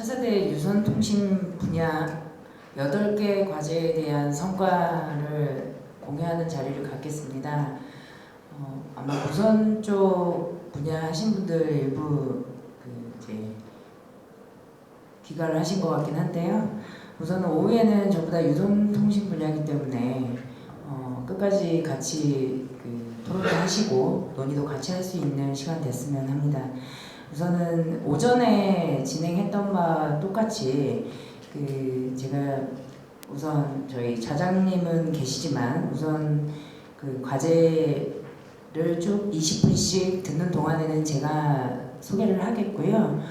차세대 유선통신 분야 8개 과제에 대한 성과를 공유하는 자리를 갖겠습니다. 아마 무선 쪽 분야 하신 분들 일부 이제 귀가를 하신 것 같긴 한데요. 우선은 오후에는 전부 다 유선통신 분야이기 때문에 끝까지 같이 토론을 하시고 논의도 같이 할 수 있는 시간 됐으면 합니다. 우선은 오전에 진행했던 바와 똑같이 제가 우선 저희 차장님은 계시지만 우선 과제를 쭉 20분씩 듣는 동안에는 제가 소개를 하겠고요.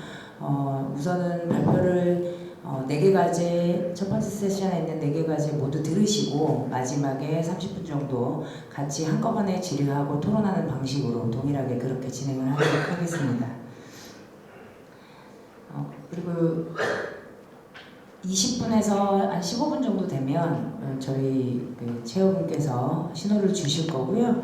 우선은 발표를 4개 과제, 첫 번째 세션에 있는 4개 과제 모두 들으시고 마지막에 30분 정도 같이 한꺼번에 질의하고 토론하는 방식으로 동일하게 그렇게 진행을 하도록 하겠습니다. 그리고 20분에서 한 15분 정도 되면 저희 체험분께서 신호를 주실 거고요.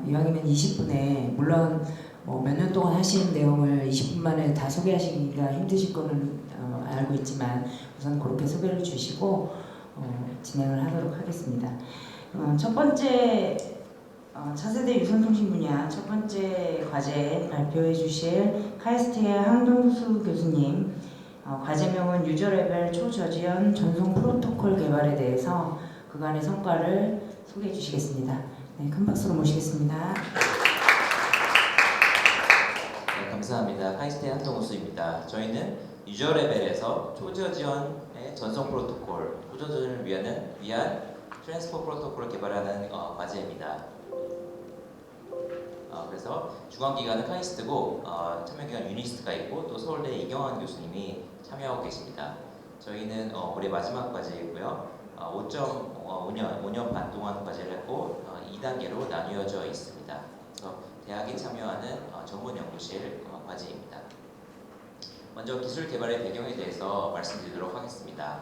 이왕이면 20분에 물론 몇 년 동안 하신 내용을 20분 만에 다 소개하시기가 힘드실 거는 알고 있지만 우선 그렇게 소개를 주시고 진행을 하도록 하겠습니다. 첫 번째 차세대 유선통신 분야 첫 번째 과제 발표해 주실 카이스트의 한동수 교수님, 과제명은 유저레벨 초저지연 전송 프로토콜 개발에 대해서 그간의 성과를 소개해 주시겠습니다. 네, 큰 박수로 모시겠습니다. 네, 감사합니다. 카이스트의 한동수입니다. 저희는 유저레벨에서 초저지연의 전송 프로토콜, 초저지연을 위한 트랜스포 프로토콜을 개발하는 과제입니다. 그래서 주관기관은 카이스트고 참여기관 유니스트가 있고 또 서울대 이경환 교수님이 참여하고 계십니다. 저희는 올해 마지막 과제이고요. 5년 반 동안 과제를 했고 2단계로 나뉘어져 있습니다. 그래서 대학이 참여하는 전문 연구실 과제입니다. 먼저 기술 개발의 배경에 대해서 말씀드리도록 하겠습니다.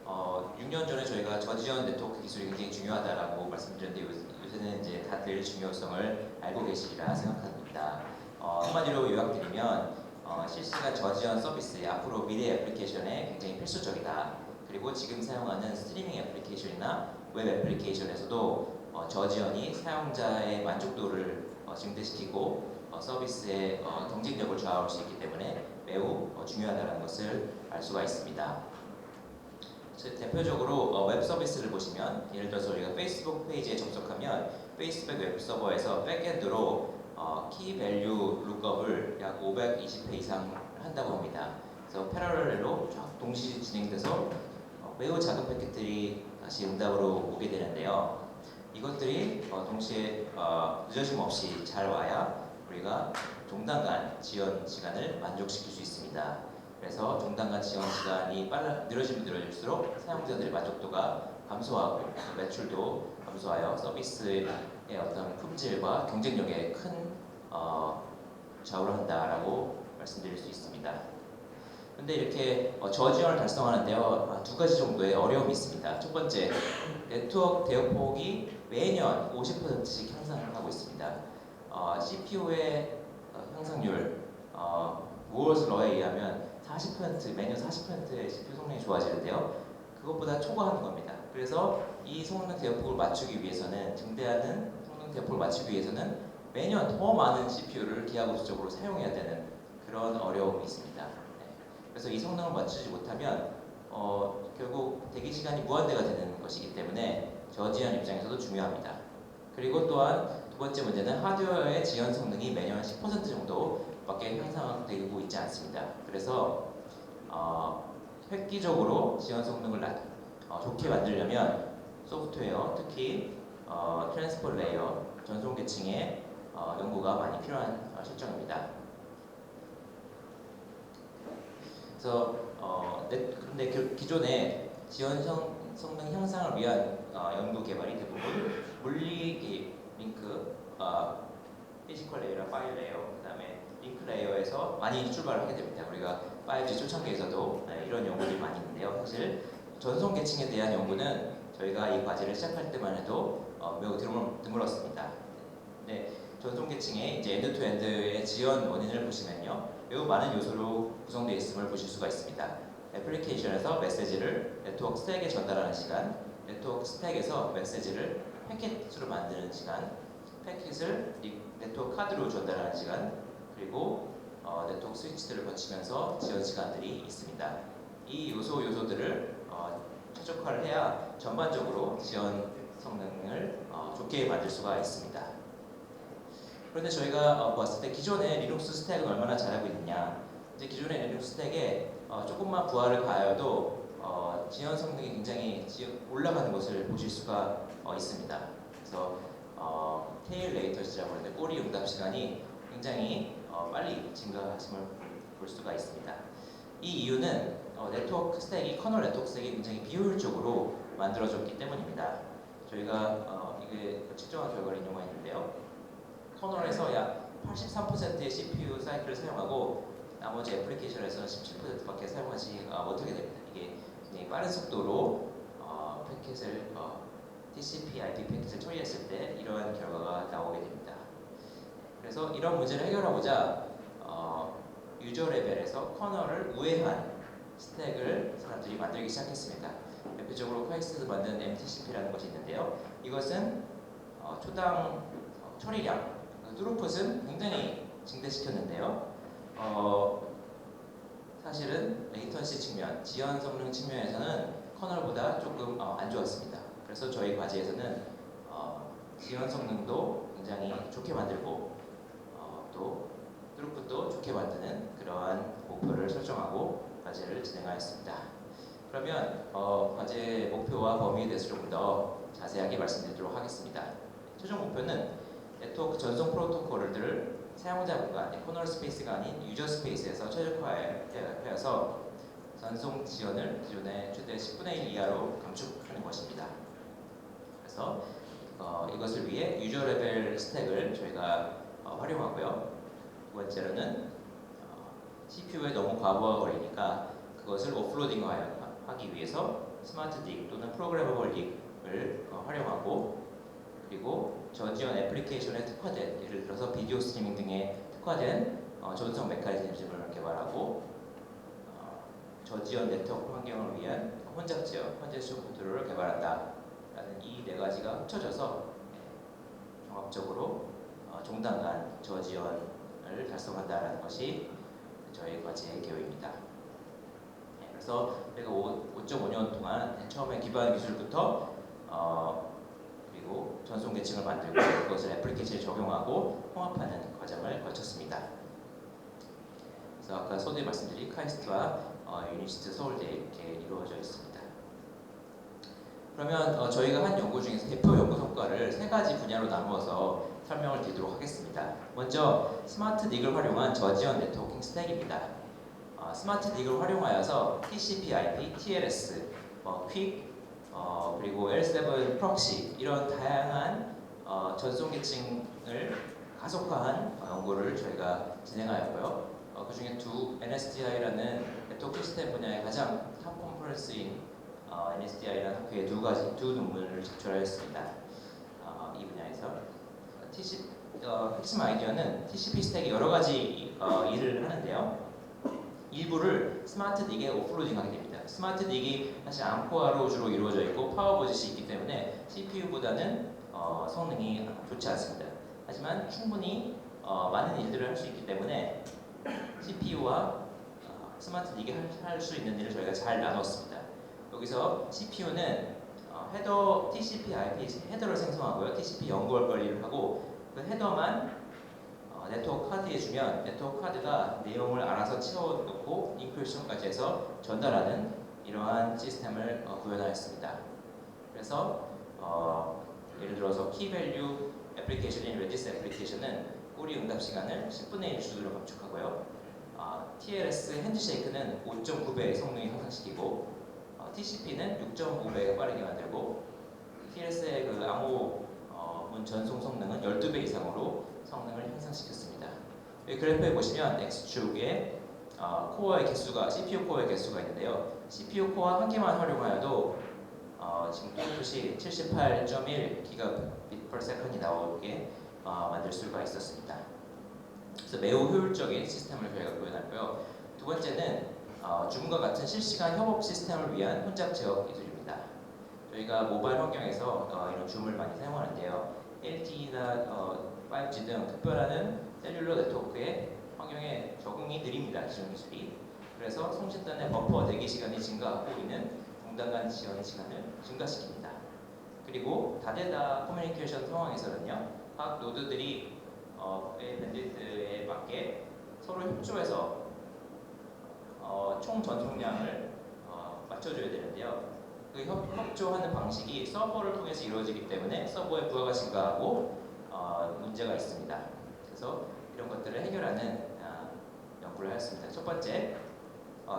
6년 전에 저희가 저지연 네트워크 기술이 굉장히 중요하다라고 말씀드렸는데 요새는 이제 다들 중요성을 알고 계시리라 생각합니다. 한마디로 요약드리면 실시간 저지연 서비스의 앞으로 미래 애플리케이션에 굉장히 필수적이다. 그리고 지금 사용하는 스트리밍 애플리케이션이나 웹 애플리케이션에서도 저지연이 사용자의 만족도를 증대시키고 서비스의 경쟁력을 좌우할 수 있기 때문에 매우 중요하다는 것을 알 수가 있습니다. 대표적으로 웹 서비스를 보시면 예를 들어서 우리가 페이스북 페이지에 접속하면 페이스북 웹 서버에서 백엔드로 키 밸류 룩업을 약 520회 이상 한다고 합니다. 그래서 패러렐로 동시 진행돼서 매우 작은 패킷들이 다시 응답으로 오게 되는데요. 이것들이 동시에 늦어짐 없이 잘 와야 우리가 종단간 지연 시간을 만족시킬 수 있습니다. 그래서 종단간 지원 시간이 늘어지면 늘어질수록 사용자들의 만족도가 감소하고 매출도 감소하여 서비스의 어떤 품질과 경쟁력에 큰 좌우를 한다라고 말씀드릴 수 있습니다. 그런데 이렇게 저지연을 달성하는데요, 2가지 정도의 어려움이 있습니다. 첫 번째, 네트워크 대역폭이 매년 50%씩 향상을 하고 있습니다. CPU의 향상률, 무어스 러에 의하면 40% 매년 40%의 CPU 성능이 좋아지는데요. 그것보다 초과하는 겁니다. 그래서 이 성능 대역폭을 맞추기 위해서는 증대하는 성능 대역폭을 맞추기 위해서는 매년 더 많은 CPU를 기하급수적으로 사용해야 되는 그런 어려움이 있습니다. 그래서 이 성능을 맞추지 못하면 결국 대기 시간이 무한대가 되는 것이기 때문에 저지연 입장에서도 중요합니다. 그리고 또한 두 번째 문제는 하드웨어의 지연 성능이 매년 10% 정도밖에 향상되고 있지 않습니다. 그래서 획기적으로 지연 성능을 좋게 만들려면 소프트웨어, 특히 트랜스포 레이어, 전송 계층의 연구가 많이 필요한 실정입니다. 그래서 그런데 기존의 지연 성능 향상을 위한 연구 개발이 대부분 물리 링크, 피지컬 레이어랑 파일 레이어, 그다음에 링크 레이어에서 많이 출발을 하게 됩니다. 우리가 5G 초창기에서도 이런 연구들이 많이 있는데요. 사실 전송 계층에 대한 연구는 저희가 이 과제를 시작할 때만 해도 매우 드물었습니다. 네, 전송 계층의 이제 엔드 투 엔드의 지연 원인을 보시면요, 매우 많은 요소로 구성되어 있음을 보실 수가 있습니다. 애플리케이션에서 메시지를 네트워크 스택에 전달하는 시간, 네트워크 스택에서 메시지를 패킷으로 만드는 시간, 패킷을 네트워크 카드로 전달하는 시간, 그리고 네트워크 스위치들을 거치면서 지연 시간들이 있습니다. 이 요소들을 최적화를 해야 전반적으로 지연 성능을 좋게 만들 수가 있습니다. 그런데 저희가 보았을 때 기존의 리눅스 스택은 얼마나 잘하고 있느냐, 이제 기존의 리눅스 스택에 조금만 부하를 가해도 지연 성능이 굉장히 올라가는 것을 보실 수가 있습니다. 그래서 테일 레이턴시라고 하는데 꼬리 응답 시간이 굉장히 빨리 증가하심을 볼 수가 있습니다. 이 이유는 네트워크 스택이 커널 네트워크 스택이 굉장히 비효율적으로 만들어졌기 때문입니다. 저희가 이게 측정한 결과를 인용했는데요. 커널에서 약 83%의 CPU 사이클을 사용하고 나머지 애플리케이션에서는 17%밖에 사용하지 못하게 됩니다. 이게 굉장히 빠른 속도로 패킷을 TCP/IP 패킷을 처리했을 때 이러한 결과가 나오게 됩니다. 그래서 이런 문제를 해결하고자 유저 레벨에서 커널을 우회한 스택을 사람들이 만들기 시작했습니다. 대표적으로 콰이스에서 만든 MTCP라는 것이 있는데요. 이것은 초당 처리량, 뚜루풋은 굉장히 증대시켰는데요. 사실은 레이턴시 측면, 지연 성능 측면에서는 커널보다 조금 안 좋았습니다. 그래서 저희 과제에서는 지연 성능도 굉장히 좋게 만들고 또 뚜루풋도 좋게 만드는 그러한 목표를 설정하고 과제를 진행하였습니다. 그러면 과제 목표와 범위에 대해서 조금 더 자세하게 말씀드리도록 하겠습니다. 최종 목표는 네트워크 전송 프로토콜들을 사용자 공간, 코널 스페이스가 아닌 유저 스페이스에서 최적화하여서 전송 지연을 기존의 최대 10분의 1 이하로 감축하는 것입니다. 그래서 이것을 위해 유저 레벨 스택을 저희가 활용하고요. 두 번째로는 CPU에 너무 과부하가 걸리니까 그것을 오프로딩하기 위해서 스마트 딕 또는 프로그래머블 딕을 활용하고, 그리고 저지연 애플리케이션에 특화된, 예를 들어서 비디오 스트리밍 등에 특화된 전송 메커니즘을 개발하고 저지연 네트워크 환경을 위한 혼잡 지연, 컨제션 컨트롤을 개발한다 라는 이 네 가지가 합쳐져서 종합적으로 종단간 저지연을 달성한다라는 것이 저희 과제의 계획입니다. 그래서 저희가 5.5년 동안 처음에 기반 기술부터 그리고 전송 계층을 만들고 그것을 애플리케이션에 적용하고 통합하는 과정을 거쳤습니다. 그래서 아까 서두에 말씀드린 카이스트와 유니시트 서울대에 이렇게 이루어져 있습니다. 그러면 저희가 한 연구 중에서 대표 연구 성과를 세 가지 분야로 나누어서 설명을 드리도록 하겠습니다. 먼저 스마트 닉을 활용한 저지연 네트워킹 스택입니다. 스마트 닉을 활용하여서 TCP/IP, TLS, 퀵, 그리고 L7 프록시 이런 다양한 전송 계층을 가속화한 연구를 저희가 진행하였고요. 그 중에 NSDI라는 네트워크 시스템 분야의 가장 탑 컨퍼런스인 NSDI라는 학회에 두 논문을 제출하였습니다. 이 분야에서 핵심 아이디어는 TCP 스택이 여러 가지 일을 하는데요. 일부를 스마트 닉에 오프로딩하게 됩니다. 스마트 닉이 사실 암코어로 주로 이루어져 있고 파워 버짓이 있기 때문에 CPU보다는 성능이 좋지 않습니다. 하지만 충분히 많은 일들을 할 수 있기 때문에 CPU와 스마트 닉이 할 수 있는 일을 저희가 잘 나눴습니다. 여기서 CPU는 헤더 TCP/IP 헤더를 생성하고요. TCP 연구할 관리를 하고 그 헤더만 네트워크 카드에 주면 네트워크 카드가 내용을 알아서 채워놓고 인크리션까지 해서 전달하는 이러한 시스템을 구현하였습니다. 그래서 예를 들어서 키밸류 애플리케이션인 레디스 애플리케이션은 꼬리 응답 시간을 10분의 1 수준으로 감축하고요. TLS 핸드쉐이크는 5.9배 성능이 향상시키고 TCP는 6.5배 빠르게 만들고 TLS의 그 암호 문 전송 성능은 12배 이상으로 성능을 향상시켰습니다. 여기 그래프에 보시면 X축에 코어의 개수가 CPU 코어의 개수가 있는데요. CPU 코어 한 개만 활용하여도 지금 뚜루풋이 78.1 gigabit per second이 나오게 만들 수가 있었습니다. 그래서 매우 효율적인 시스템을 저희가 구현했고요. 두 번째는 줌과 같은 실시간 협업 시스템을 위한 혼잡 제어 기술입니다. 저희가 모바일 환경에서 이런 줌을 많이 사용하는데요. LTE나 5G 등 특별한 셀룰러 네트워크의 환경에 적응이 느립니다. 기존 기술이. 그래서 송신단의 버퍼 대기 시간이 증가하고 있는 동단간 지원 시간을 증가시킵니다. 그리고 다대다 커뮤니케이션 상황에서는요, 각 노드들이 밴드위드에 맞게 서로 협조해서 총 전송량을 맞춰줘야 되는데요. 그 협조하는 방식이 서버를 통해서 이루어지기 때문에 서버의 부하가 증가하고 문제가 있습니다. 그래서 이런 것들을 해결하는 연구를 하였습니다. 첫 번째,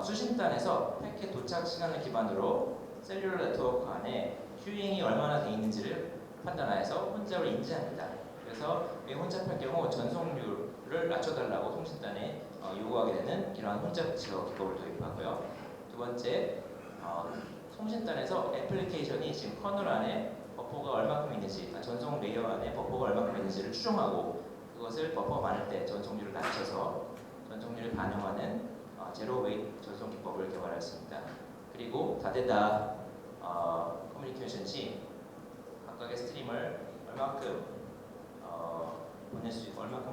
수신단에서 패킷 도착 시간을 기반으로 셀룰러 네트워크 안에 큐잉이 얼마나 되어 있는지를 판단하여서 혼잡을 인지합니다. 그래서 혼잡할 경우 전송률을 낮춰달라고 통신단에 요구하게 되는 이러한 혼잡 제어 기법을 도입하고요. 두 번째, 통신단에서 애플리케이션이 지금 커널 안에 버퍼가 얼마큼 있는지, 전송 레이어 안에 버퍼가 얼마큼 있는지를 추정하고 그것을 버퍼가 많을 때 전송률을 낮춰서 전송률을 반영하는 제로 웨이트 전송 기법을 개발하였습니다. 그리고 다대다 커뮤니케이션 시 각각의 스트림을 얼마큼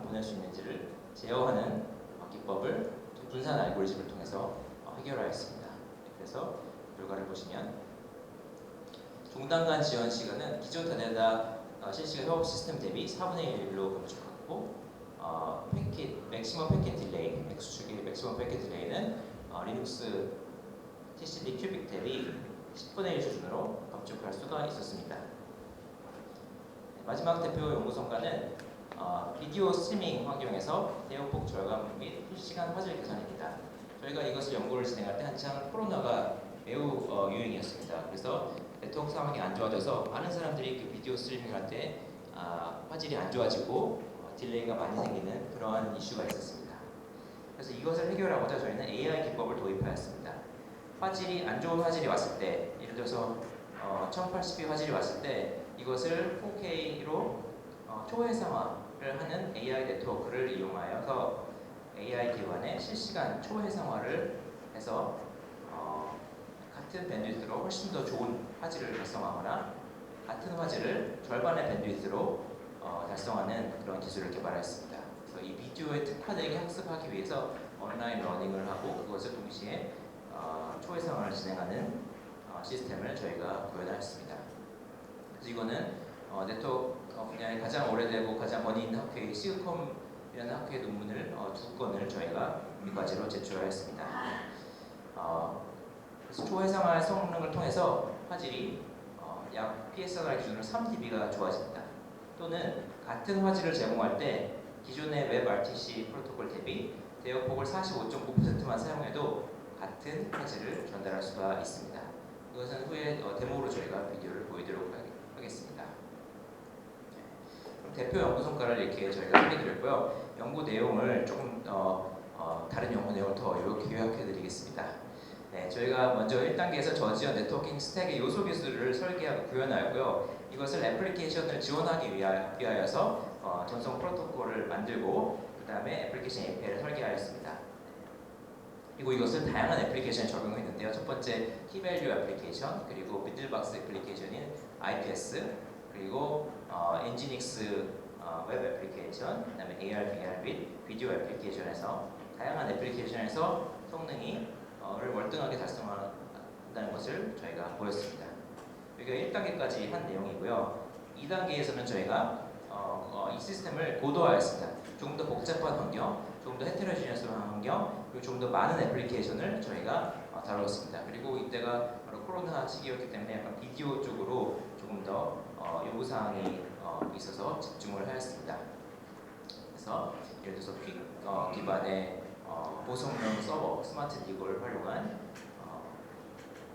보낼 수 있는지를 제어하는 기법을 분산 알고리즘을 통해서 해결하였습니다. 그래서 결과를 보시면 종단간 지원 시간은 기존 다대다 실시간 협업 시스템 대비 4분의 1로 감축하고 맥시멈 패킷 딜레이, X축의 맥시멈 패킷 딜레이는 리눅스 TCP 큐빅 대비 10분의 1 수준으로 감축할 수가 있었습니다. 마지막 대표 연구 성과는 비디오 스트리밍 환경에서 대역폭 절감 및 실시간 화질 개선입니다. 저희가 이것을 연구를 진행할 때 한창 코로나가 매우 유행이었습니다. 그래서 네트워크 상황이 안 좋아져서 많은 사람들이 그 비디오 스트리밍을 할 때 화질이 안 좋아지고 딜레이가 많이 생기는 그러한 이슈가 있었습니다. 그래서 이것을 해결하고자 저희는 AI 기법을 도입하였습니다. 화질이 안 좋은 화질이 왔을 때, 예를 들어서 1080p 화질이 왔을 때 이것을 4K로 초해상화를 하는 AI 네트워크를 이용하여서 AI 기반의 실시간 초해상화를 해서 같은 밴드위드로 훨씬 더 좋은 화질을 달성하거나 같은 화질을 절반의 밴드위드로 달성하는 그런 기술을 개발했습니다. 그래서 이 비디오에 특화되게 학습하기 위해서 온라인 러닝을 하고 그것을 동시에 초해상화를 진행하는 시스템을 저희가 구현하였습니다. 그래서 이거는 네트워크 분야에 가장 오래되고 가장 권위 있는 학회의 시그컴이라는 학회의 논문을 2건을 저희가 미과제로 제출하였습니다. 그래서 초해상화 성능을 통해서 화질이 약 PSR 기준으로 3dB가 좋아집니다. 또는 같은 화질을 제공할 때 기존의 웹 RTC 프로토콜 대비 대역폭을 45.9%만 사용해도 같은 화질을 전달할 수가 있습니다. 이것은 후에 데모로 저희가 비디오를 보이도록 하겠습니다. 그럼 대표 연구 성과를 이렇게 저희가 소개해드렸고요. 연구 내용을 조금 다른 연구 내용을 더 요약해드리겠습니다. 네, 저희가 먼저 1단계에서 저지연 네트워킹 스택의 요소 기술을 설계하고 구현하였고요. 이것을 애플리케이션을 지원하기 위하여서 전송 프로토콜을 만들고 그 다음에 애플리케이션 API를 설계하였습니다. 그리고 이것을 다양한 애플리케이션에 적용했는데요. 첫 번째 키밸류 애플리케이션, 그리고 미들박스 애플리케이션인 IPS, 그리고 엔지닉스 웹 애플리케이션, 그 다음에 AR, VR 및 비디오 애플리케이션에서 다양한 애플리케이션에서 성능이 월등하게 달성한다는 것을 저희가 보였습니다. 여기가 1단계까지 한 내용이고요. 2단계에서는 저희가 이 시스템을 고도화했습니다. 조금 더 복잡한 환경, 조금 더 헤테로지니어스한 환경, 그리고 조금 더 많은 애플리케이션을 저희가 다루었습니다. 그리고 이때가 바로 코로나 시기였기 때문에 약간 비디오 쪽으로 조금 더 요구사항이 있어서 집중을 하였습니다. 그래서 예를 들어서 퀵 기반의 고성능 서버, 스마트 디거를 활용한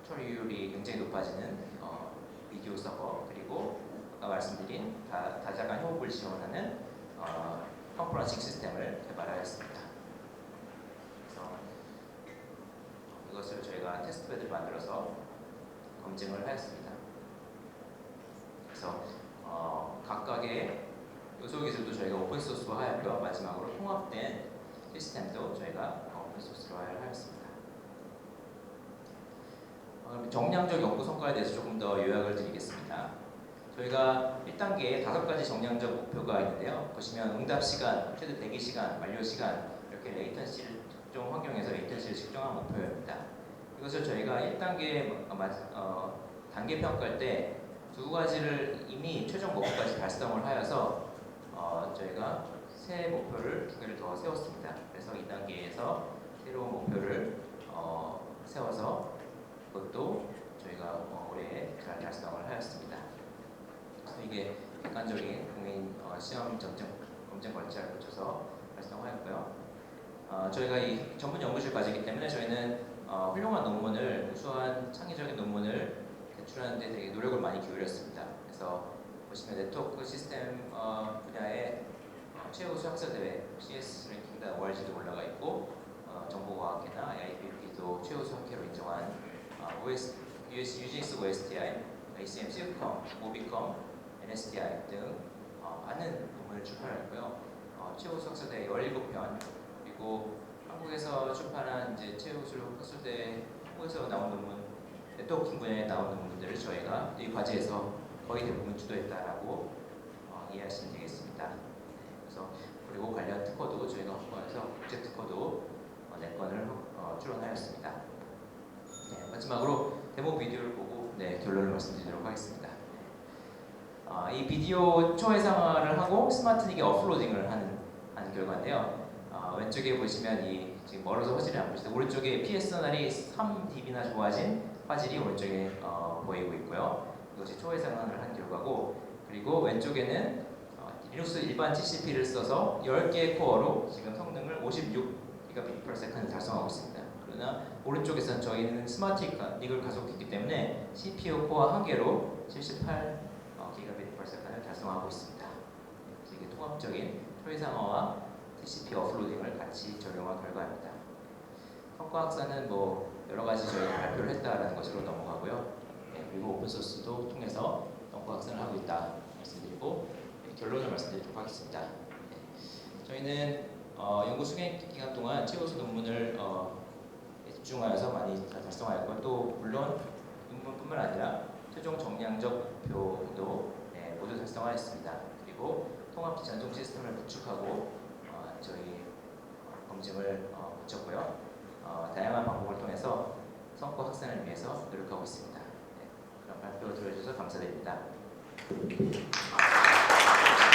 처리율이 굉장히 높아지는 비디오 서버, 그리고 아까 말씀드린 다자간 협업을 지원하는 컨퍼런싱 시스템을 개발하였습니다. 그래서 이것을 저희가 테스트베드를 만들어서 검증을 하였습니다. 그래서 각각의 요소 기술도 저희가 오픈소스화하였고요. 마지막으로 통합된 시스템도 저희가 오픈소스로 하였습니다. 그럼 정량적 연구 성과에 대해서 조금 더 요약을 드리겠습니다. 저희가 1단계에 5가지 정량적 목표가 있는데요. 보시면 응답 시간, 최대 대기 시간, 만료 시간 이렇게 레이턴시를 특정 환경에서 레이턴시를 측정한 목표입니다. 이것을 저희가 1단계 단계 평가할 때 2가지를 이미 최종 목표까지 달성을 하여서 저희가 새 목표를 2개를 더 세웠습니다. 그래서 2단계에서 새로운 목표를 세워서 그것도 저희가 올해 잘 달성을 하였습니다. 그래서 이게 객관적인 공인 시험 검증 관찰을 거쳐서 달성하였고요. 저희가 이 전문 연구실 과제이기 때문에 저희는 훌륭한 논문을, 우수한 창의적인 논문을 제출하는 데 되게 노력을 많이 기울였습니다. 그래서 보시면 네트워크 시스템 분야의 최우수 학술대회 CS 랭킹다 ORG도 올라가 있고 정보과학계나 AIPP도 최우수 학회로 인정한 UGX OSTI, ACM, CUCOM, 모비컴, NSTI 등 많은 논문을 출판했고요. 최우수 학술대회 17편 그리고 한국에서 출판한 이제 최우수 학술대회 한국에서 나온 논문, 네트워킹 분야에 나온 논문들을 저희가 이 과제에서 거의 대부분 주도했다라고 이해하시면 되겠습니다. 그래서 그리고 관련 특허도 저희가 확보해서 국제 특허도 4건을 출원하였습니다. 마지막으로 데모 비디오를 보고 결론을 말씀드리도록 하겠습니다. 이 비디오 초회상화를 하고 스마트닉에 업로딩을 하는 결과인데요. 왼쪽에 보시면 이 지금 멀어서 화질이 안 보시는데 오른쪽에 PSNR이 3dB나 좋아진 화질이 오른쪽에 보이고 있고요. 이것이 초회상화를 한 결과고, 그리고 왼쪽에는 리눅스 일반 TCP를 써서 10개의 코어로 지금 성능을 56Gbps 달성하고 있습니다. 그러나 오른쪽에서는 저희는 스마트닉을 가속했기 때문에 CPU 코어 1개로 78Gbps 달성하고 있습니다. 이게 통합적인 초회상화와 TCP 업로딩을 같이 적용한 결과입니다. 성과 학사는 여러 가지 저희가 발표를 했다라는 것으로 넘어가고요. 그리고 오픈소스도 통해서 성과 학사를 하고 있다 말씀드리고 결론을 말씀드리도록 하겠습니다. 저희는 연구 수행 기간 동안 최우수 논문을 집중하여서 많이 달성하였고, 또 물론 논문뿐만 아니라 최종 정량적 목표도 모두 달성하였습니다. 그리고 통합 전송 시스템을 구축하고 저희 검증을 붙였고요. 다양한 방법을 통해서 성과 확산을 위해서 노력하고 있습니다. 그럼 발표 들어주셔서 감사드립니다.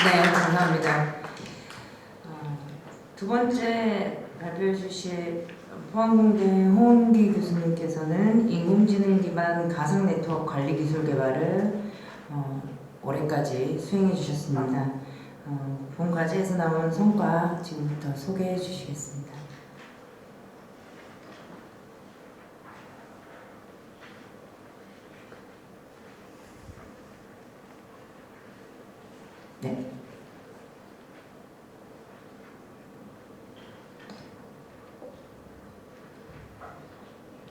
네, 감사합니다. 두 번째 발표해 주실 포항공대 홍은기 교수님께서는 인공지능 기반 가상 네트워크 관리 기술 개발을 올해까지 수행해 주셨습니다. 본 과제에서 나온 성과 지금부터 소개해 주시겠습니다. 네.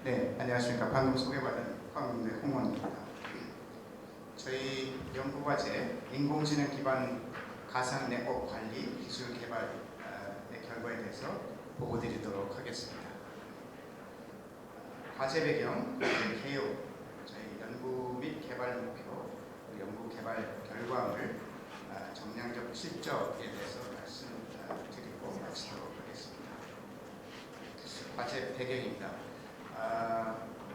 네, 안녕하십니까. 방금 소개받은 포항공대 홍원입니다. 저희 연구과제 인공지능 기반 가상 네트워크 관리 기술 개발의 결과에 대해서 보고 드리도록 하겠습니다. 과제 배경, 개요, 저희 연구 및 개발 목표, 연구 개발 결과물, 정량적 실적에 대해서 말씀드리고 마치도록 하겠습니다. 과제 배경입니다.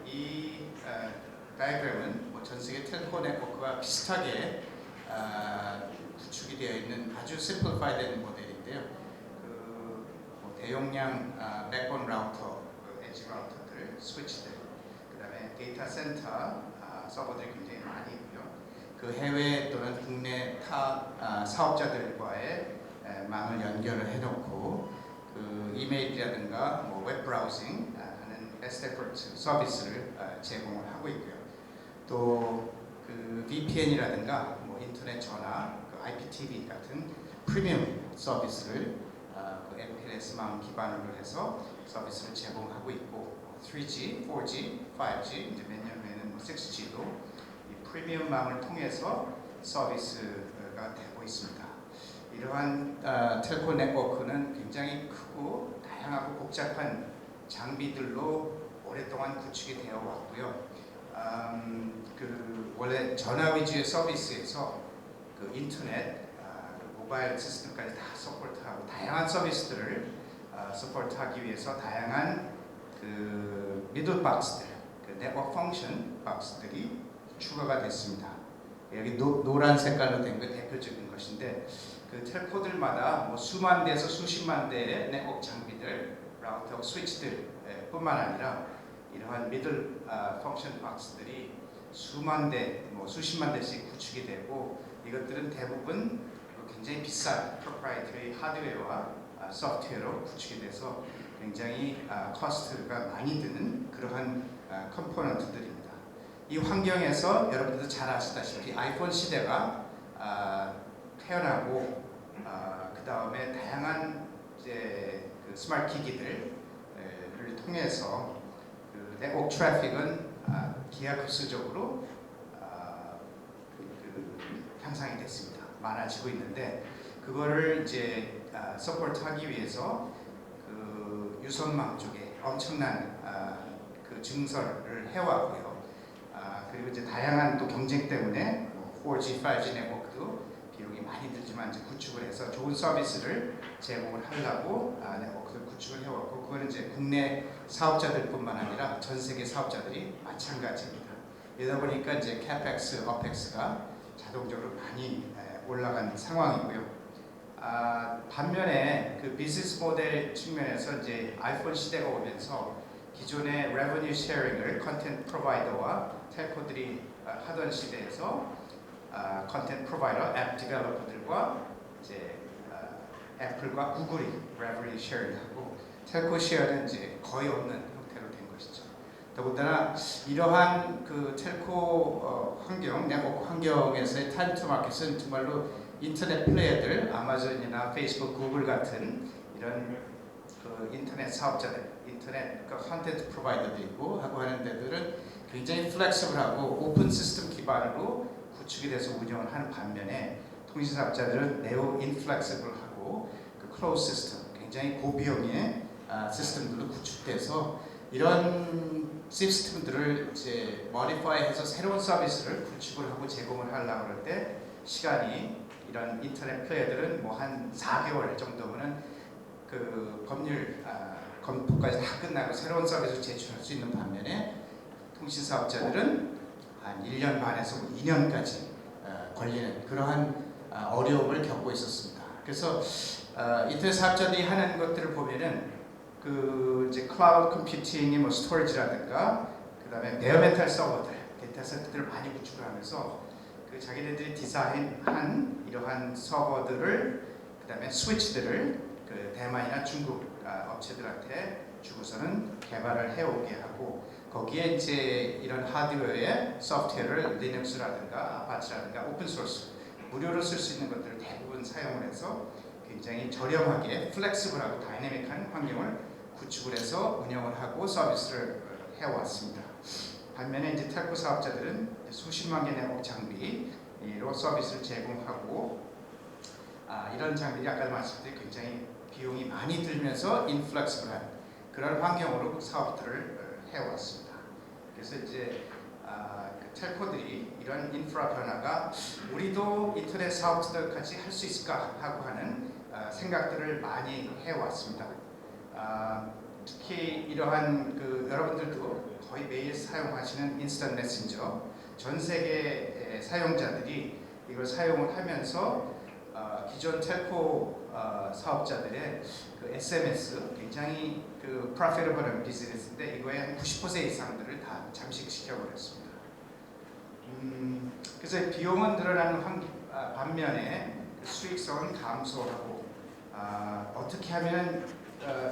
이 다이어그램은 전 세계 텔코 네트워크와 비슷하게 구축이 되어 있는 아주 심플파이된 모델인데요. 대용량 백본 라우터, 엣지 라우터들, 스위치들, 그다음에 데이터 센터 서버들이 굉장히 많이 있고요. 그 해외 또는 국내 타 사업자들과의 망을 연결을 해놓고 그 이메일이라든가 웹 브라우징 하는 베스트 서비스를 제공을 하고 있고요. 또 그 VPN이라든가 인터넷 전화, IPTV 같은 프리미엄 서비스를 그 MPLS망 기반으로 해서 서비스를 제공하고 있고, 3G, 4G, 5G, 이제 몇 년 후에는 6G도 이 프리미엄망을 통해서 서비스가 되고 있습니다. 이러한 텔코 네트워크는 굉장히 크고 다양하고 복잡한 장비들로 오랫동안 구축이 되어 왔고요. 원래 전화 위주의 서비스에서 그 인터넷, 모바일 시스템까지 다 서포트하고 다양한 서비스들을 서포트하기 위해서 다양한 그 미들 박스들, 그 네트워크 펑션 박스들이 추가가 됐습니다. 여기 노란 색깔로 된 게 대표적인 것인데 그 텔코들마다 뭐 수만 대에서 수십만 대의 네트워크 장비들, 라우터, 스위치들 뿐만 아니라 이러한 미들 펑션 박스들이 수만 대, 뭐 수십만 대씩 구축이 되고 이것들은 대부분 굉장히 비싼 프로프라이터리 하드웨어와 소프트웨어로 구축이 돼서 굉장히 코스트가 많이 드는 그러한 컴포넌트들입니다. 이 환경에서 여러분들도 잘 아시다시피 아이폰 시대가 태어나고 그 다음에 다양한 이제 그 스마트 기기들을 통해서 그 네트워크 트래픽은 기하급수적으로 향상이 됐습니다. 많아지고 있는데 그거를 이제 서포트하기 위해서 그 유선망 쪽에 엄청난 그 증설을 해왔고요. 그리고 이제 다양한 또 경쟁 때문에 4G, 5G 네트워크도 비용이 많이 들지만 이제 구축을 해서 좋은 서비스를 제공을 하려고 네트워크를 구축을 해왔고 그거는 이제 국내 사업자들뿐만 아니라 전 세계 사업자들이 마찬가지입니다. 이러다 보니까 이제 CapEx, OpEx가 자동적으로 많이 올라간 상황이고요. 반면에 그 비즈니스 모델 측면에서 이제 아이폰 시대가 오면서 기존의 레버뉴 쉐어링을 컨텐트 프로바이더와 텔코들이 하던 시대에서 컨텐트 프로바이더, 앱 디벨로퍼들과 이제 애플과 구글이 레버뉴 쉐어링하고 텔코 쉐어는 이제 거의 없는 형태로 된 것이죠. 더군다나 이러한 그 텔코 환경, 네트워크 환경에서의 타임 투 마켓은 정말로 인터넷 플레이어들, 아마존이나 페이스북, 구글 같은 이런 그 인터넷 사업자들, 인터넷 그 컨텐트 프로바이더도 있고 하고 하는 데들은 굉장히 플렉서블하고 오픈 시스템 기반으로 구축이 돼서 운영을 하는 반면에 통신 사업자들은 매우 인플렉서블하고 그 클로즈 시스템, 굉장히 고비용의 시스템들로 구축돼서 이런 시스템들을 이제 모디파이해서 새로운 서비스를 구축을 하고 제공을 하려고 할 때 시간이 이런 인터넷 플레이어들은 뭐 한 4개월 정도면은 그 법률 검토까지 다 끝나고 새로운 서비스를 제출할 수 있는 반면에 통신 사업자들은 한 1년 반에서 2년까지 걸리는 그러한 어려움을 겪고 있었습니다. 그래서 인터넷 사업자들이 하는 것들을 보면은 그 이제 클라우드 컴퓨팅의 뭐 스토리지라든가 그다음에 베어메탈 서버들, 데이터 센터들을 많이 구축을 하면서 그 자기네들이 디자인한 이러한 서버들을 그다음에 스위치들을 그 대만이나 중국 업체들한테 주고서는 개발을 해오게 하고 거기에 이제 이런 하드웨어의 소프트웨어를 리눅스라든가 아파치라든가 오픈소스 무료로 쓸 수 있는 것들을 대부분 사용을 해서 굉장히 저렴하게 플렉시블하고 다이내믹한 환경을 구축을 해서 운영을 하고 서비스를 해왔습니다. 반면에 이제 텔코 사업자들은 수십만 개 네트워크 장비로 서비스를 제공하고 이런 장비들이 아까 말씀드린 굉장히 비용이 많이 들면서 인플렉시블한 그런 환경으로 사업들을 해왔습니다. 그래서 이제 그 텔코들이 이런 인프라 변화가 우리도 인터넷 사업자들 같이 할 수 있을까 하고 하는 생각들을 많이 해왔습니다. 특히 이러한 그 여러분들도 거의 매일 사용하시는 인스턴트 메신저 전 세계 사용자들이 이걸 사용을 하면서 기존 텔코 사업자들의 그 SMS 굉장히 그 profitable 비즈니스인데 이거의 한 90% 이상들을 다 잠식시켜 버렸습니다. 그래서 비용은 늘어나는 반면에 수익성은 감소하고 어떻게 하면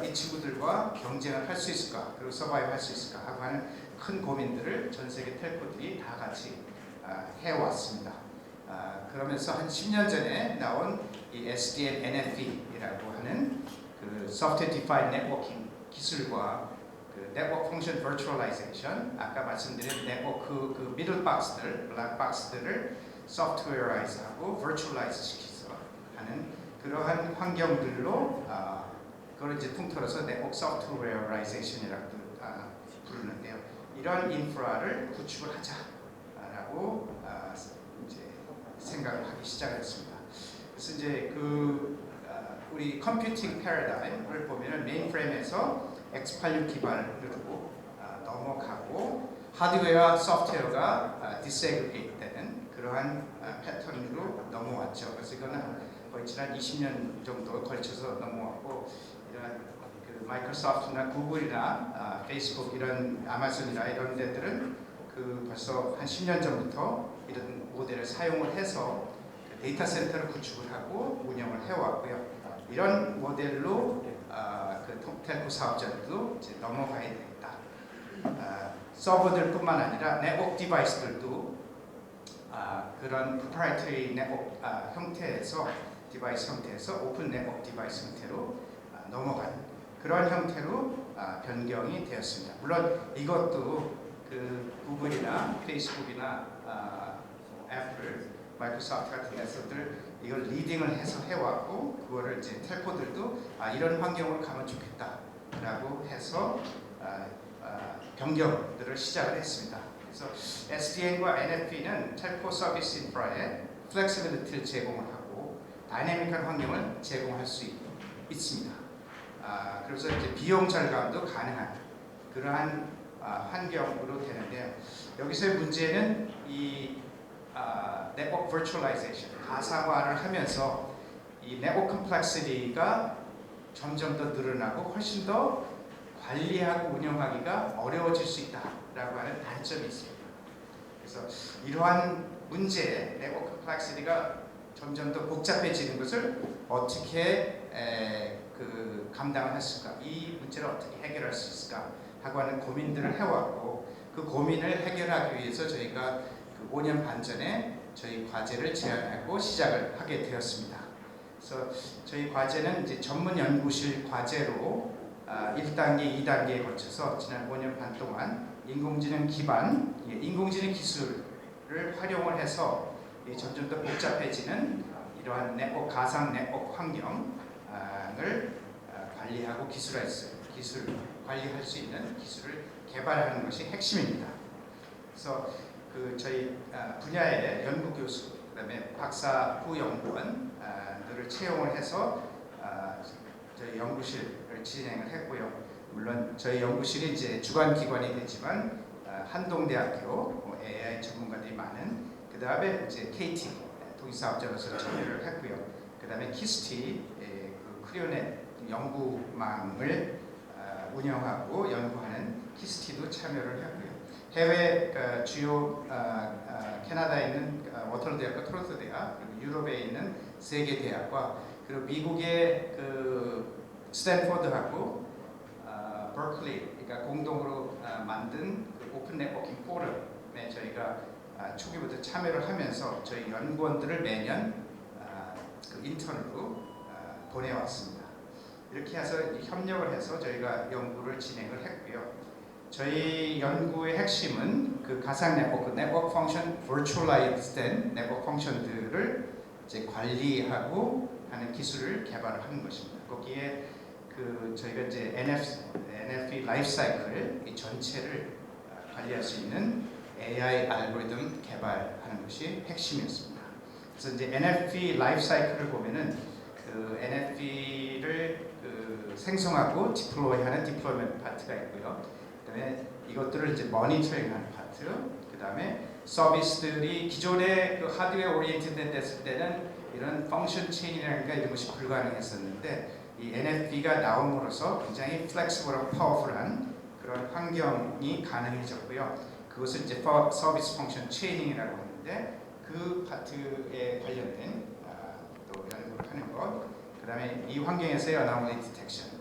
이 친구들과 경쟁을 할 수 있을까 그리고 서바이브 할 수 있을까 하고 하는 큰 고민들을 전 세계 텔코들이 다 같이 해왔습니다. 그러면서 한 10년 전에 나온 이 SDN NFV라고 하는 그 Software Defined Networking 기술과 그 Network Function Virtualization 아까 말씀드린 네트워크 그 미들 박스들, 블랙 박스들을 소프트웨어라이즈하고 virtualize 시켜서 하는 그러한 환경들로 그걸 이제 통틀어서 네트워크 소프트웨어라이제이션이라고 부르는데요. 이런 인프라를 구축을 하자라고 이제 생각을 하기 시작했습니다. 그래서 이제 우리 컴퓨팅 패러다임을 보면은 메인프레임에서 x86 기반으로 넘어가고 하드웨어와 소프트웨어가 디세그리게이트 되는 그러한 패턴으로 넘어왔죠. 그래서 이거는 거의 지난 20년 정도 걸쳐서 넘어왔고 이런 마이크로소프트나 구글이나 페이스북 이런 아마존이나 이런 데들은 벌써 한 10년 전부터 이런 모델을 사용을 해서 데이터 센터를 구축을 하고 운영을 해왔고요. 이런 모델로 텔코 사업자들도 이제 넘어가야 되겠다. 서버들뿐만 아니라 네트워크 디바이스들도 그런 프로프라이터리 네트워크 형태에서 디바이스 형태에서 오픈 네트워크 디바이스 형태로 넘어가는 그런 형태로 변경이 되었습니다. 물론 이것도 구글이나 페이스북이나 애플, 마이크로소프트 같은 회사들 이걸 리딩을 해서 해왔고 그거를 이제 텔코들도 이런 환경으로 가면 좋겠다라고 해서 변경들을 시작을 했습니다. 그래서 SDN과 NFV는 텔코 서비스 인프라에 플렉시빌리티를 제공을 하고 다이내믹한 환경을 제공할 수 있습니다. 그래서 이제 비용 절감도 가능한 그러한 환경으로 되는데요. 여기서의 문제는 이 네트워크 버추얼라이제이션, 가상화를 하면서 이 네트워크 컴플렉시티가 점점 더 늘어나고 훨씬 더 관리하고 운영하기가 어려워질 수 있다라고 하는 단점이 있습니다. 그래서 이러한 문제, 네트워크 컴플렉시티가 점점 더 복잡해지는 것을 어떻게 감당을 했을까? 이 문제를 어떻게 해결할 수 있을까? 하고 하는 고민들을 해왔고 그 고민을 해결하기 위해서 저희가 5년 반 전에 저희 과제를 제안하고 시작을 하게 되었습니다. 그래서 저희 과제는 이제 전문 연구실 과제로 1단계, 2단계에 거쳐서 지난 5년 반 동안 인공지능 기반, 인공지능 기술을 활용을 해서 점점 더 복잡해지는 이러한 네트워크, 가상 네트워크 환경을 관리하고 관리할 수 있는 기술을 개발하는 것이 핵심입니다. 그래서 저희 분야의 연구 교수, 그다음에 박사 후 연구원들을 채용을 해서 저희 연구실을 진행을 했고요. 물론 저희 연구실이 이제 주관 기관이 되지만 한동대학교 AI 전문가들이 많은 그다음에 이제 KT 동시사업자로서 참여를 했고요. 그다음에 키스티 크리오넷 연구망을 운영하고 연구하는 키스티도 참여를 했고요. 해외 주요 캐나다에 있는 워터루 대학과 토론토 대학, 그리고 유럽에 있는 세 개 대학과 그리고 미국의 스탠포드하고 버클리, 그러니까 공동으로 만든 오픈 네트워킹 포럼에 저희가 초기부터 참여를 하면서 저희 연구원들을 매년 인턴으로 보내왔습니다. 이렇게 해서 협력을 해서 저희가 연구를 진행을 했고요. 저희 연구의 핵심은 가상 네트워크 펑션, 버추얼라이즈 된 네트워크 펑션들을 이제 관리하고 하는 기술을 개발을 하는 것입니다. 거기에 저희가 이제 NFV 라이프 사이클 이 전체를 관리할 수 있는 AI 알고리즘 개발하는 것이 핵심이었습니다. 그래서 이제 NFV 라이프 사이클을 보면은 NFV를 생성하고 디플로이하는 디플로이먼트 파트가 있고요. 그다음에 이것들을 이제 모니터링하는 파트, 그다음에 서비스들이 기존의 하드웨어 오리엔티드 됐을 때는 이런 펑션 체인이라든가 이런 것이 불가능했었는데 이 NFV가 나옴으로써 굉장히 플렉시블하고 파워풀한 그런 환경이 가능해졌고요. 그것을 이제 서비스 펑션 체이닝이라고 하는데 그 파트에 관련된 또 연구를 하는 것, 그다음에 이 환경에서의 어나머리 디텍션,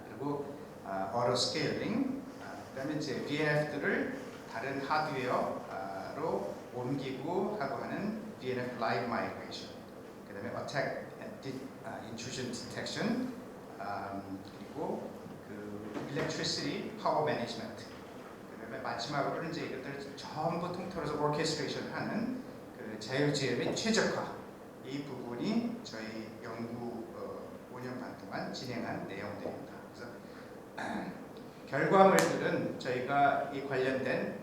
그리고 어로 스케일링, 그다음에 이제 DNF들을 다른 하드웨어로 옮기고 하고 하는 DNF 라이브 마이그레이션, 그다음에 어택 intrusion detection, 그리고 electricity power management, 그다음에 마지막으로는 이제 이것들을 전부 통틀어서 orchestration 하는 자율주행 및 최적화, 이 부분이 저희 연구 5년 반 동안 진행한 내용들입니다. 그래서 결과물들은 저희가 이 관련된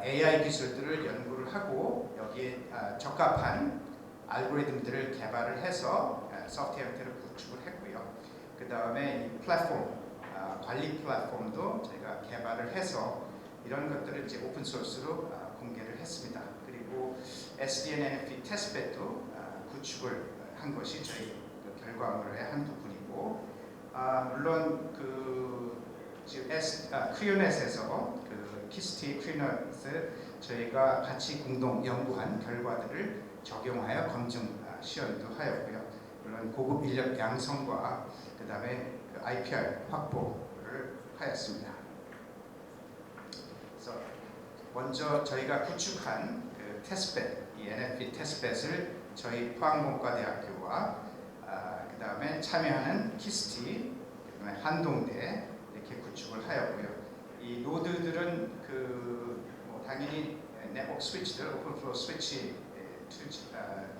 AI 기술들을 연구를 하고 여기에 적합한 알고리즘들을 개발을 해서 소프트웨어 형태로 구축을 했고요. 그 다음에 이 플랫폼, 관리 플랫폼도 저희가 개발을 해서 이런 것들을 이제 오픈 소스로 공개를 했습니다. 그리고 SDN NFT 테스트bed도 구축을 한 것이 저희 그 결과물의 한 부분이고, 물론 그 지금 크리오넷에서 그 키스티 크리오넷 저희가 같이 공동 연구한 결과들을 적용하여 검증 시연도 하였고요. 물론 고급 인력 양성과 그 다음에 그 IPR 확보를 하였습니다. 그래서 먼저 저희가 구축한 그 테스트bed, 이 NFT 테스트bed을 저희 포항공과대학교와 그 다음에 참여하는 키스티, 그 다음에 한동대 이렇게 구축을 하였고요. 이 노드들은 뭐 당연히 네트워크 스위치들, 오픈플로우 스위치,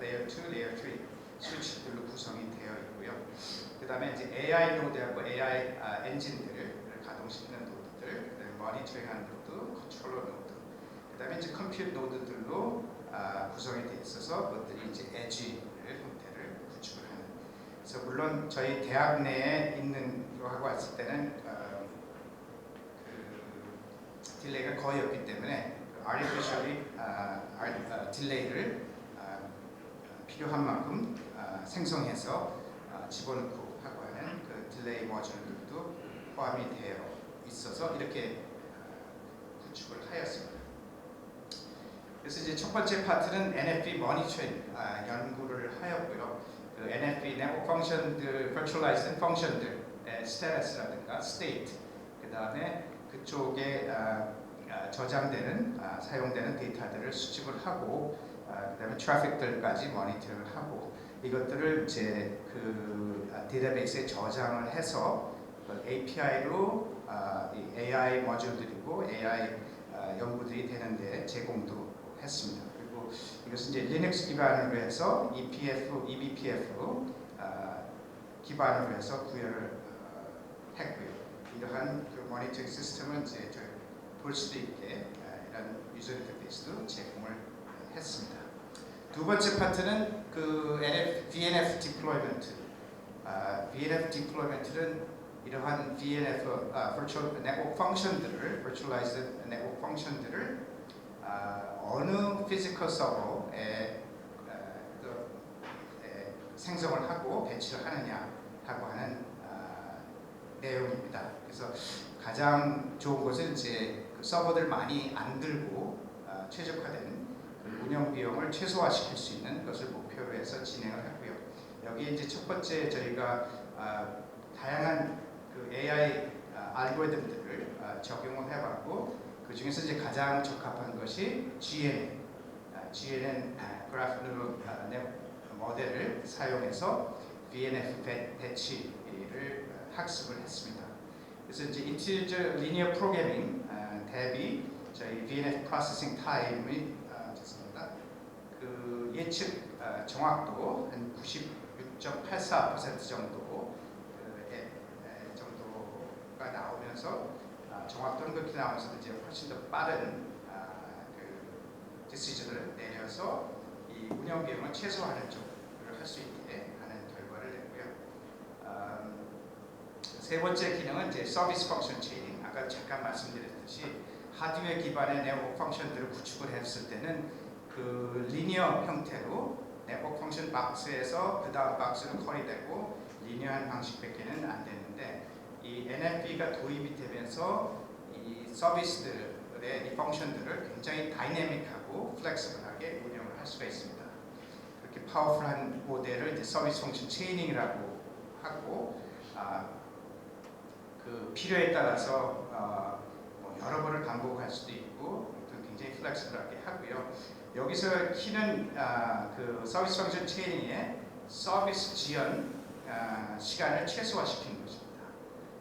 레이어 2, 레이어 3 스위치들로 구성이 되어 있고요. 그 다음에 이제 AI 노드하고 AI 엔진들을 가동시키는 노드들, 그다음에 모니터링하는 노드, 컨트롤러 노드, 그 다음에 이제 컴퓨터 노드들로 구성이 되어 있어서 그것들이 이제 에지 형태를 구축을 하는. 그래서 물론 저희 대학 내에 있는 거 하고 왔을 때는 그 딜레이가 거의 없기 때문에 artificially 딜레이를 필요한 만큼 생성해서 집어넣고 하고 하는 그 딜레이 모듈들도 포함이 되어 있어서 이렇게 구축을 하였습니다. 그래서 이제 첫 번째 파트는 NFT 모니터링 연구를 하였고요. 그 NFT 네트워크 펑션들, virtualized 펑션들의 스테이터스라든가 state, 그 다음에 그쪽에 저장되는 사용되는 데이터들을 수집을 하고 그다음에 트래픽들까지 모니터를 하고 이것들을 이제 그 데이터베이스에 저장을 해서 API로 이 AI 모듈들이고 AI 연구들이 되는데 제공도 했습니다. 그리고 이것은 이제 리눅스 기반으로 해서 eBPF로 기반으로 해서 구현을 했고요. 이러한 그 모니터링 시스템은 이제 볼 수도 있게 이런 유저 인터페이스도 제공을 했습니다. 두 번째 파트는 그 VNF 디플로이먼트. VNF 디플로이먼트는 이러한 VNF Virtual Network 펑션들을, Virtualized Network 펑션들을 어느 피지컬 서버에 생성을 하고 배치를 하느냐 하고 하는 내용입니다. 그래서 가장 좋은 것은 이제 그 서버들 많이 안 들고 최적화된 그 운영 비용을 최소화시킬 수 있는 것을 목표로 해서 진행을 했고요. 여기 이제 첫 번째 저희가 다양한 그 AI 알고리즘들을 적용을 해봤고 그 중에서 이제 가장 적합한 것이 GNN 그래프 뉴럴 모델을 사용해서 VNF 배치를 학습을 했습니다. 그래서 이제 인티저 리니어 프로그래밍 대비 저희 VNF 프로세싱 타임이 죄송합니다. 그 예측 정확도 한 96.84% 정도가 나오면서 정확도는 그렇게 나오면서도 이제 훨씬 더 빠른 그 디시전을 내려서 이 운영 비용을 최소화하는 쪽을 할 수 있게 하는 결과를 냈고요. 세 번째 기능은 이제 서비스 펑션 체이닝. 아까 잠깐 말씀드렸듯이 하드웨어 기반의 네트워크 펑션들을 구축을 했을 때는 그 리니어 형태로 네트워크 펑션 박스에서 그 다음 박스로 컬이되고 리니어한 방식밖에는 안 되는데 이 NFV가 도입이 되면서 이 서비스들의 이 펑션들을 굉장히 다이내믹하고 플렉시블하게 운영을 할 수가 있습니다. 그렇게 파워풀한 모델을 이제 서비스 펑션 체이닝이라고 하고 그 필요에 따라서 뭐 여러 번을 반복할 수도 있고 굉장히 플렉시블하게 하고요. 여기서 키는 그 서비스 펑션 체이닝의 서비스 지연 시간을 최소화시키는 것입니다.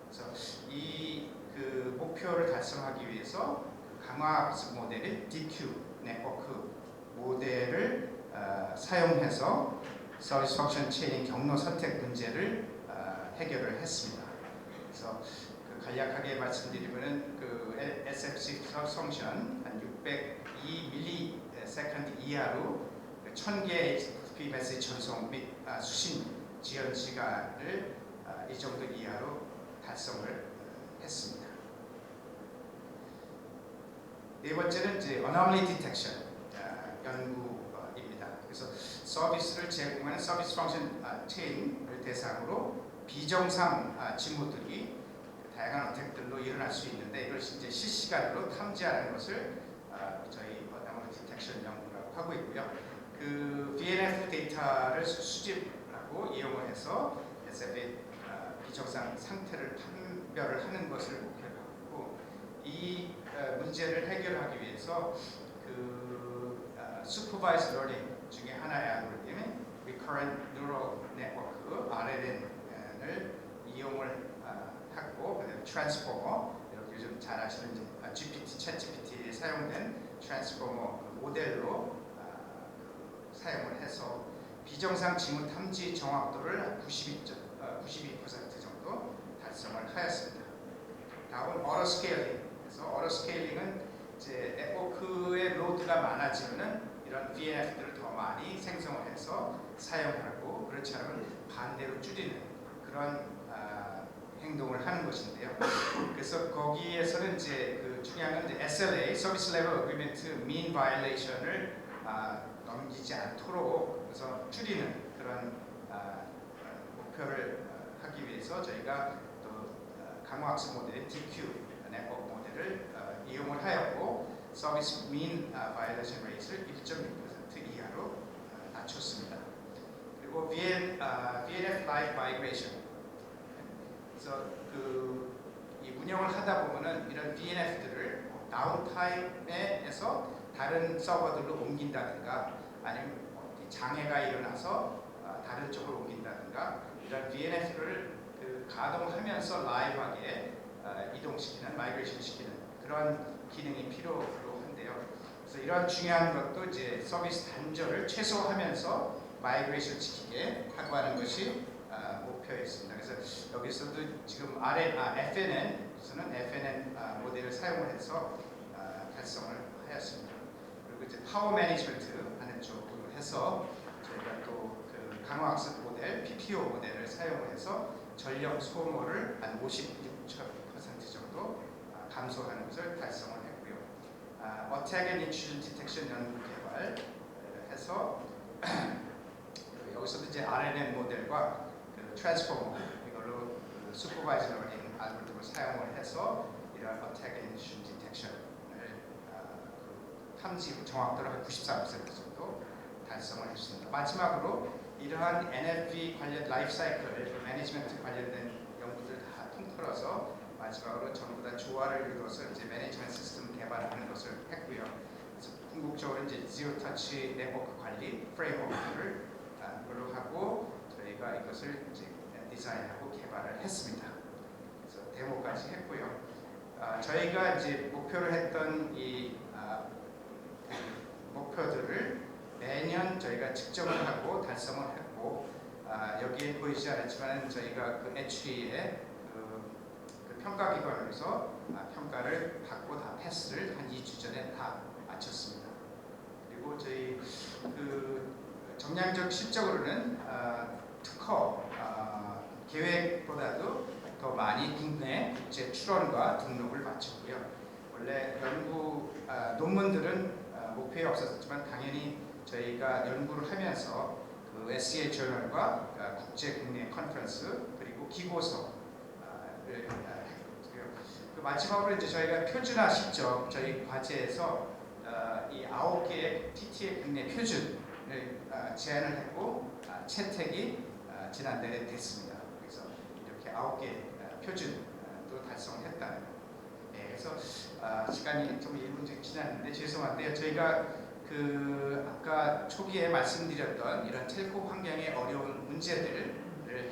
그래서 이 그 목표를 달성하기 위해서 강화 학습 모델인 DQ 네트워크 모델을 사용해서 서비스 펑션 체이닝 경로 선택 문제를 해결을 했습니다. 그래서 그 간략하게 말씀드리면은 그 SFC 펑션 한 602 밀리세컨드 이하로 1000개 HTTP 메시지 전송 및 수신 지연 시간을 이 정도 이하로 달성을 했습니다. 네 번째는 이제 anomaly detection 연구입니다. 그래서 서비스를 제공하는 서비스 펑션 체인을 대상으로 비정상 징후들이 다양한 어택들로 일어날 수 있는데 이걸 이제 실시간으로 탐지하는 것을 저희 anomaly detection 연구라고 하고 있고요. 그 VNF 데이터를 수집하고 이용을 해서 SF의 비정상 상태를 판별을 하는 것을 목표로 하고 이 문제를 해결하기 위해서 그 supervised learning 중에 하나의 알고리즘이 recurrent neural network (RNN을) 이용을 하고 그다음에 트랜스포머 이렇게 요즘 잘 아시는 GPT, 챗GPT에 사용된 트랜스포머 모델로 사용을 해서 비정상 징후 탐지 정확도를 92% 정도 달성을 하였습니다. 다음은 어로 스케일링. 그래서 어로 스케일링은 이제 네트워크의 로드가 많아지면은 이런 VNF들을 더 많이 생성을 해서 사용하고 그렇지 않으면 반대로 줄이는 그런 행동을 하는 것인데요. 그래서 거기에서는 이제 그 중요한 건 이제 SLA, Service Level Agreement Mean Violation을 넘기지 않도록 그래서 줄이는 그런 목표를 하기 위해서 저희가 또 강화학습 모델인 DQ 네트워크 모델을 이용을 하였고 서비스 mean violation rate를 1.6% 이하로 낮췄습니다. 그리고 VNF Live Migration. 그래서 이 운영을 하다 보면은 이런 VNF들을 다운타임에서 다른 서버들로 옮긴다든가 아니면 장애가 일어나서 다른 쪽으로 옮긴다든가 이런 VNF를 가동하면서 라이브하게 이동시키는, 마이그레이션 시키는 그런 기능이 필요한데요. 그래서 이런 중요한 것도 이제 서비스 단절을 최소화하면서 마이그레이션 시키게 하고 하는 것이 목표였습니다. 그래서 여기서도 지금 FNN에서는 FNN 모델을 사용을 해서 달성을 하였습니다. 그리고 이제 파워 매니지먼트 하는 쪽으로 해서 저희가 또 그 강화학습 모델, PPO 모델을 사용해서 전력 소모를 한 56% 정도 감소하는 것을 달성을 했고요. Attack and Intrusion Detection 연구 개발 해서 여기서도 이제 RNN 모델과 그 트랜스포머 이걸로 그 Supervised Learning 알고리즘을 사용을 해서 이런 Attack and Intrusion Detection을 탐지 정확도를 한 94% 정도 달성을 했습니다. 마지막으로 이러한 NFV 관련 라이프 사이클 매니지먼트 관련된 연구들 다 통틀어서 마지막으로 전부 다 조화를 이루어서 이제 매니지먼트 시스템 개발하는 것을 했고요. 그래서 궁극적으로 이제 지오 터치 네트워크 관리 프레임워크를 그걸로 하고 저희가 이것을 이제 디자인하고 개발을 했습니다. 그래서 데모까지 했고요. 저희가 이제 목표를 했던 이 목표들을 매년 저희가 측정을 하고 달성을 했고 여기에 보이지 않았지만 저희가 그 H3의 그 평가기관에서 평가를 받고 다 패스를 한 2주 전에 다 마쳤습니다. 그리고 저희 그 정량적 실적으로는 특허 계획보다도 더 많이 국내 국제 출원과 등록을 마쳤고요. 원래 연구 논문들은 목표에 없었지만 당연히 저희가 연구를 하면서 그 SCA 저널과 국제 국내 컨퍼런스 그리고 기고서를 했고요. 그 마지막으로 이제 저희가 표준화 실적 저희 과제에서 이 9개의 TT의 국내 표준을 제안을 했고 채택이 지난달에 됐습니다. 그래서 이렇게 9개 표준도 달성했다는 거. 네, 그래서 시간이 좀 1분 정도 지났는데 죄송한데요. 저희가 그 아까 초기에 말씀드렸던 이런 텔코 환경의 어려운 문제들을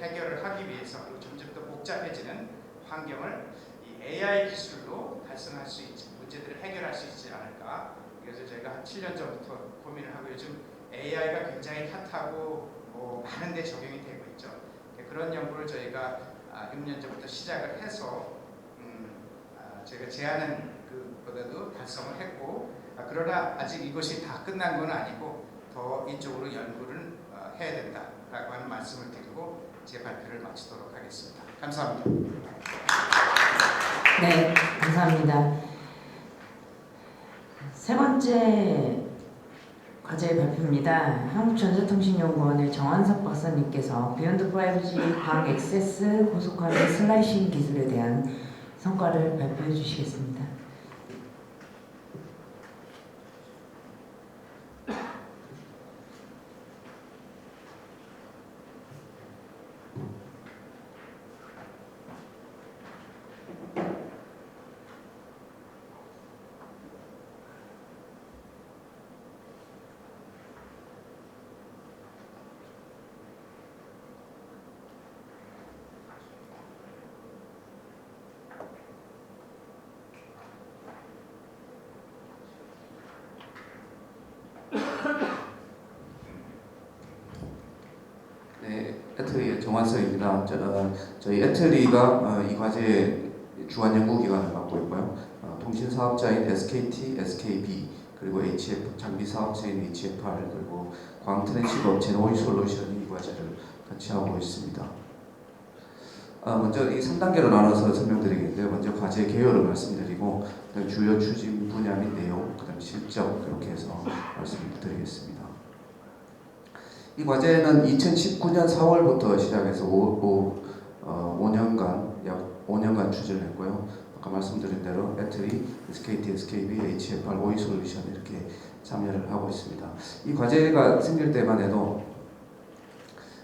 해결을 하기 위해서 그리고 점점 더 복잡해지는 환경을 이 AI 기술로 달성할 수 있지 문제들을 해결할 수 있지 않을까. 그래서 저희가 한 7년 전부터 고민을 하고 요즘 AI가 굉장히 핫하고 많은 데 적용이 되고 있죠. 그런 연구를 저희가 6년 전부터 시작을 해서 제가 제안한 그보다도 달성을 했고 그러나 아직 이것이 다 끝난 건 아니고 더 이쪽으로 연구를 해야 된다라고 하는 말씀을 드리고 제 발표를 마치도록 하겠습니다. 감사합니다. 네, 감사합니다. 세 번째 과제 발표입니다. 한국전자통신연구원의 정한석 박사님께서 비욘드 5G 광 액세스 고속화면 슬라이싱 기술에 대한 성과를 발표해 주시겠습니다. 네, 애트리의 정환석입니다. 저희 애트리가 이 과제의 주한 연구기관을 맡고 있고요. 통신사업자인 SKT, SKB, 그리고 HF, 장비사업체인 HFR, 그리고 광트랜시브 업체인 오이솔루션이 이 과제를 같이 하고 있습니다. 먼저 이 3단계로 나눠서 설명드리겠는데요. 먼저 과제 개요를 말씀드리고, 주요 추진 분야 및 내용, 그다음 실적 이렇게 해서 말씀드리겠습니다. 이 과제는 2019년 4월부터 시작해서 5년간 약 5년간 추진했고요. 아까 말씀드린 대로 애트리, SKT, SKB, HFR, 오이솔루션 이렇게 참여를 하고 있습니다. 이 과제가 생길 때만 해도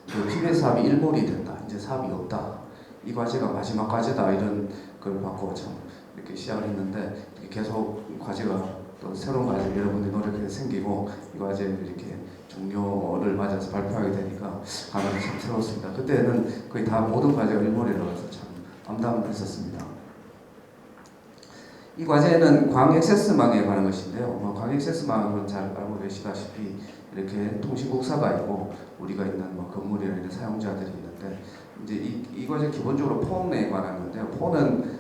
PBS 사업이 일몰이 된다, 이제 사업이 없다, 이 과제가 마지막 과제다 이런 걸 받고 참 이렇게 시작을 했는데 계속 과제가 또 새로운 과제 여러분들이 노력해서 생기고 이 과제를 이렇게 종료를 맞아서 발표하게 되니까 감회가 참 새로웠습니다. 그때는 거의 다 모든 과제가 일몰이라서 참 암담했었습니다. 이 과제는 광 액세스망에 관한 것인데요. 광 액세스망은 잘 알고 계시다시피 이렇게 통신국사가 있고 우리가 있는 건물이나 이런 사용자들이 있는데 이제 이 과제 기본적으로 폰에 관한 건데요. 폰은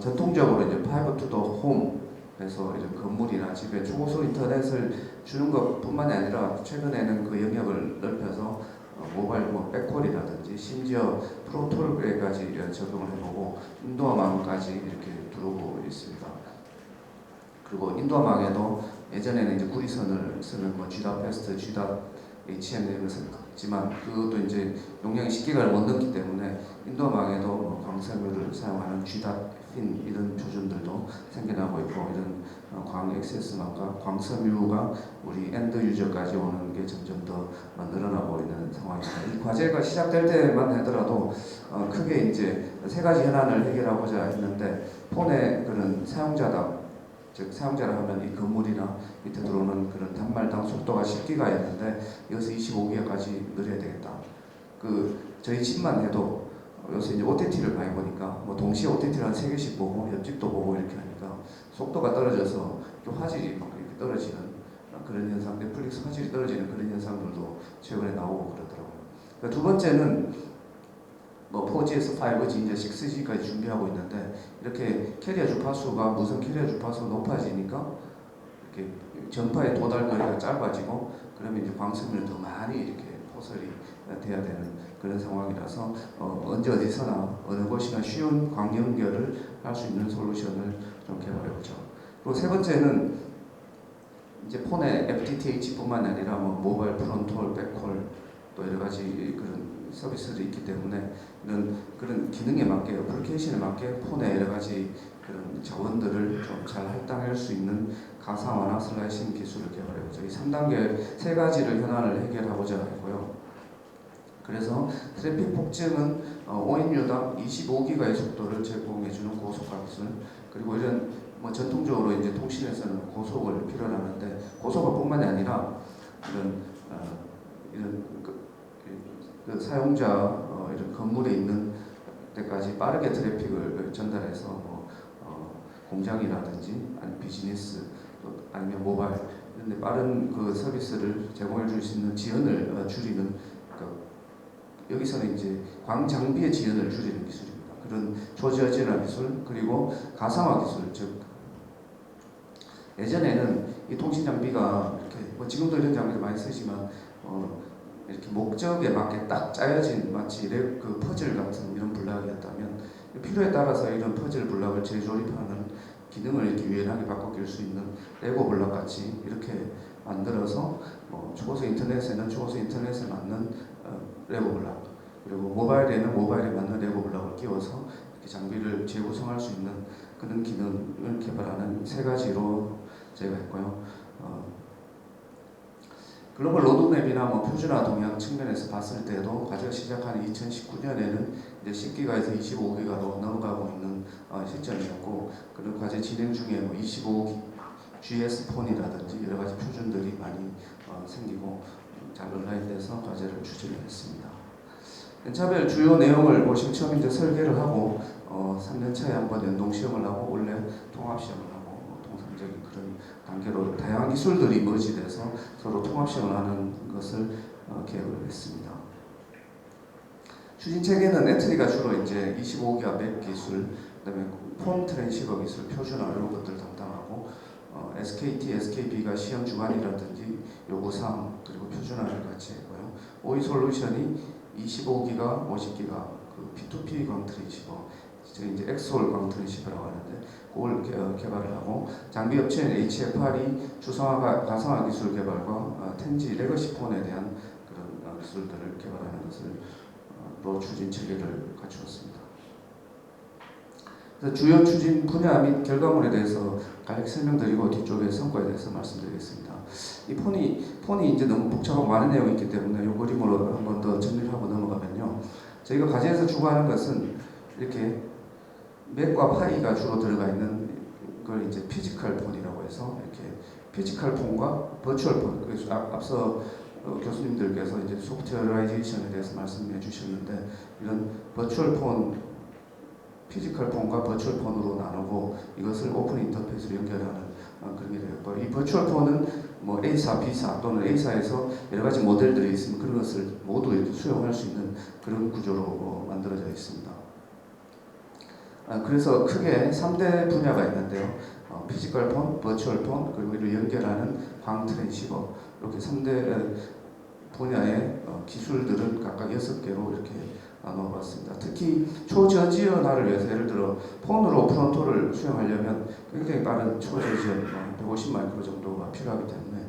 전통적으로 이제 파이버 투 더 홈에서 이런 건물이나 집에 초고속 인터넷을 주는 것뿐만이 아니라 최근에는 그 영역을 넓혀서 모바일 백콜이라든지 심지어 프로토콜까지 적용을 해보고 인도어망까지 이렇게 들어오고 있습니다. 그리고 인도어망에도 예전에는 이제 구리선을 쓰는 G.Fast, G.HM 이런 것을 있지만 그것도 이제 용량이 10기가를 못 넘기 때문에 인도어망에도 광섬유를 사용하는 G.fin 이런 표준들도 생겨나고 있고 이런 광 액세스망과 광섬유가 우리 엔드 유저까지 오는 게 점점 더 늘어나고 있는 상황입니다. 이 과제가 시작될 때만 하더라도 크게 이제 세 가지 현안을 해결하고자 했는데 폰의 그런 사용자당, 즉 사용자라 하면 이 건물이나 밑에 들어오는 그런 단말당 속도가 10기가였는데 여기서 25기가까지 늘려야 되겠다. 저희 집만 해도 요새 이제 OTT를 많이 보니까 동시에 OTT를 한 3개씩 보고 옆집도 보고 이렇게 하니까 속도가 떨어져서 화질이 막 이렇게 떨어지는 그런 현상, 넷플릭스 화질이 떨어지는 그런 현상들도 최근에 나오고 그러더라고요. 두 번째는 4G에서 5G, 이제 6G까지 준비하고 있는데 이렇게 캐리어 주파수가 무선 캐리어 주파수가 높아지니까 이렇게 전파의 도달 거리가 짧아지고 그러면 이제 광섬유를 더 많이 이렇게 포설이 돼야 되는 그런 상황이라서 언제 어디서나 어느 곳이나 쉬운 광 연결을 할 수 있는 솔루션을 좀 개발해보죠. 그리고 세 번째는 이제 폰에 FTTH뿐만 아니라 모바일 프론톨, 백콜 또 여러 가지 그런 서비스들이 있기 때문에 그런 기능에 맞게 어플리케이션에 맞게 폰에 여러 가지 그런 자원들을 좀 잘 할당할 수 있는 가상화나 슬라이싱 기술을 개발해보죠. 이 3단계 세 가지를 현안을 해결하고자 하고요. 그래서 트래픽 폭증은 ONU당 25기가의 속도를 제공해주는 고속화 기술, 그리고 이런 전통적으로 이제 통신에서는 고속을 필요로 하는데 고속화뿐만이 아니라 이런 그 사용자 이런 건물에 있는 데까지 빠르게 트래픽을 전달해서 공장이라든지 아니면 비즈니스 또 아니면 모바일 이런 데 빠른 그 서비스를 제공해 줄 수 있는 지연을 줄이는 여기서는 이제 광장비의 지연을 줄이는 기술입니다. 그런 초저지화 기술 그리고 가상화 기술 즉 예전에는 이 통신 장비가 이렇게 뭐 지금도 이런 장비를 많이 쓰지만 이렇게 목적에 맞게 딱 짜여진 마치 그 퍼즐 같은 이런 블락이었다면 필요에 따라서 이런 퍼즐 블락을 재조립하는 기능을 이렇게 유연하게 바꿔낄 수 있는 레고 블락 같이 이렇게 만들어서 초고속 인터넷에는 초고속 인터넷에 맞는 레고 블락 그리고 모바일에는 모바일에 맞는 레고 블락을 끼워서 이렇게 장비를 재구성할 수 있는 그런 기능을 개발하는 세 가지로 제가 했고요. 글로벌 로드맵이나 표준화 동향 측면에서 봤을 때도 과제가 시작한 2019년에는 이제 10기가에서 25기가로 넘어가고 있는 시점이었고 그런 과제 진행 중에 25 GS 폰이라든지 여러 가지 표준들이 많이 생기고 잘 온라인돼서 과제를 추진했습니다. 연차별 주요 내용을 올 처음 이제 설계를 하고 3년 차에 한번 연동 시험을 하고 올해 통합 시험을 하고 통상적인 그런 단계로 다양한 기술들이 머지돼서 서로 통합 시험을 하는 것을 계획을 했습니다. 추진 체계는 애트리가 주로 이제 25기가 맥 기술, 그다음에 폰 트랜시버 기술, 표준화 이런 것들 담당하고 SKT, SKB가 시험 주관이라든지 요구사항 그리고 표준화를 같이 했고요. 오이 솔루션이 25기가, 50기가 그 P2P 광 트랜시버, 이제 엑솔 광 트랜시버라고 하는데 그걸 개발을 하고 장비 업체인 HFR이 추상화 가상화 기술 개발과 텐지 레거시 폰에 대한 그런 기술들을 개발하는 것으로 추진 체계를 갖추었습니다. 그래서 주요 추진 분야 및 결과물에 대해서 간략히 설명드리고 뒤쪽에 성과에 대해서 말씀드리겠습니다. 이 폰이 이제 너무 복잡하고 많은 내용이 있기 때문에 이 그림으로 한 번 더 정리를 하고 넘어가면요. 저희가 과제에서 추구하는 것은 이렇게 맥과 파이가 주로 들어가 있는 걸 이제 피지컬 폰이라고 해서 이렇게 피지컬 폰과 버추얼 폰. 그래서 앞서 교수님들께서 이제 소프트웨어라이제이션에 대해서 말씀해 주셨는데 이런 버추얼 폰, 피지컬 폰과 버추얼 폰으로 나누고 이것을 오픈 인터페이스로 연결하는 그런 게 되었고 이 버추얼 폰은 A사, B사 또는 A사에서 여러 가지 모델들이 있으면 그런 것을 모두 이렇게 수용할 수 있는 그런 구조로 만들어져 있습니다. 그래서 크게 3대 분야가 있는데요. 피지컬 폰, 버추얼 폰, 그리고 이를 연결하는 광 트랜시버 이렇게 3대 분야의 기술들은 각각 6개로 이렇게 나눠봤습니다. 특히 초저지연화를 위해서 예를 들어 폰으로 프론토를 수용하려면 굉장히 빠른 초저지연 150마이크로 정도가 필요하기 때문에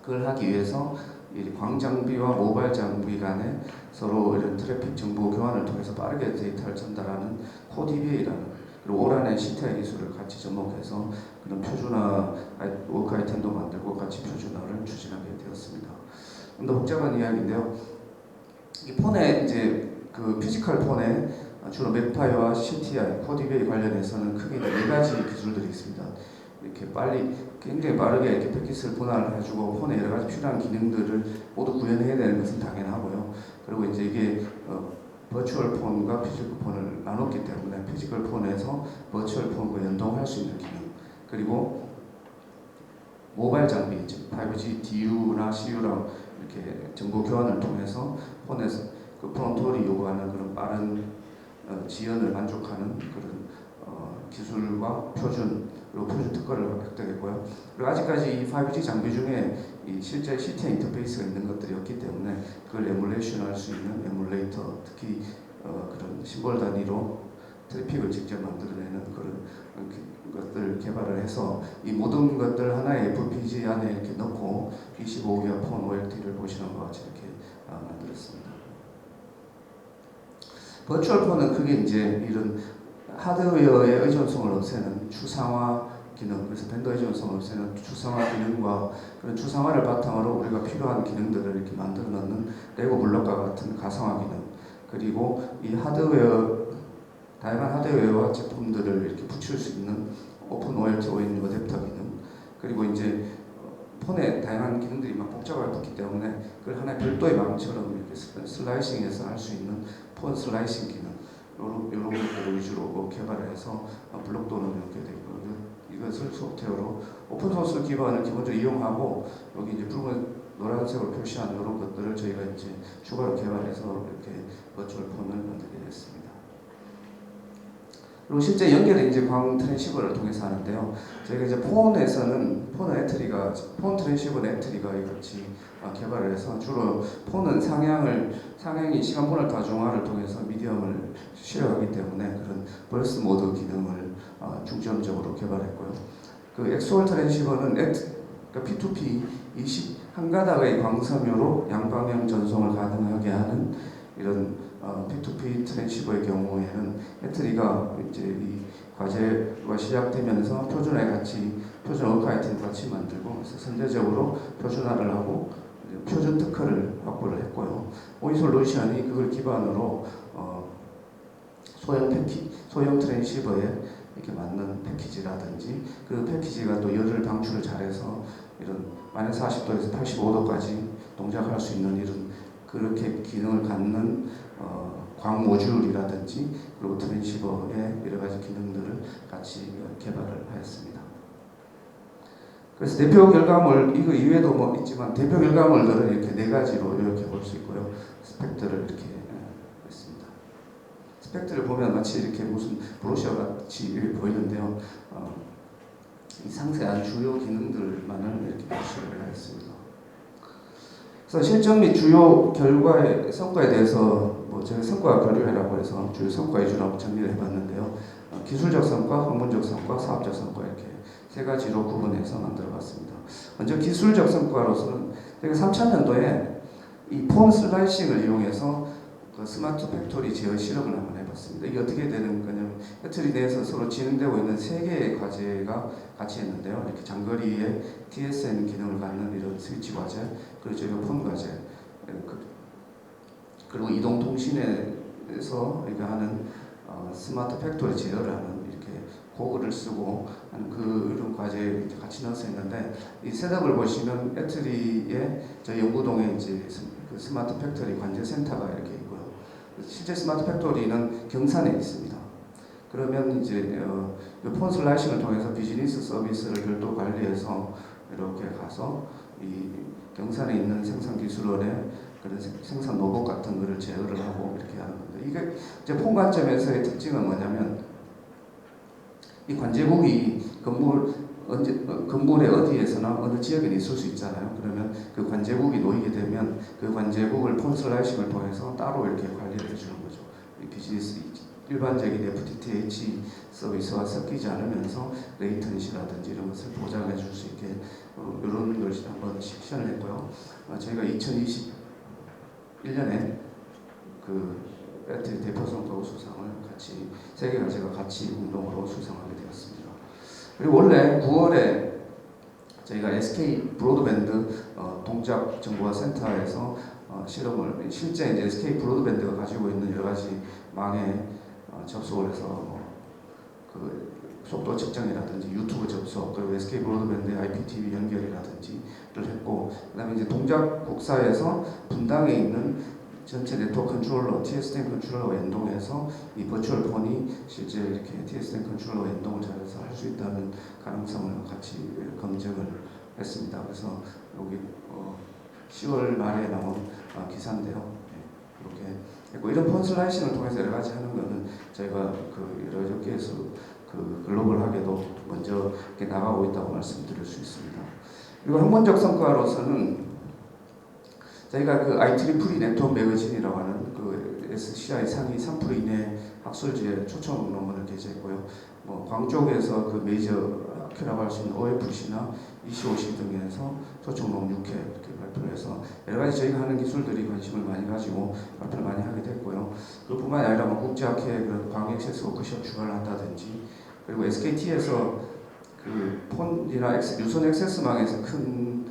그걸 하기 위해서 이 광장비와 모바일 장비 간에 서로 이런 트래픽 정보 교환을 통해서 빠르게 데이터를 전달하는 코DBA라는 그리고 오란의 CTI 기술을 같이 접목해서 그런 표준화 워크 아이템도 만들고 같이 표준화를 추진하게 되었습니다. 좀 더 복잡한 이야기인데요. 이 폰에 이제 그 피지컬 폰에 주로 맥파이와 CTI, 코DBA 관련해서는 크게 4가지 기술들이 있습니다. 이렇게 굉장히 빠르게 이렇게 패킷을 분할을 해주고 폰에 여러 가지 필요한 기능들을 모두 구현해야 되는 것은 당연하고요. 그리고 이제 이게 버추얼 폰과 피지컬 폰을 나눴기 때문에 피지컬 폰에서 버추얼 폰과 연동할 수 있는 기능 그리고 모바일 장비, 즉 5G DU나 CU랑 이렇게 정보 교환을 통해서 폰에서 그 프론토리 요구하는 그런 빠른 지연을 만족하는 그런 기술과 표준 그리고 표준 특허를 획득했고요. 그리고 아직까지 이 5G 장비 중에 이 실제 CTI 인터페이스가 있는 것들이 없기 때문에 그걸 에뮬레이션할 수 있는 에뮬레이터, 특히 그런 심볼 단위로 트래픽을 직접 만들어내는 그런 것들 개발을 해서 이 모든 것들 하나의 FPGA 안에 이렇게 넣고 25기가 폰 OLT를 보시는 것 같이 이렇게 만들었습니다. 버추얼 폰은 크게 이제 이런 하드웨어의 의존성을 없애는 추상화 기능, 그래서 벤더 의존성을 없애는 추상화 기능과 그런 추상화를 바탕으로 우리가 필요한 기능들을 이렇게 만들어 넣는 레고 블록과 같은 가상화 기능, 그리고 이 다양한 하드웨어와 제품들을 이렇게 붙일 수 있는 오픈 OLT ON 어댑터 기능, 그리고 이제 폰에 다양한 기능들이 막 복잡하게 붙기 때문에 그걸 하나의 별도의 망처럼 이렇게 슬라이싱해서 할 수 있는 폰 슬라이싱 기능, 이런 것들 위주로 개발을 해서 블록도는 이렇게 되고 이것을 소프트웨어로 오픈소스 기반을 기본적으로 이용하고 여기 이제 붉은 노란색으로 표시한 이런 것들을 저희가 이제 추가로 개발해서 이렇게 버추얼 폰을 만들게 됐습니다. 그리고 실제 연결은 이제 광 트랜시버를 통해서 하는데요. 저희가 이제 폰에서는 폰 트랜시버 애트리가 같이 개발을 해서 주로 폰은 상향이 시간분할 다중화를 통해서 미디엄을 실행하기 때문에 그런 벌스 모드 기능을 중점적으로 개발했고요. 그 엑스올 트랜시버는 그러니까 P2P 한 가닥의 광섬유로 양방향 전송을 가능하게 하는 이런 P2P 트랜시버의 경우에는 애트리가 이제 이 과제가 시작되면서 표준 어카이팅을 같이 만들고 그래서 선제적으로 표준화를 하고 표준 특허를 확보를 했고요. 오이솔루션이 그걸 기반으로 소형 트랜시버에 이렇게 맞는 패키지라든지 그 패키지가 또 열을 방출을 잘해서 이런 마이너스 40도에서 85도까지 동작할 수 있는 이런 그렇게 기능을 갖는 광 모듈이라든지 그리고 트랜시버의 여러 가지 기능들을 같이 개발을 하였습니다. 그래서 대표 결과물 이거 이외에도 뭐 있지만 대표 결과물들은 이렇게 네 가지로 이렇게 볼 수 있고요. 스펙들을 이렇게 했습니다. 스펙들을 보면 마치 이렇게 무슨 브로셔 같이 이렇게 보이는데요. 이 상세한 주요 기능들만을 이렇게 표시를 했습니다. 그래서 실적 및 주요 결과의 성과에 대해서 뭐 제가 성과 교류회라고 해서 주요 성과 위주로 정리를 해봤는데요. 기술적 성과, 학문적 성과, 사업적 성과 이렇게 세 가지로 구분해서 만들어봤습니다. 먼저 기술적 성과로서는 제가 3000년도에 이 폰 슬라이싱을 이용해서 그 스마트 팩토리 제어 실험을 한번 해봤습니다. 이게 어떻게 되는 거냐면 배터리 내에서 서로 진행되고 있는 세 개의 과제가 같이 했는데요. 이렇게 장거리에 TSN 기능을 갖는 이런 스위치 과제, 그리고 저희가 폰 과제, 그리고 이동 통신에서 우리가 하는 스마트 팩토리 제어를 하는 이렇게 고글을 쓰고 하는 그런 과제 같이 넣어서 했는데 이 셋업을 보시면 배터리에 저희 영구동에 이제 그 스마트 팩토리 관제 센터가 이렇게 있고요. 실제 스마트 팩토리는 경산에 있습니다. 그러면 이제 폰 슬라이싱을 통해서 비즈니스 서비스를 별도 관리해서 이렇게 가서 이 경산에 있는 생산기술원의 그런 생산 로봇 같은 거를 제어를 하고 이렇게 하는 건데 이게 이제 폰 관점에서의 특징은 뭐냐면 이 관제국이 건물의 어디에서나 어느 지역에 있을 수 있잖아요. 그러면 그 관제국이 놓이게 되면 그 관제국을 폰 슬라이싱을 통해서 따로 이렇게 관리를 해주는 거죠. 이 비즈니스 일반적인 FTTH 서비스와 섞이지 않으면서 레이턴시라든지 이런 것을 보장해 줄 수 있게 이런 걸 한번 실천을 했고요. 저희가 2021년에 그 배터리 대표 성과 수상을 같이 세 개가 제가 같이 운동으로 수상하게 되었습니다. 그리고 원래 9월에 저희가 SK 브로드밴드 동작 정보화 센터에서 실험을 실제 이제 SK 브로드밴드가 가지고 있는 여러 가지 망에 접속을 해서 그 속도 측정이라든지 유튜브 접속 그리고 SK 브로드밴드의 IPTV 연결이라든지를 했고 그다음에 이제 동작 국사에서 분당에 있는 전체 네트워크 컨트롤러, TSN 컨트롤러와 연동해서 이 버추얼 폰이 실제 이렇게 TSN 컨트롤러와 연동을 잘해서 할 수 있다는 가능성을 같이 검증을 했습니다. 그래서 여기 10월 말에 나온 기사인데요. 이렇게 했고 이런 폰 슬라이싱을 통해서 여러 가지 하는 거는 저희가 그 여러 업계에서 그 글로벌하게도 먼저 이렇게 나가고 있다고 말씀드릴 수 있습니다. 그리고 학문적 성과로서는 저희가 그 IEEE 네트워크 매거진이라고 하는 그 SCI 상위 3% 이내 학술지에 초청 논문을 게재했고요. 뭐 광쪽에서 그 메이저 학회라고 할 수 있는 OFC나 ECOC 등에서 초청 논문 6회 이렇게 발표를 해서 여러 가지 저희가 하는 기술들이 관심을 많이 가지고 발표를 많이 하게 됐고요. 그뿐만 아니라 뭐 국제학회 그런 광 액세스 워크숍 주관을 한다든지 그리고 SKT에서 그 폰이나 유선 액세스망에서 큰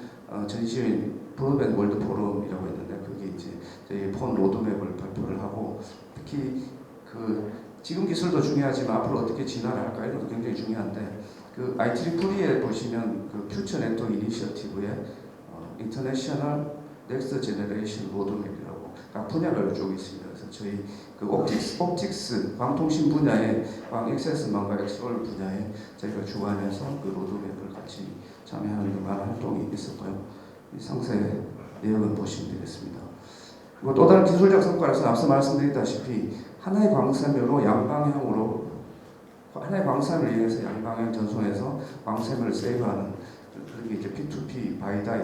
전시회인 브로드밴드 월드 포럼이라고 있는데 그게 이제 저희 폰 로드맵을 발표를 하고 특히 그 지금 기술도 중요하지만 앞으로 어떻게 진화를 할까 이런 것도 굉장히 중요한데 그 IEEE에 보시면 그 퓨처 네트워크 이니셔티브의 인터내셔널 넥스트 제너레이션 로드맵이라고 각 분야별로 쭉 있습니다. 그래서 저희 그 옵틱스 광통신 분야의 광 액세스망과 엑스올 분야에 저희가 주관해서 그 로드맵을 같이 참여하는 많은 활동이 있었고요. 이 상세 내용을 보시면 되겠습니다. 그리고 또 다른 기술적 성과로서 앞서 말씀드렸다시피 하나의 광섬유로 양방향으로 하나의 광섬유를 이용해서 양방향 전송해서 광섬유를 세이브하는 그런 게 이제 P2P 바이다이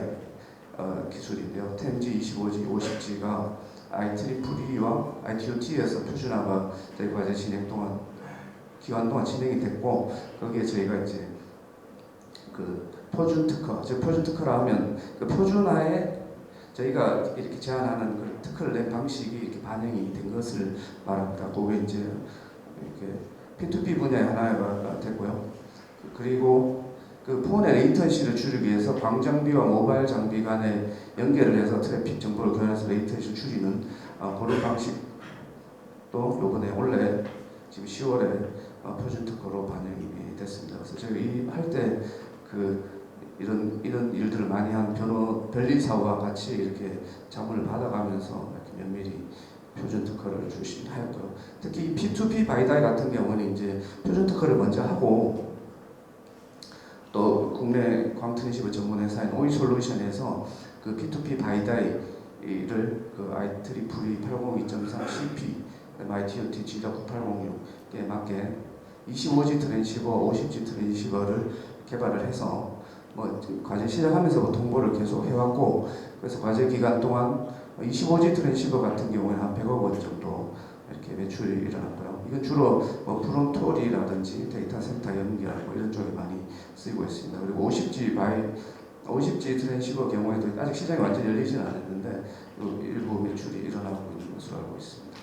기술인데요. 10G, 25G, 50G가 IEEE와 ITU-T에서 표준화가 저희 과제 진행 동안 기간 동안 진행이 됐고 거기에 저희가 이제 그 표준 특허, 즉 표준 특허라 하면 그 표준화에 저희가 이렇게 제안하는 그 특허를 낸 방식이 이렇게 반영이 된 것을 말합니다. 그게 이제 이렇게 P2P 분야의 하나가 됐고요. 그리고 그 폰의 레이턴시를 줄이기 위해서 광장비와 모바일 장비 간의 연결을 해서 트래픽 정보를 교환해서 레이턴시를 줄이는 그런 방식도 요번에 원래 지금 10월에 표준 특허로 반영이 됐습니다. 그래서 저희 할 때 그 이런 일들을 많이 한 변리사와 같이 이렇게 자문을 받아가면서 이렇게 면밀히 표준 특허를 하였고요. 특히 P2P 바이다이 같은 경우는 이제 표준 특허를 먼저 하고 또 국내 광트랜시버 전문 회사인 오이솔루션에서 그 P2P 바이다이를 그 IEEE 802.3 CP, ITU-T G.9806에 맞게 25G 트랜시버, 50G 트랜시버를 개발을 해서 뭐 과제 시작하면서 통보를 계속 해왔고 그래서 과제 기간 동안 25G 트랜시버 같은 경우에 한 100억 원 정도 이렇게 매출이 일어났고요. 이건 주로 뭐 프론톨이라든지 데이터 센터 연결 뭐 이런 쪽에 많이 쓰이고 있습니다. 그리고 50G 트랜시버 경우에도 아직 시장이 완전히 열리지는 않았는데 일부 매출이 일어나고 있는 것으로 알고 있습니다.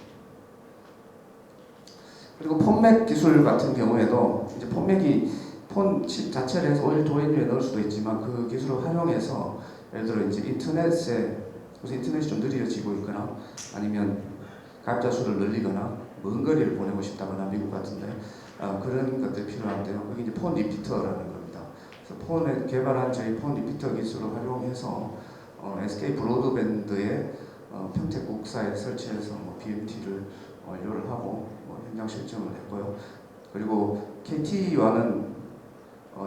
그리고 폰맥 기술 같은 경우에도 이제 폰맥이 폰 칩 자체를 해서 오일 도해류에 넣을 수도 있지만 그 기술을 활용해서 예를 들어 이제 인터넷이 좀 느려지고 있거나 아니면 가입자 수를 늘리거나 먼 거리를 보내고 싶다거나 미국 같은데 그런 것들이 필요한데요. 그게 이제 폰 리피터라는 겁니다. 그래서 폰에 개발한 저희 폰 리피터 기술을 활용해서 SK 브로드밴드의 평택국사에 설치해서 뭐 BMT를 완료를 하고 현장 실증을 했고요. 그리고 KT와는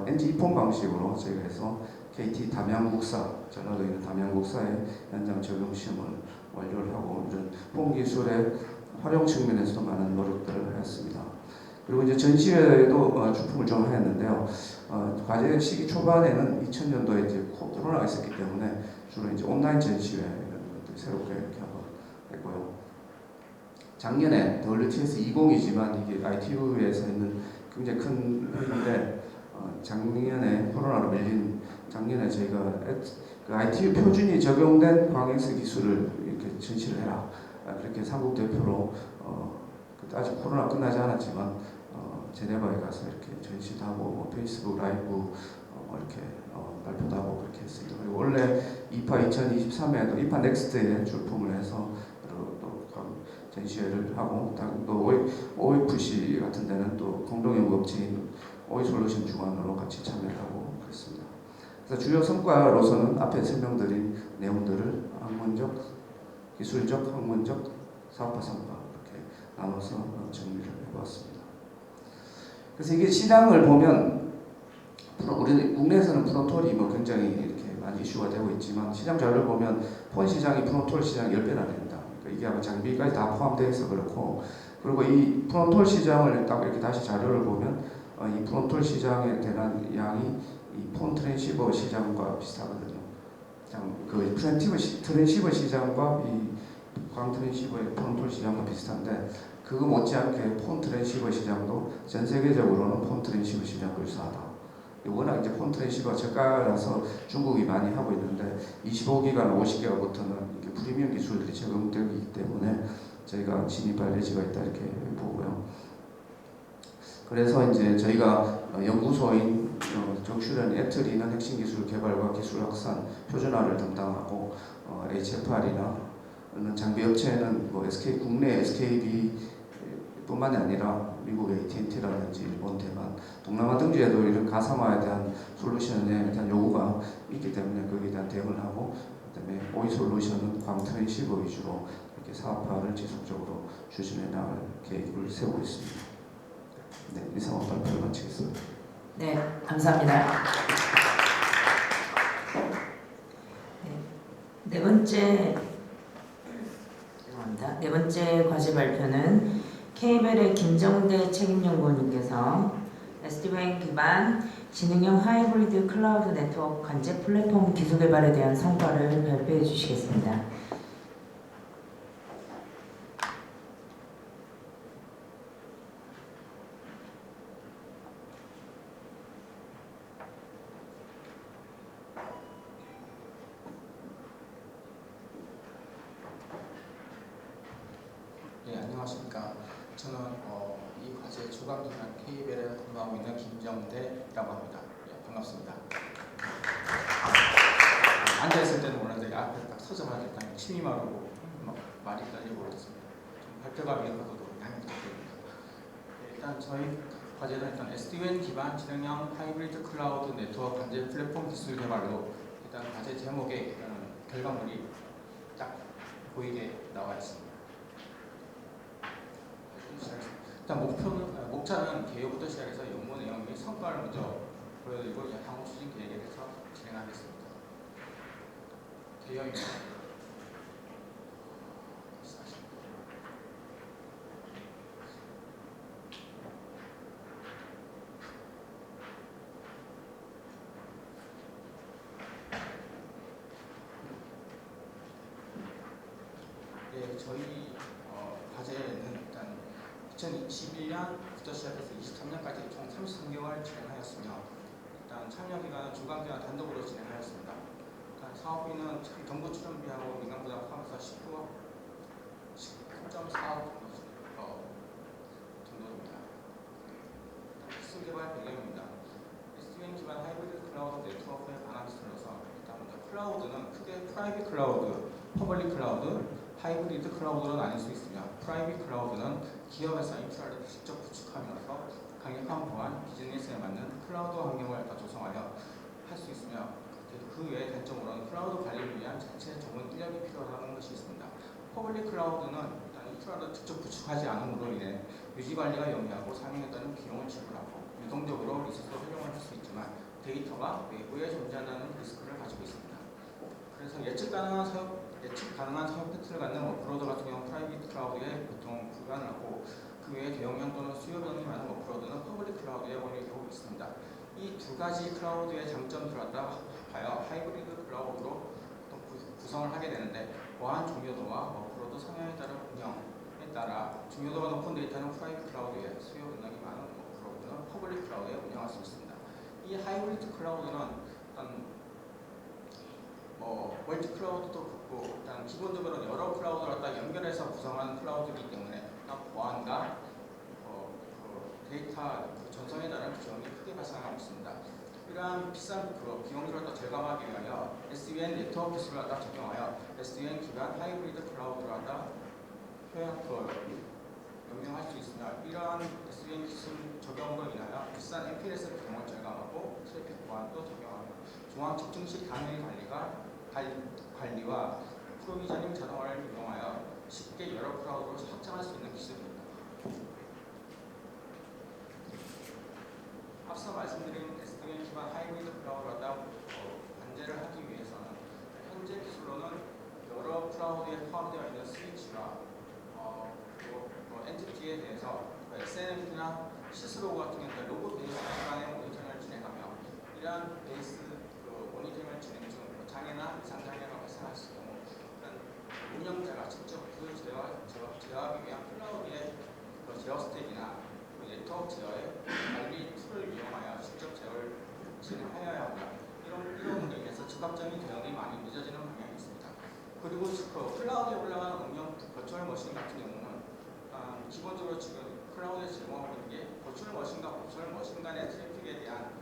NG 입폰 방식으로 저희가 해서 KT 담양국사, 전라도에 있는 담양국사의 현장 적용 시험을 완료를 하고 이런 폰 기술의 활용 측면에서도 많은 노력들을 하였습니다. 그리고 이제 전시회도 주품을 좀 하였는데요. 과제 시기 초반에는 2000년도에 이제 코로나가 있었기 때문에 주로 이제 온라인 전시회 이런 것들 새롭게 이렇게 하고 했고요. 작년에 WTS 20이지만 이게 ITU에서 있는 굉장히 큰 회의인데 작년에 코로나로 밀린 작년에 저희가 그 ITU 표준이 적용된 광역스 기술을 이렇게 전시를 해라 그렇게 삼국 대표로 아직 코로나 끝나지 않았지만 제네바에 가서 이렇게 전시도 하고 뭐 페이스북 라이브 이렇게 발표도 하고 그렇게 했습니다. 그리고 원래 이파 2023에도 이파 넥스트에 출품을 해서 또 전시회를 하고 또 OFC 같은 데는 또 공동연구업체인 오이솔루션 주관으로 같이 참여를 하고 그랬습니다. 그래서 주요 성과로서는 앞에 설명드린 내용들을 학문적, 기술적, 학문적, 사업화 성과 이렇게 나눠서 정리를 해보았습니다. 그래서 이게 시장을 보면 우리 국내에서는 프론톨이 뭐 굉장히 이렇게 많이 이슈가 되고 있지만 시장 자료를 보면 폰 시장이 프론톨 시장 10배나 됩니다. 그러니까 이게 아마 장비까지 다 포함되어 있어 그렇고 그리고 이 프론톨 시장을 딱 이렇게 다시 자료를 보면 이 프론톨 시장에 대한 양이 이 폰 트랜시버 시장과 비슷하거든요. 그 트랜시버 시장과 이 광 트랜시버의 프론톨 시장과 비슷한데 그거 못지않게 폰 트랜시버 시장도 전 세계적으로는 폰 트랜시버 시장과 유사하다. 워낙 이제 폰 트랜시버가 저가라서 중국이 많이 하고 있는데 25기가나 50기가부터는 이게 프리미엄 기술들이 적용되기 때문에 저희가 진입할 여지가 있다 이렇게 보고요. 그래서 이제 저희가 연구소인 정출연 애트리는 핵심 기술 개발과 기술 확산, 표준화를 담당하고 HFR이나 장비 업체는 뭐 국내 SKB뿐만이 아니라 미국 AT&T라든지 일본, 대만, 동남아 등지에도 이런 가상화에 대한 솔루션에 대한 요구가 있기 때문에 거기에 대한 대응을 하고 그다음에 오이솔루션은 광트랜시버 위주로 이렇게 사업화를 지속적으로 추진해 나갈 계획을 세우고 있습니다. 네, 이상 발표를 마치겠습니다. 네, 감사합니다. 네 번째 죄송합니다. 네 번째 과제 발표는 K벨의 김정대 책임연구원님께서 SD-WAN 기반 지능형 하이브리드 클라우드 네트워크 관제 플랫폼 기술 개발에 대한 성과를 발표해 주시겠습니다. 네, 안녕하십니까. 저는 이 과제 주관기관 K벨에 근무하고 있는 김정대라고 합니다. 예, 반갑습니다. 앉아있을 때는 몰랐는데 앞에 딱 서자마자 일단 침이 마르고 막 말이 떨리고 그랬습니다. 좀 발표가 미흡하고도 양해 부탁드립니다. 네, 일단 저희 과제는 일단 SD-WAN 기반 지능형 하이브리드 클라우드 네트워크 관제 플랫폼 기술 개발로 일단 과제 제목에 일단 결과물이 딱 보이게 나와 있습니다. 일단 목차는 개요부터 시작해서 연구 내용 및 성과를 먼저 보여드리고 향후 추진 계획에 대해서 진행하겠습니다. 개요입니다. 네, 저희 과제는 일단 2021년부터 시작해서 23년까지 총 33개월 진행하였으며 일단 참여 기간은 주관기관 단독으로 진행하였습니다. 일단 사업비는 정부 출연비하고 민간부담 포함해서 19.4억 정도입니다. 기술 개발 배경입니다. SD-WAN 기반 하이브리드 클라우드 네트워크에 관한 기술로서 일단 먼저 클라우드는 크게 프라이빗 클라우드, 퍼블릭 클라우드, 하이브리드 클라우드로 나뉠 수 있으며 프라이빗 클라우드는 기업에서 인프라를 직접 구축하면서 강력한 보안, 비즈니스에 맞는 클라우드 환경을 조성하여 할 수 있으며 그 외의 단점으로는 클라우드 관리를 위한 자체 전문 인력이 필요하다는 것이 있습니다. 퍼블릭 클라우드는 일단 인프라를 직접 구축하지 않음으로 인해 유지 관리가 영리하고 사용에 따른 비용을 지불하고 유동적으로 리소스 활용을 할 수 있지만 데이터가 외부에 존재한다는 리스크를 가지고 있습니다. 그래서 예측 가능한 사용 패턴을 갖는 워크로드 같은 경우 프라이빗 클라우드에 보통 불가능하고 그 외에 대용량 또는 수요 변동이 많은 워크로드는 퍼블릭 클라우드에 원이 되고 있습니다. 이 두 가지 클라우드의 장점들을 갖다 하여 하이브리드 클라우드로 구성을 하게 되는데 보안 중요도와 워크로드 성향에 따른 운영에 따라 중요도가 높은 데이터는 프라이빗 클라우드에 수요 변동이 많은 워크로드는 퍼블릭 클라우드에 운영할 수 있습니다. 이 하이브리드 클라우드는 일단 멀티 클라우드도 그렇고 일단 기본적으로 여러 클라우드를 갖다 연결해서 구성하는 클라우드이기 때문에 보안과 데이터 전송에 따른 비용이 크게 발생하고 있습니다. 이러한 비싼 비용들을 갖다 절감하기 위하여 SD-WAN 네트워크 기술을 갖다 적용하여 SD-WAN 기반 하이브리드 클라우드를 갖다 명명할 수 있으며 이러한 SD-WAN 기술 적용으로 인하여 비싼 MPLS 비용을 절감하고 트래픽 보안도 적용하며 중앙 집중식 단위 관리와 프로비저닝 자동화를 이용하여 쉽게 여러 클라우드로 확장할 수 있는 기술입니다. 앞서 말씀드린 SD-WAN 기반 하이브리드 클라우드를 관제를 하기 위해서는 현재 기술로는 여러 클라우드에 포함되어 있는 스위치와 엔티티에 대해서 SNMP나 시스로그 같은 경우는 로그 베이스 기반의 모니터링을 진행하며 이러한 베이스 모니터링을 진행 중 장애나 이상 장애가 발생했을 경우 운영자가 직접 그 제어하기 위한 클라우드의 제어 스택이나 네트워크 제어의 관리 툴을 이용하여 직접 제어를 진행하여야 합니다. 이런 인해서 즉각적인 대응이 많이 늦어지는 방향이 있습니다. 그리고 클라우드에 올라가는 응용 버추얼 머신 같은 경우는 기본적으로 지금 클라우드에 제공하고 있는 게 버추얼 머신과 버추얼 머신 간의 트래픽에 대한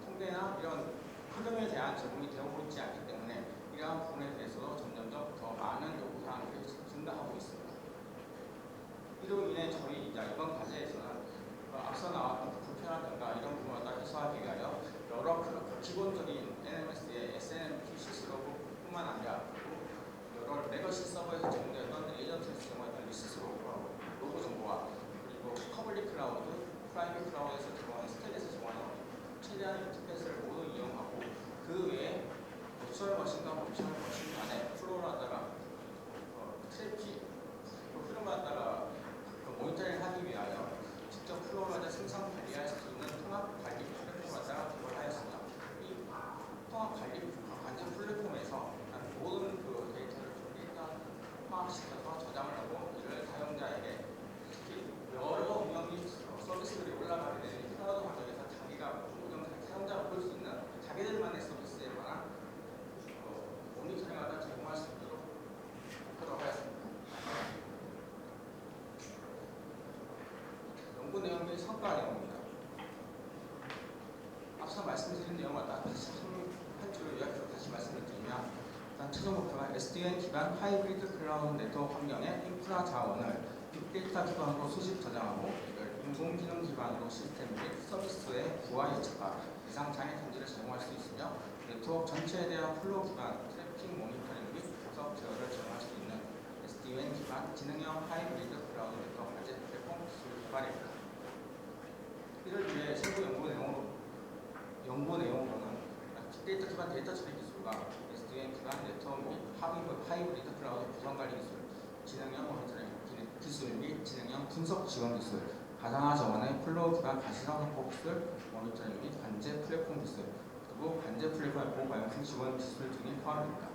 통계나 이런 흐름에 대한 제공이 되고 있지 않기 때문에 이러한 부분에 대해서도 점점 더 많은 요구사항들이 증가하고 있습니다. 이로 인해 저희 이번 과제에서는 앞서 나왔던 불편함과 이런 부분을 해소하기 위하여 여러 기본적인 NMS의 SNMP 시스로그뿐만 아니라 여러 레거시 서버에서 제공되었던 에이전트에서 제공했던 리시스로그하고 로그 정보와 그리고 퍼블릭 클라우드, 프라이빗 클라우드에서 제공하는 스택에서 제공하는 최대한 인터페이스를 모두 이용하고 그 외에 버추얼 머신과 버추얼 말씀드린 내용을 다시 한줄 요약해서 다시 말씀드리면 일단 최종 목표가 SDN 기반 하이브리드 클라우드 네트워크 환경의 인프라 자원을 빅데이터 기반으로 수집 저장하고 이걸 인공지능 기반으로 시스템 및 서비스의 부하 예측과 이상 장애 탐지를 제공할 수 있으며 네트워크 전체에 대한 플로우 기반 트래픽 모니터링 및 분석 제어를 제공할 수 있는 SDN 기반 지능형 하이브리드 클라우드 네트워크 과제 플랫폼 기술 개발입니다. 이를 위해 세부 연구 내용으로는 빅데이터 기반 데이터 처리 기술과 SDN 기반 네트워크 및 하이브리드 클라우드 구성 관리 기술, 지능형 모니터링 기술 및 지능형 분석 지원 기술, 가상화 자원의 플로우 기반 가시성 확보 기술, 모니터링 및 관제 플랫폼 기술, 그리고 관제 플랫폼의 보호 관련 지원 기술 등이 포함됩니다.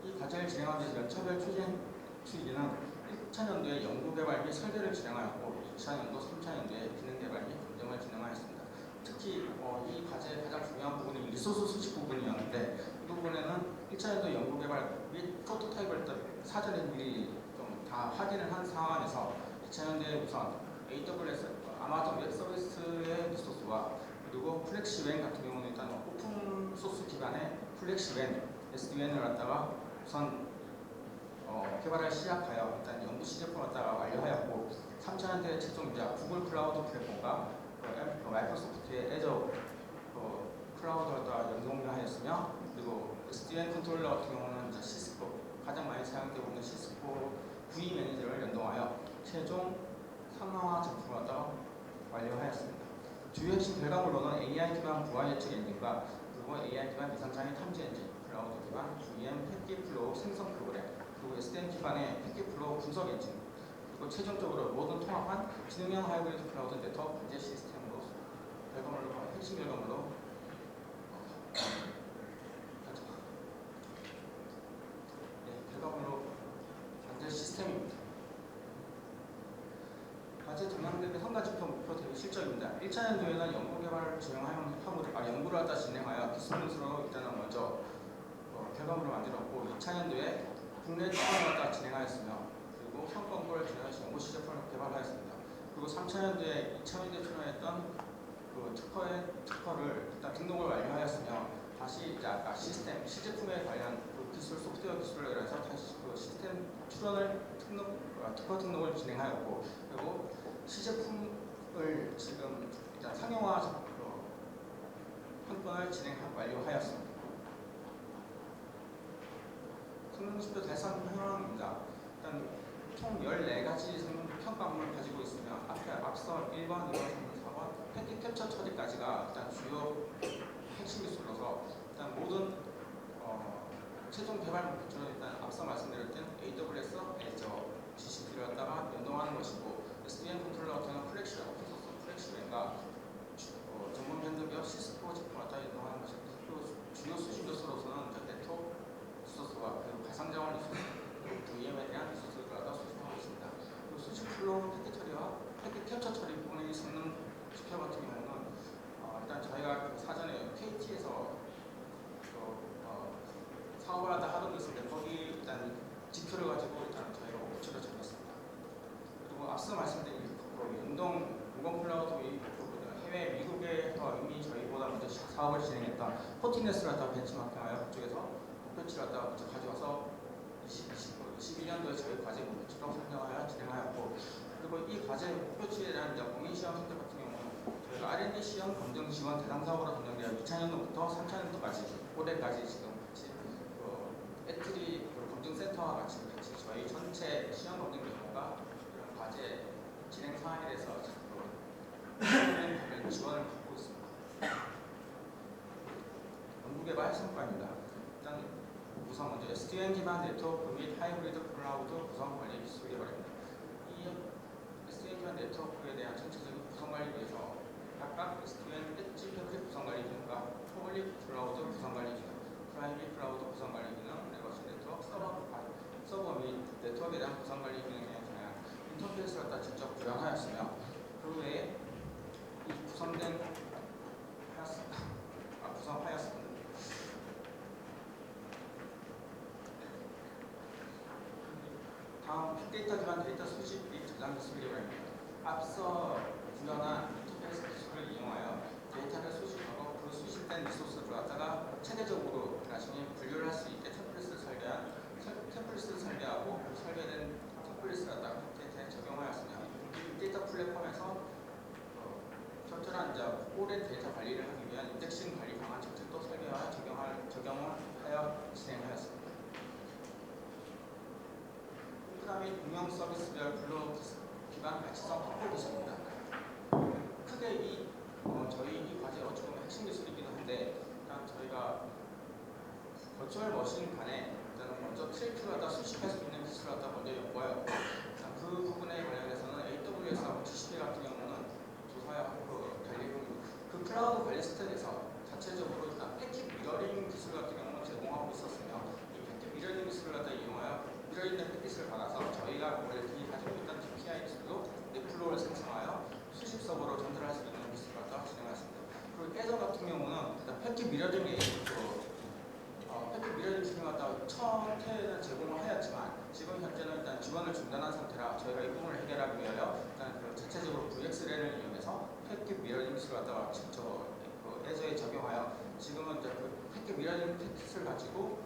이 과제를 진행하기 위해 연차별 추진은 2000년도에 연구개발 및 설계를 진행하였고 2000년도, 3000년도에 기능개발 및 검증을 진행하였습니다. 특히 이 과제의 가장 중요한 부분이 리소스 수집 부분이었는데 이 부분에는 1차년도 연구개발 및 프로토타입을 사전에 미리 좀 다 확인을 한 상황에서 2차년도에 우선 AWS, 아마존 웹 서비스의 리소스와 그리고 플렉시웬 같은 경우는 일단 오픈 소스 기반의 플렉시웬, SDN을 갖다가 우선 개발을 시작하여 일단 연구 시제품을 갖다가 완료하였고 3차년도에 최종 이제 구글 클라우드 플랫폼과 마이크로소프트의 애저 클라우드를 갖다가 연동하였으며 그리고 SDN 컨트롤러 같은 경우는 이제 시스코 가장 많이 사용되고 있는 시스코 V 매니저를 연동하여 최종 상용화 제품을 갖다가 완료하였습니다. 주요 핵심 결과물로는 AI 기반 부하 예측 엔진과 그리고 AI 기반 이상장애 탐지 엔진, 클라우드 기반 VM 패킷 플로우 생성 프로그램, 그리고 SDN 기반의 패킷 플로우 분석 엔진, 그리고 최종적으로 모든 통합한 지능형 하이브리드 클라우드 네트워크 관제 시스템으로 핵심 결과물로 결과물로 관제 시스템입니다. 과제 전망 대비 한 가지 목표 대비 실적입니다. 1차년도에는 연구개발을 연구를 갖다 진행하여 기술 분수로 일단은 먼저 결과물을 만들었고 2차년도에 국내 특허를 갖다 진행하였으며 그리고 성과를 진행해서 연구 시제품을 개발하였습니다. 그리고 3차년도에 2차년도에 출연했던 그 특허를 일단 등록을 완료하였으며 다시 이제 아까 시스템 시제품에 관련 그 기술 소프트웨어 기술을 해서 다시 그 시스템 출원을 특허 등록을 진행하였고 그리고 시제품을 지금 일단 상용화 한 건을 완료하였습니다. 성능지표 달성 현황입니다. 일단 총 14가지 성능 평가물을 가지고 있으며 앞서 1번, 2번, 3번, 4번 패킷 캡처 처리까지가 일단 주요 핵심 기술로서 일단 모든 최종 개발 목표는 일단 앞서 말씀드렸던 AWS, 애저, GCP를 갖다가 연동하는 것이고 SDN 컨트롤러 같은 경우는 플렉시웬, 오픈소스 플렉시웬과 전문 밴드기업 시스코 제품을 갖다 연동하는 것입니다. 그리고 주요 수집 요소로서는 네트워크 리소스와 그리고 가상자원 리소스, 그리고 VM에 대한 리소스를 갖다 수집하고 있습니다. 그리고 수집 플로우 패킷 처리와 패킷 캡처 처리 부분의 성능 지표 같은 경우는 일단 저희가 사전에 KT에서 사업을 하다 하던 게 있는데 거기 일단 지표를 가지고 일단 저희가 목표를 정했습니다. 그리고 앞서 말씀드린 무건 클라우드 해외 미국에서 이미 저희보다 먼저 사업을 진행했던 포티네스를 갖다가 벤치마킹하여 그쪽에서 목표치를 갖다가 먼저 가져와서 21년도에 저희 과제 목표치로 선정하여 진행하였고 그리고 이 과제 목표치에 대한 공인 시험 선택 같은 경우는 저희가 R&D 시험 검증 지원 대상 사업으로 선정되어 2차년도부터 3차년도까지 올해까지 지금 애트리 검증센터와 같이 저희 전체 시험 검증 경우가 이런 과제 진행 사항에 대해서 지원을 받고 있습니다. 연구개발 성과입니다. 일단 우선 먼저 SDN 기반 네트워크 및 하이브리드 클라우드 구성 관리 기술 개발입니다. 이 SDN 기반 네트워크에 대한 전체적인 구성 관리 위해서 각각 SDN 엣지 패킷 구성 관리 기능과 퍼블릭 클라우드 구성 관리 기능, 프라이빗 클라우드 구성 관리 기능, 레거시 네트워크 서버 및 네트워크에 대한 구성 관리 기능에 대한 인터페이스를 갖다 직접 구현하였으며 그 외에 이 구성하였습니다. 다음 빅데이터 기반 데이터 수집 및 저장 기술 개발입니다. 앞서 구현한 인터페이스 기술을 이용하여 데이터 이러한 이제 오랜 데이터 관리를 하기 위한 인덱싱 관리 방안 정책도 설계와 적용을 하여 진행하였습니다. 인프라 및 운영 서비스별 블록 기반 가치성 확보 기술입니다. 크게 저희 이 과제의 어찌 보면 핵심 기술이기도 한데, 일단 저희가 버추얼 머신 간에 일단 먼저 트래픽을 갖다 수집할 수 있는 기술을 갖다 먼저 연구하였고, 그 부분에 관련해서는 AWS하고 GCP 같은 경우는 조사하고 그 클라우드 관리 스택에서 자체적으로 일단 패킷 미러링 기술 같은 경우는 제공하고 있었으며, 이 패킷 미러링 기술을 갖다 이용하여 미러링된 패킷을 받아서 저희가 원래 가지고 있던 DPI 기술로 넷플로우를 생성하여 수십 서버로 전달할 수 있는 기술을 갖다 진행했습니다. 그리고 예전 같은 경우는 일단 패킷 미러링이 패킷 미러링 기술을 갖다 처음에는 제공을 하였지만, 지금 현재는 일단 지원을 중단한 상태라 저희가 이 부분을 해결하기 위하여 일단 자체적으로 VXLAN을 이용해서 패킷 미러링 기술을 갖다가 애저에 적용하여 지금은 이제 그 패킷 미러링 패킷을 가지고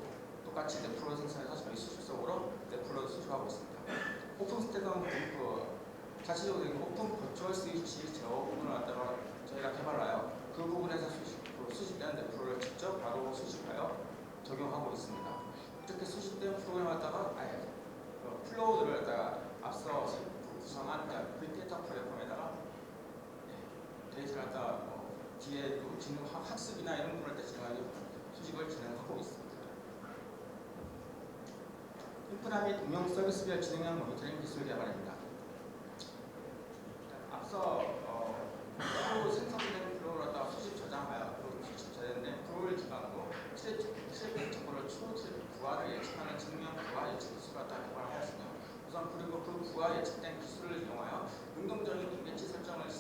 똑같이 넷플로우 생성해서 저희 수집적으로 넷플로우 수집하고 있습니다. 오픈스택은 자체적으로 오픈 버추얼 스위치 제어 부분을 갖다가 저희가 개발하여 그 부분에서 수집된 넷플로우를 직접 바로 수집하여 적용하고 있습니다. 이렇게 수집된 프로그램을 갖다가 플로우들을 갖다가 앞서 구성한 빅데이터 플랫폼에다가 데이터를 갖다가 뒤에 또 학습이나 이런 부분을 진행하여 수집을 진행하고 있습니다. 인프라 및 운영 서비스별 진행형 모니터링 기술 개발입니다. 앞서 프로 생성된 프로를 갖다가 수집 저장하여 수집 저장된 프로를 기반으로 트래픽 정보를 추후 트래픽 부하를 예측하는 증명 부하 예측 기술을 갖다가 개발하였으며, 우선 그리고 그 부하 예측된 기술을 이용하여 능동적인 임계치 설정을 할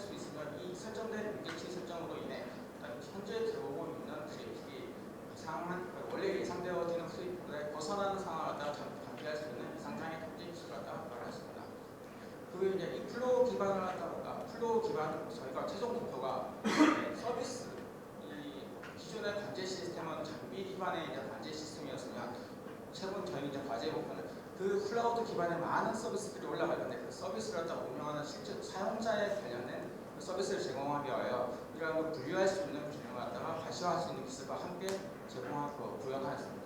수 있으며, 이 설정된 임계치 설정으로 인해 현재 들어오고 있는 트래픽이 원래 예상되어지는 트래픽보다 벗어나는 상황을 갖다가 감지할 수 있는 이상장애 탐지 기술을 갖다가 개발하였습니다. 그리고 이제 이 플로우 기반을 갖다가 플로우 기반 저희가 최종 목표가 서비스, 이 기존의 관제 시스템은 장비 기반의 이제 관제 시스템이었으면, 최근 저희 이제 과제 목표는 그 클라우드 기반의 많은 서비스들이 올라갈 건데, 그 서비스를 갖다 운영하는 실제 사용자에 관련된 그 서비스를 제공하기 위하여 이러한 걸 분류할 수 있는 기능을 갖다가 가시화할 수 있는 기술과 함께 제공하고 구현하였습니다.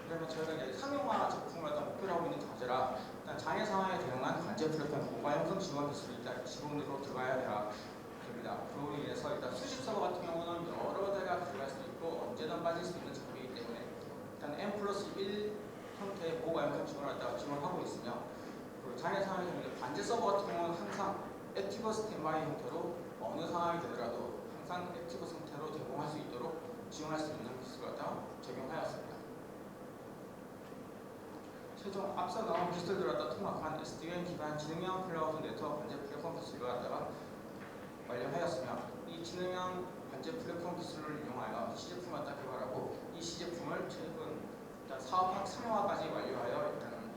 그러면 저희가 이제 상용화 제품을 갖다 목표로 하고 있는 과제라, 일단 장애 상황에 대응한 관제 플랫폼 고가 형성 지원 기술이 일단 기본으로 들어가야 됩니다. 그로 인해서 일단 수집 서버 같은 경우는 여러 대가 들어갈 수 있고 언제든 빠질 수 있는 장비이기 때문에 일단 N+1 형태의 고가 형성 지원을 갖다가 지원하고 있으며, 그리고 장애 상황에 대응한 관제 서버 같은 경우는 항상 액티브 스탠바이 형태로 어느 상황이 되더라도 항상 액티브 상태로 제공할 수 있도록 지원할 수 있는 기술을 갖다가 적용하였습니다. 최종 앞서 나온 기술들을 갖다 통합한 SDN 기반 지능형 클라우드 네트워크 관제 플랫폼 기술을 갖다가 완료하였으며, 이 지능형 관제 플랫폼 기술을 이용하여 시제품을 갖다 개발하고, 이 시제품을 최근 일단 사업 상용화까지 완료하여 일단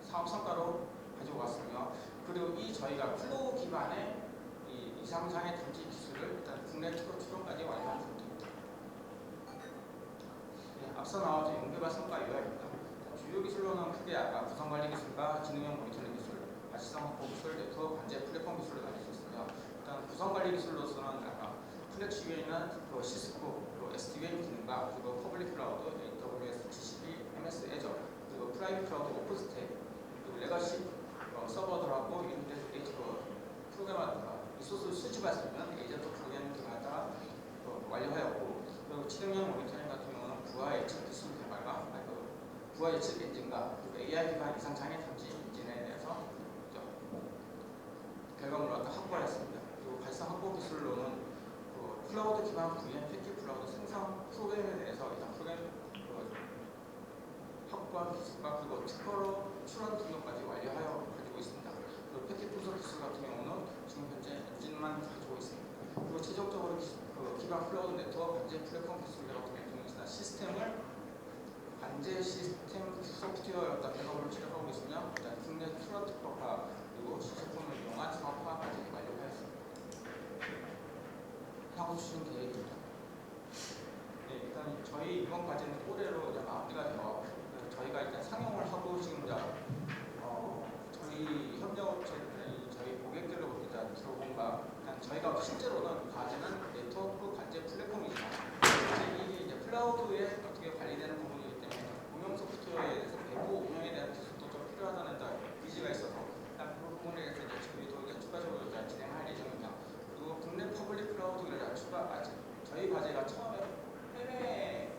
사업 성과로 가지고 왔으며, 그리고 이 저희가 플로우 기반의 이 이상장애 탐지 기술을 일단 국내 출원까지 완료한 상태입니다. 앞서 나왔던 연계발 성과 요약입니다. 주요 기술로는 크게 아까 구성관리 기술과 지능형 모니터링 기술, 가시성 확보 기술, 네트워크 관제 플랫폼 기술을 나눌 수 있습니다. 일단 구성관리 기술로서는 아까 플렉시 UA는 시스코, SDN 기능과 그리고 퍼블릭 클라우드, AWS, GCP, MS 애저, 그리고 프라이빗 클라우드, 오픈스택, 그리고 레거시 서버들하고 인터넷 프로그램 리소스를 수집할 수 있는 에이전트 프로그램 등을 갖다가 완료하였고, 그리고 지능형 모니터링 같은 경우는 부하 예측 기술 개발과 부하 예측 엔진과 AI 기반 이상 장애 탐지 엔진에 대해서 결과물을 갖다 확보하였습니다. 그리고 발상 확보 기술로는 클라우드 기반 VM 패킷 클라우드 생성 프로그램에 대해서 일단 프로그램 확보한 기술과 그리고 특허로 출원 등록까지 완료하여 가지고 있습니다. 그리고 패킷 분석 기술 같은 경우는 지금 현재 엔진만 가지고 있습니다. 그리고 최종적으로 기반 클라우드 네트워크 관제 플랫폼 기술 같은 경우는 시스템을 관제 시스템 소프트웨어 백업을 진행하고 있으며, 일단 국내 출원 특허화 그리고 시제품을 이용한 사업화까지 완료하였습니다. 하고 주신 계획입니다. 네, 일단 저희 이번 과제는 올해로 이제 마무리가 되어 저희가 일단 상용을 하고 지금 저희 저희 협력업체, 저희 고객들로 일단 들어본가, 일단 저희가 실제로는 과제는 네트워크 관제 플랫폼이지만 이게 이제 클라우드에 어떻게 관리되는 부분이기 때문에 운영 소프트웨어에 대해서 내부 운영에 대한 기술도 좀 필요하다는 의지가 있어서 일단 그 부분에 대해서 이제 저희도 이제 추가적으로 이제 진행할 예정입니다. 그리고 국내 퍼블릭 클라우드를 저희 과제가 처음에 해외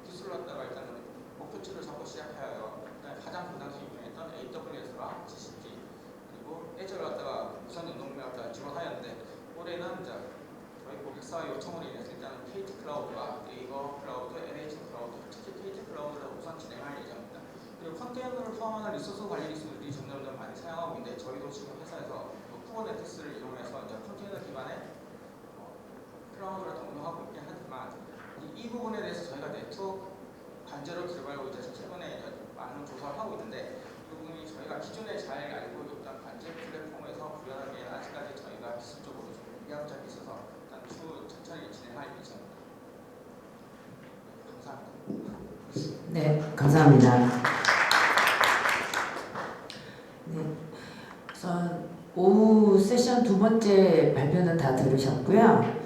기술을 갖다가 일단은 목표치를 잡고 시작하여 가장 그 당시 유명했던 AWS와 GCP 그리고 애저를 갖다가 무선 연동을 갖다가 지원하였는데 올해는 이제 저희 고객사 요청으로 인해서 일단은 KT 클라우드와 네이버 클라우드, NH 클라우드, 특히 KT 클라우드를 우선 진행할 예정입니다. 그리고 컨테이너를 포함하는 리소스 관리 기술들이 점점점 많이 사용하고 있는데 저희도 지금 회사에서 쿠버네티스를 이용해서 이제 컨테이너 기반의 클라우드를 운영하고 있긴 하지만 이 부분에 대해서 저희가 네트워크 관제로 들어가고 이제 최근에 많은 조사를 하고 있는데 그 부분이 저희가 기존에 잘 알고 있던 관제 플랫폼에서 구현하기에는 아직까지 저희가 기술적으로 좀 미약점이 있어서 일단 천천히 진행할 예정입니다. 감사합니다. 네, 감사합니다. 네, 우선 오후 세션 두 번째 발표는 다 들으셨고요.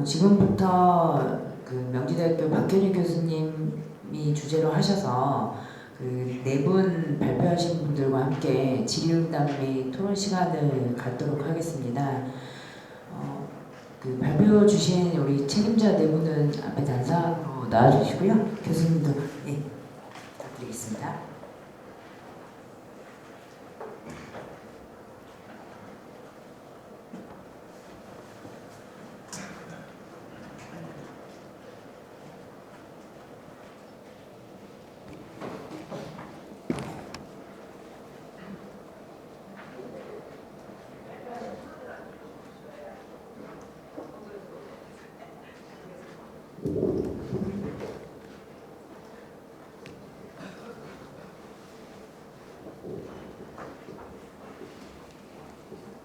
지금부터 그 명지대학교 박현희 교수님이 주제로 하셔서 그 네 분 발표하신 분들과 함께 질의응답 및 토론 시간을 갖도록 하겠습니다. 그 발표 주신 우리 책임자 네 분은 앞에 단상으로 나와주시고요. 교수님도 네, 부탁드리겠습니다.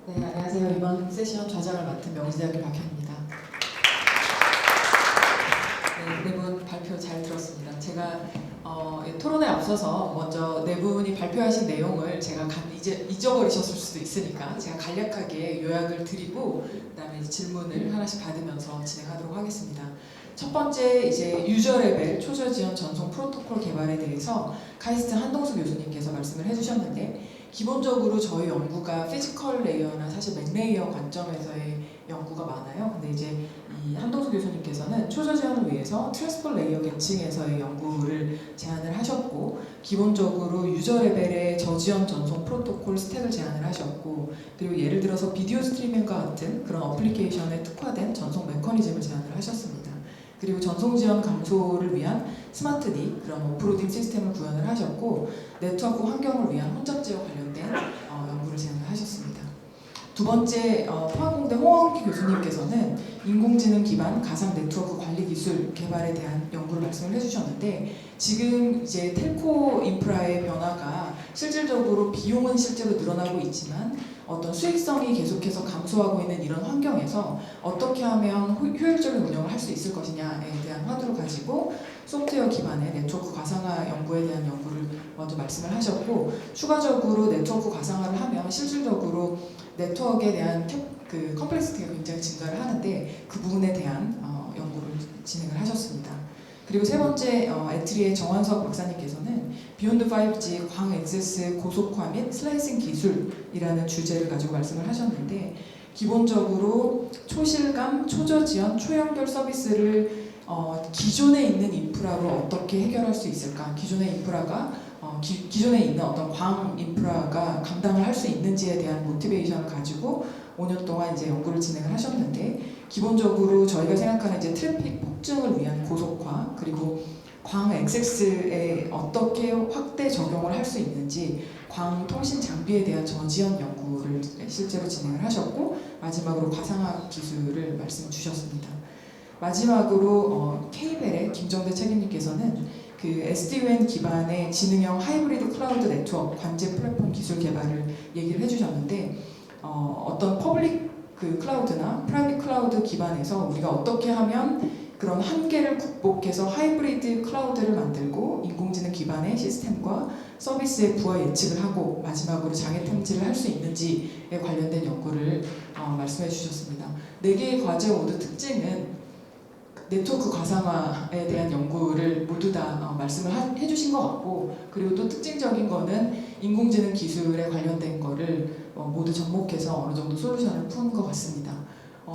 네, 안녕하세요. 이번 세션 좌장을 맡은 명지대학교 박현입니다. 네, 네 분 발표 잘 들었습니다. 제가 토론에 앞서서 먼저 네 분이 발표하신 내용을 제가 이제 잊어버리셨을 수도 있으니까 제가 간략하게 요약을 드리고 그다음에 질문을 하나씩 받으면서 진행하도록 하겠습니다. 첫 번째 이제 유저 레벨 초저 지원 전송 프로토콜 개발에 대해서 카이스트 한동수 교수님께서 말씀을 해주셨는데 기본적으로 저희 연구가 피지컬 레이어나 사실 맥 레이어 관점에서의 연구가 많아요. 근데 이제 이 한동수 교수님께서는 초저 지원을 위해서 트랜스포 레이어 계층에서의 연구를 제안을 하셨고 기본적으로 유저 레벨의 저지연 전송 프로토콜 스택을 제안을 하셨고 그리고 예를 들어서 비디오 스트리밍과 같은 그런 어플리케이션에 특화된 전송 메커니즘을 제안을 하셨습니다. 그리고 전송 지연 감소를 위한 스마트 D 그런 오프로딩 시스템을 구현을 하셨고 네트워크 환경을 위한 혼잡 제어 관련된 연구를 제안을 하셨습니다. 두 번째 포항공대 홍원기 교수님께서는 인공지능 기반 가상 네트워크 관리 기술 개발에 대한 연구를 말씀을 해주셨는데 지금 이제 텔코 인프라의 변화가 실질적으로 비용은 실제로 늘어나고 있지만 어떤 수익성이 계속해서 감소하고 있는 이런 환경에서 어떻게 하면 효율적인 운영을 할 수 있을 것이냐에 대한 화두를 가지고 소프트웨어 기반의 네트워크 가상화 연구에 대한 연구를 먼저 말씀을 하셨고 추가적으로 네트워크 가상화를 하면 실질적으로 네트워크에 대한 그 컴플렉시티가 굉장히 증가를 하는데 그 부분에 대한 연구를 진행을 하셨습니다. 그리고 세 번째 애트리의 정환석 박사님께서는 비욘드 5G 광 액세스 고속화 및 슬라이싱 기술이라는 주제를 가지고 말씀을 하셨는데 기본적으로 초실감, 초저지연, 초연결 서비스를 기존에 있는 인프라로 어떻게 해결할 수 있을까? 기존의 인프라가 기존에 있는 어떤 광 인프라가 감당을 할 수 있는지에 대한 모티베이션을 가지고 5년 동안 이제 연구를 진행을 하셨는데 기본적으로 저희가 생각하는 이제 트래픽 폭증을 위한 고속화 그리고 광 액세스에 어떻게 확대 적용을 할 수 있는지 광 통신 장비에 대한 저지연 연구를 실제로 진행을 하셨고 마지막으로 가상화 기술을 말씀 주셨습니다. 마지막으로 K벨의 김정대 책임님께서는 그 SD-WAN 기반의 지능형 하이브리드 클라우드 네트워크 관제 플랫폼 기술 개발을 얘기를 해주셨는데 어떤 퍼블릭 그 클라우드나 프라이빗 클라우드 기반에서 우리가 어떻게 하면 그런 한계를 극복해서 하이브리드 클라우드를 만들고 인공지능 기반의 시스템과 서비스의 부하 예측을 하고 마지막으로 장애 탐지를 할 수 있는지에 관련된 연구를 말씀해 주셨습니다. 4개의 과제 모두 특징은 네트워크 가상화에 대한 연구를 모두 다 말씀을 해주신 것 같고, 그리고 또 특징적인 거는 인공지능 기술에 관련된 거를 모두 접목해서 어느 정도 솔루션을 푼 것 같습니다.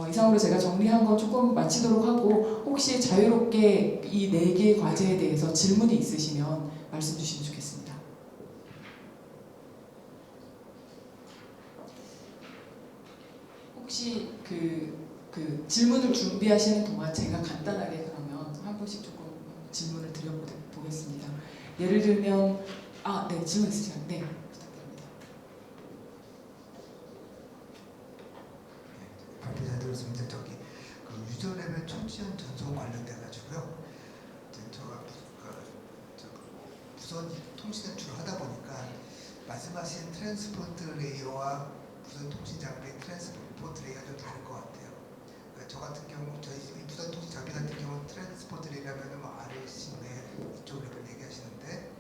이상으로 제가 정리한 건 조금 마치도록 하고, 혹시 자유롭게 이 4개의 과제에 대해서 질문이 있으시면 말씀 주시면 좋겠습니다. 혹시 그 질문을 준비하시는 동안 제가 간단하게 그러면 한 분씩 조금 질문을 드려보겠습니다. 예를 들면 네, 질문 있으시죠? 네, 부탁드립니다. 발표 잘 들었습니다. 저기 그 유저 레벨 총지연 전송 관련돼 가지고요. 제가 무선 통신을 주로 하다 보니까 말씀하신 트랜스포트 레이어와 무선 통신 장비의 트랜스포트 레이어가 좀 다를 것 같아요. 그러니까 저 같은 경우 저희 무선 통신 장비 같은 경우는 트랜스포트 레이어라면 뭐 RLC네 이쪽 레벨 얘기하시는데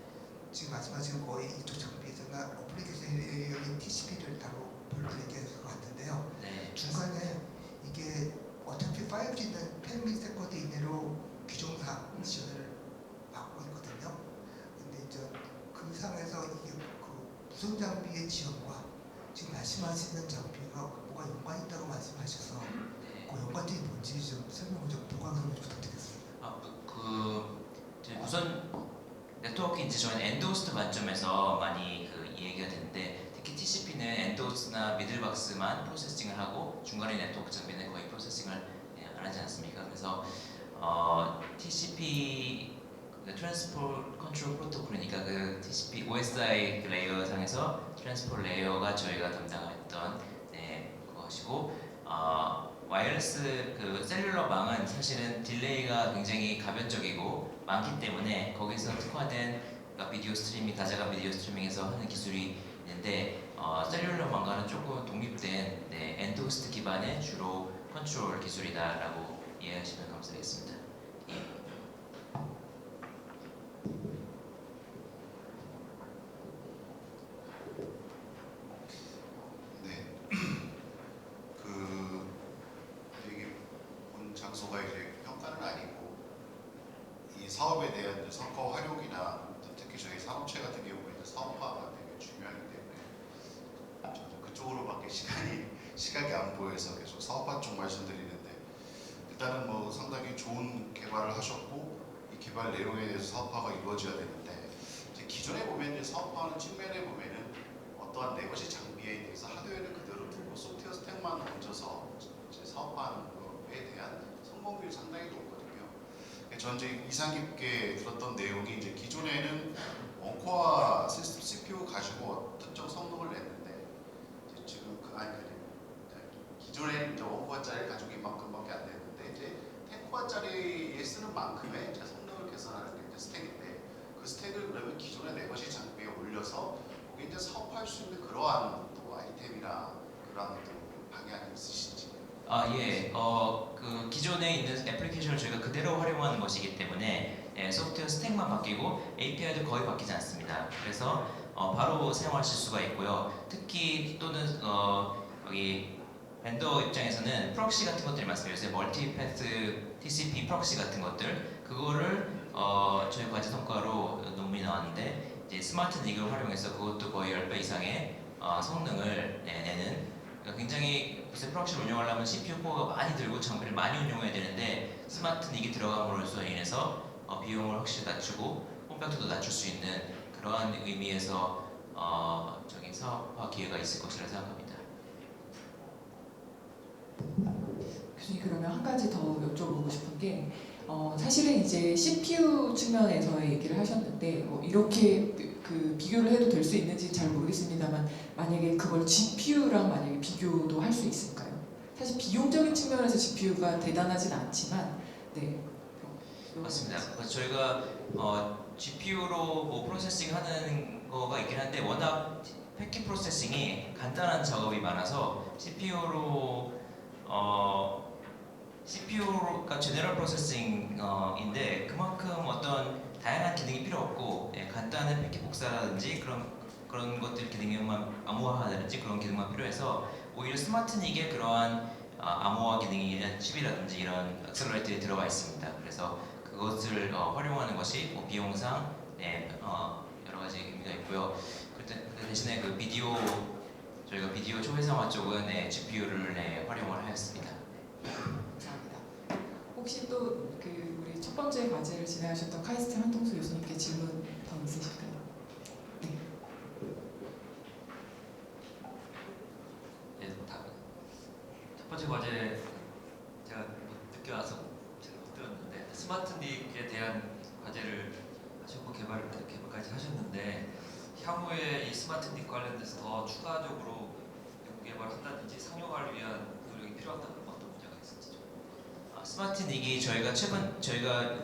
지금 말씀하신 거의 이쪽 장비에서는 어플리케이션 레이어인 TCP를 따로 별로 얘기하실 것 같은데요. 네. 중간에 이게 어차피 5G는 10ms 이내로 규정상 지원을 받고 있거든요. 근데 이제 그 상에서 이게 그 무선 장비의 지원과 지금 말씀하시는 장비가 뭐가 연관이 있다고 말씀하셔서 그 연관점이 뭔지 좀 설명을 좀 보강 설명 부탁드리겠습니다. 이제 우선 네트워크 이제 저는 엔드호스트 관점에서 많이 이 얘기가 되는데, 특히 TCP는 엔드호스트나 미들박스만 프로세싱을 하고 중간에 네트워크 장비는 거의 프로세싱을 안 하지 않습니까? 그래서 TCP 트랜스포트 컨트롤 프로토콜이니까 그 TCP OSI 레이어 상에서 트랜스포트 레이어가 저희가 담당했던 것이고, 와이어리스 셀룰러망은 사실은 딜레이가 굉장히 가변적이고 많기 때문에 거기서 특화된 비디오 스트리밍, 다자간 비디오 스트리밍에서 하는 기술이 있는데, 셀룰러망과는 조금 독립된 엔드호스트 기반의 주로 컨트롤 기술이다라고 이해하시면 감사하겠습니다. 예. 이게 본 장소가 이제 평가는 아니고 이 사업에 대한 성과 활용이나 특히 저희 산업체 같은 경우에는 사업화가 되게 중요하기 때문에 저는 그쪽으로밖에 시각이 안 보여서 계속 사업화 쪽 말씀드리는데, 일단은 뭐 상당히 좋은 개발을 하셨고 이 개발 내용에 대해서 사업화가 이루어져야 되는데, 이제 기존에 보면 이제 사업화하는 측면에 보면은 어떠한 네거시 장비에 대해서 하드웨어를 그대로 두고 소프트웨어 스택만 얹어서 이제 사업화하는 것에 대한 성공률이 상당히 높거든요. 저는 이제 인상 깊게 들었던 내용이 이제 기존에는 원코어 시스템 CPU 가지고 특정 성능을 냈는데, 이제 지금 기존에 이제 원코어짜리 가지고 이만큼밖에 안 됐는데 이제 10코어짜리에 쓰는 만큼의 성능을 개선하는 게 이제 스택인데, 그 스택을 그러면 기존의 네거시 장비에 올려서 거기 이제 사업할 수 있는 그러한 또 아이템이나 그러한 또 방향이 있으신지. 예. 그 기존에 있는 애플리케이션을 저희가 그대로 활용하는 것이기 때문에 소프트웨어 스택만 바뀌고 API도 거의 바뀌지 않습니다. 그래서 바로 사용하실 수가 있고요. 특히 또는 여기 벤더 입장에서는 프록시 같은 것들이 말씀드렸어요. 멀티패스 TCP 프록시 같은 것들, 그거를 저희 과제 성과로 논문이 나왔는데, 이제 스마트 닉을 활용해서 그것도 거의 10배 이상의 성능을 내는, 그러니까 굉장히 프록시를 운영하려면 CPU 코어가 많이 들고 장비를 많이 운영해야 되는데, 스마트 닉이 들어감으로써 인해서 비용을 확실히 낮추고 폼팩터도 낮출 수 있는 그러한 의미에서 적인 사업화 기회가 있을 것이라 생각합니다. 교수님, 그러면 한 가지 더 여쭤보고 싶은 게, 사실은 이제 CPU 측면에서의 얘기를 하셨는데, 이렇게 비교를 해도 될 수 있는지 잘 모르겠습니다만, 만약에 그걸 GPU랑 만약에 비교도 할 수 있을까요? 사실 비용적인 측면에서 GPU가 대단하진 않지만, 맞습니다. 그래서 저희가 GPU로 뭐 프로세싱 하는 거가 있긴 한데, 워낙 패킷 프로세싱이 간단한 작업이 많아서 CPU가 제너럴 프로세싱인데, 그만큼 어떤 다양한 기능이 필요 없고 간단한 패킷 복사라든지 그런 것들 기능만 암호화하든지 그런 기능만 필요해서 오히려 스마트닉에 그러한 암호화 기능이나 칩이라든지 이런 액셀러레이터에 들어가 있습니다. 그래서 그것을 활용하는 것이 뭐 비용상 여러 가지 의미가 있고요. 그 대신에 그 저희가 비디오 초회상화 쪽은 GPU를 활용을 하였습니다. 감사합니다. 혹시 또 그 우리 첫 번째 과제를 진행하셨던 카이스트 한동수 교수님께 질문 더 있으실까요? 네. 첫 번째 과제 제가 늦게 와서 제가 못 들었는데 스마트닉에 대한 과제를 하셨고 개발까지 하셨는데 향후에 이 스마트닉 관련돼서 더 추가적으로 연구 개발한다든지 상용화를 위한 노력이 필요하다는 어떤 문제가 있을지 좀. 스마트닉이 저희가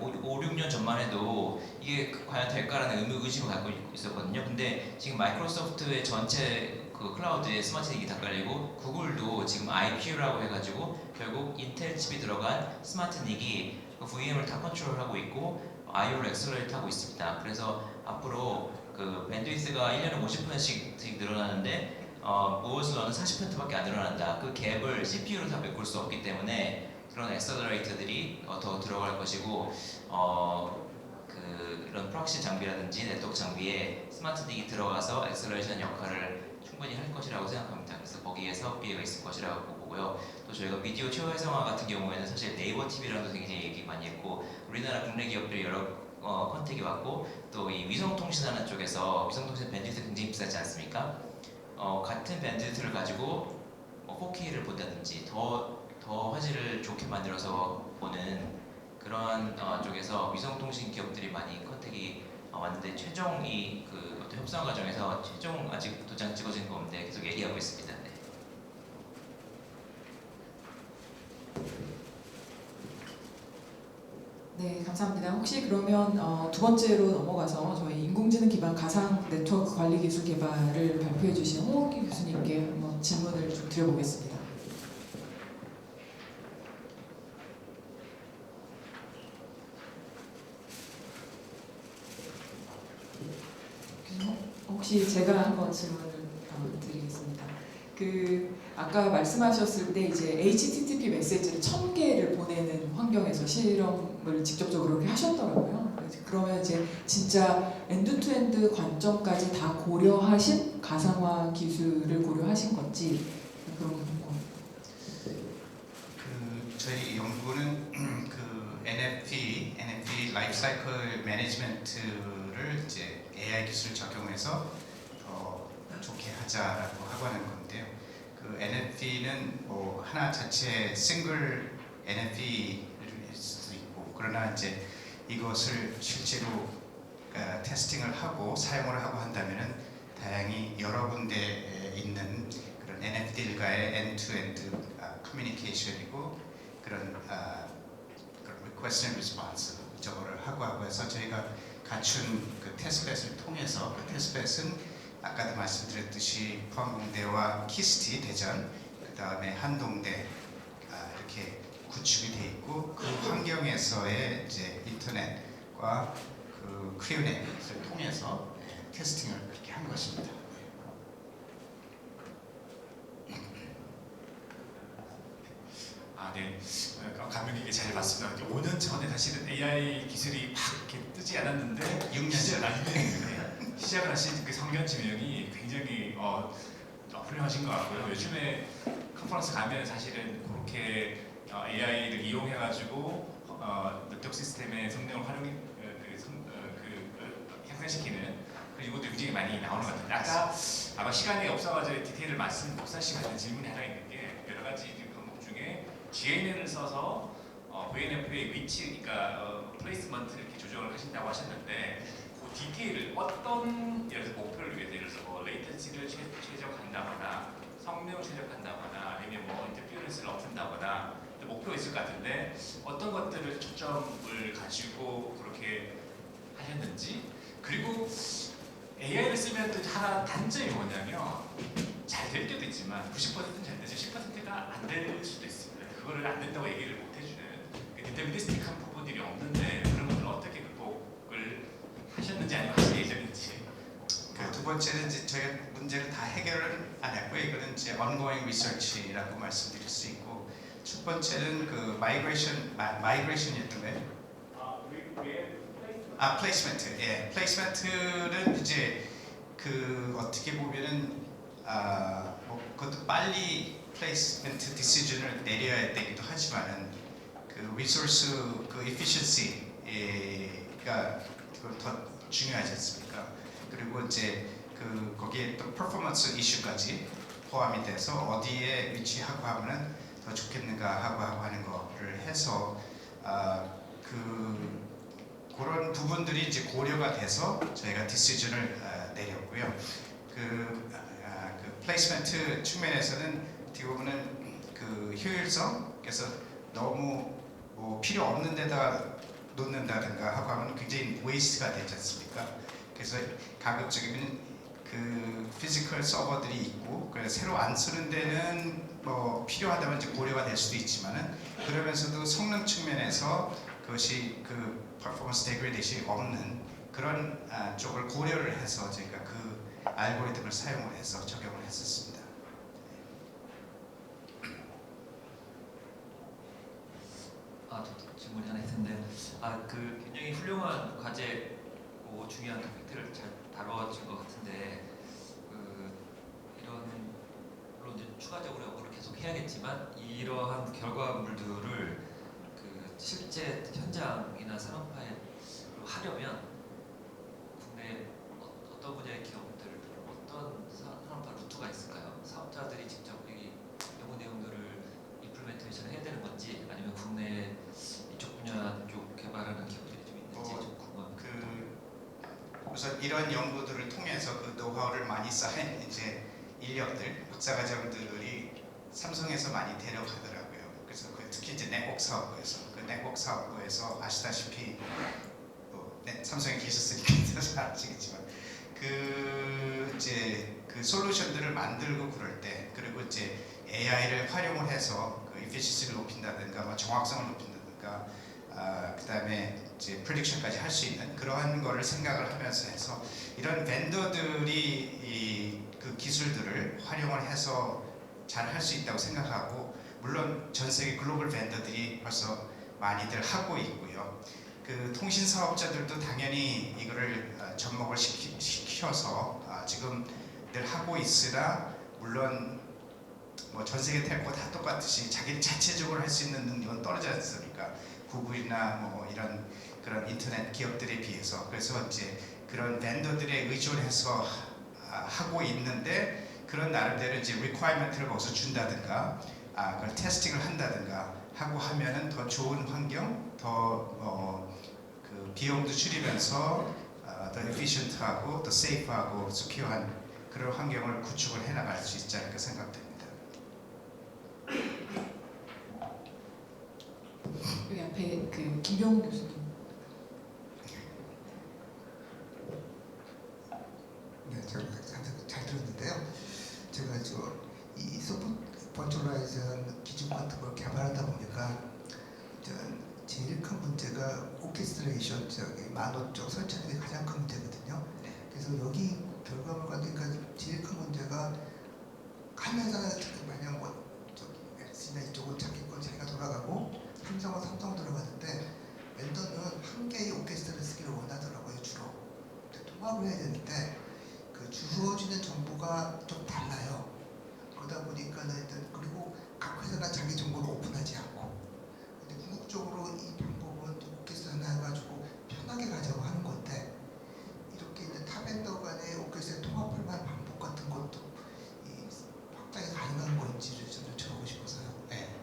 5, 6년 전만 해도 이게 과연 될까라는 의심을 갖고 있었거든요. 근데 지금 마이크로소프트의 전체 그 클라우드에 스마트닉이 다 깔리고 구글도 지금 IPU라고 해가지고 결국 인텔 칩이 들어간 스마트닉이 그 VM을 다 컨트롤하고 있고 IO를 액셀러레이트하고 있습니다. 그래서 앞으로 그 밴드위스가 1년에 50%씩 늘어나는데 무엇으로는 40%밖에 안 늘어난다. 그 갭을 CPU로 다 메꿀 수 없기 때문에 그런 액셀러레이터들이 더 들어갈 것이고 이런 프록시 장비라든지 네트워크 장비에 스마트닉이 들어가서 액셀러레이션 역할을 충분히 할 것이라고 생각합니다. 그래서 거기에 사업 기회가 있을 것이라고 보고요. 또 저희가 비디오 초회상화 같은 경우에는 사실 네이버 TV랑도 굉장히 얘기 많이 했고 우리나라 국내 기업들이 여러 컨택이 왔고 또 이 위성통신하는 쪽에서 위성통신 밴드위드 굉장히 비싸지 않습니까? 같은 밴드위드를 가지고 4K를 본다든지 더 화질을 좋게 만들어서 보는 그런 쪽에서 위성통신 기업들이 많이 컨택이 왔는데 최종 그 어떤 협상 과정에서 최종 아직 도장 찍어진 거 없는데 계속 얘기하고 있습니다. 네. 네, 감사합니다. 혹시 그러면 두 번째로 넘어가서 저희 인공지능 기반 가상 네트워크 관리 기술 개발을 발표해 주신 홍옥기 교수님께 한번 질문을 좀 드려보겠습니다. 혹시 제가 한번 질문을 드리겠습니다. 아까 말씀하셨을 때 이제 HTTP 메시지를 1000개를 보내는 환경에서 실험을 직접적으로 그렇게 하셨더라고요. 그러면 이제 진짜 엔드투엔드 관점까지 다 고려하신 가상화 기술을 고려하신 건지 그런 거 궁금합니다. 저희 연구는 그 NFT 라이프사이클 매니지먼트를 이제 AI 기술 적용해서 더 좋게 하자라고 하고 하는 건데요. 그 NFT는 뭐 하나 자체 싱글 NFT일 수도 있고 그러나 이제 이것을 실제로 테스팅을 하고 사용을 하고 한다면은 다양히 여러 군데에 있는 그런 NFT들과의 엔투엔드 커뮤니케이션이고 그런 request and response 저거를 하고 해서 저희가 갖춘 그 테스트베이스를 통해서 그 테스트베이스는 아까도 말씀드렸듯이 포항공대와 키스티 대전 그 다음에 한동대 이렇게 구축이 돼 있고 그 환경에서의 이제 인터넷과 그 크리오넷을 통해서 테스팅을 그렇게 한 것입니다. 네. 감명 깊게 잘 봤습니다. 5년 전에 사실은 AI 기술이 막 이렇게 뜨지 않았는데 6년 전 시작을 하신 그 성견 지명이 굉장히 훌륭하신 것 같고요. 요즘에 컨퍼런스 가면 사실은 그렇게 AI를 이용해가지고 네트워크 시스템의 성능을 향상시키는 그런 요구도 굉장히 많이 나오는 것 같아요. 아마 시간이 없어가지고 디테일을 말씀 못 할 시간에 질문이 하나 있는 게 여러 가지 방법 중에 GNN을 써서 VNF의 위치, 그러니까 플레이스먼트 이렇게 조정을 하신다고 하셨는데 그 디테일을 어떤 예를 들어서 목표를 위해서 예를 들어서 뭐 레이턴시를 최적한다거나 성능을 최적한다거나 아니면 뭐 인터피어런스를 없앤다거나 목표가 있을 것 같은데 어떤 것들을 초점을 가지고 그렇게 하셨는지 그리고 AI를 쓰면 또 하나 단점이 뭐냐면 잘 될 때도 있지만 90%는 잘 되죠. 10%가 안 될 수도 있습니다. 그거를 안 된다고 얘기를 못 해주는 디터미니스틱한 부분들이 없는데 그런 것들을 어떻게 극복을 계획을 하셨는지 아니면 하실 예정인지. 그 두 번째는 이제 저희가 문제를 다 해결을 안 했고요. 이거는 이제 ongoing research라고 말씀드릴 수 있고, 첫 번째는 그 마이그레이션이었던가요? 플레이스먼트. 예, 플레이스먼트는 이제 그 어떻게 보면은 뭐 그것도 빨리 플레이스먼트 디시전을 내려야 되기도 하지만은 그 리소스 그 efficiency가 더 중요하지 않습니까? 그리고 이제 그 거기에 또 퍼포먼스 이슈까지 포함이 돼서 어디에 위치하고 하면은 더 좋겠는가 하고 하는 거를 해서 그런 부분들이 이제 고려가 돼서 저희가 디시전을 내렸고요. 그 플레이스먼트 측면에서는 어떻게 보면은 그 효율성, 그래서 너무 뭐 필요 없는 데다 놓는다든가 하고 하면 굉장히 웨이스트가 되지 않습니까? 그래서 가급적이면 그 피지컬 서버들이 있고, 그래서 새로 안 쓰는 데는 뭐 필요하다면 이제 고려가 될 수도 있지만은, 그러면서도 성능 측면에서 그것이 그 퍼포먼스 데그레이션이 없는 그런 쪽을 고려를 해서 저희가 그 알고리즘을 사용을 해서 적용을 했었습니다. 저도 질문이 하나 있는데, 그 굉장히 훌륭한 과제고 중요한 토픽들을 잘 다뤄진 것 같은데, 이런 물론 이제 추가적으로 연구를 계속 해야겠지만 이러한 결과물들을 그 실제 현장이나 산업화에 하려면 국내 어떤 분야의 기업들, 어떤 산업화 루트가 있을까요? 사업자들이 직접 이 연구 내용들을 임플리멘테이션을 해야 되는 건지, 아니면 국내 이쪽 분야 쪽 개발하는 기업들이 좀 있는지 좀 궁금합니다. 우선 이런 연구들을 통해서 그 노하우를 많이 쌓인 이제 인력들, 박사과정들이 삼성에서 많이 데려가더라고요. 그래서 특히 이제 네트워크 사업부에서, 그 네트워크 사업부에서 아시다시피 삼성에 계셨으니까 잘 아시겠지만 그 이제 그 솔루션들을 만들고 그럴 때, 그리고 이제 AI를 활용을 해서 그 efficiency를 높인다든가, 뭐 정확성을 높인다든가, 그다음에 이제 프리딕션까지 할 수 있는 그러한 거를 생각을 하면서 해서 이런 벤더들이 그 기술들을 활용을 해서 잘 할 수 있다고 생각하고, 물론 전 세계 글로벌 벤더들이 벌써 많이들 하고 있고요. 그 통신 사업자들도 당연히 이거를 접목을 시켜서 지금들 하고 있으나, 물론 뭐 전 세계 텔코 다 똑같듯이 자기들 자체적으로 할 수 있는 능력은 떨어지지 않습니까? 구글이나 뭐 이런 그런 인터넷 기업들에 비해서. 그래서 이제 그런 벤더들에 의존해서 하고 있는데, 그런 나름대로 이제 리퀘어먼트를 거기서 준다든가, 그걸 테스팅을 한다든가 하고 하면은 더 좋은 환경, 더 그 비용도 줄이면서 더 에피션트하고 더 세이프하고 스큐어한 그런 환경을 구축을 해나갈 수 있지 않을까 생각됩니다. 여기 앞에 그 김병훈 교수님. 네, 제가 잘 들었는데요. 제가 이 버추얼라이즈한 기준 같은 걸 개발하다 보니까 제일 큰 문제가 오케스트레이션, 만호 쪽 설치하는 게 가장 큰 문제거든요. 그래서 여기 결과물 가니까 제일 큰 문제가 한 회사가 만약 LC나 이쪽은 자기 걸 자기가 돌아가고 삼성은 삼성 들어가는데, vendor는 한 개의 오케스트라를 쓰기를 원하더라고요. 주로 통합을 해야 되는데 그 주어지는 정보가 좀 달라요. 그러다 보니까는 그리고 각 회사가 자기 정보를 오픈하지 않고, 근데 궁극적으로 이 방법은 오케스트라 하나 해가지고 편하게 가자고 하는 건데, 이렇게 이제 타 vendor 간의 오케스트라 통합할 만한 방법 같은 것도 확장이 가능한 건지를 좀 여쭤보고 싶어서요. 네,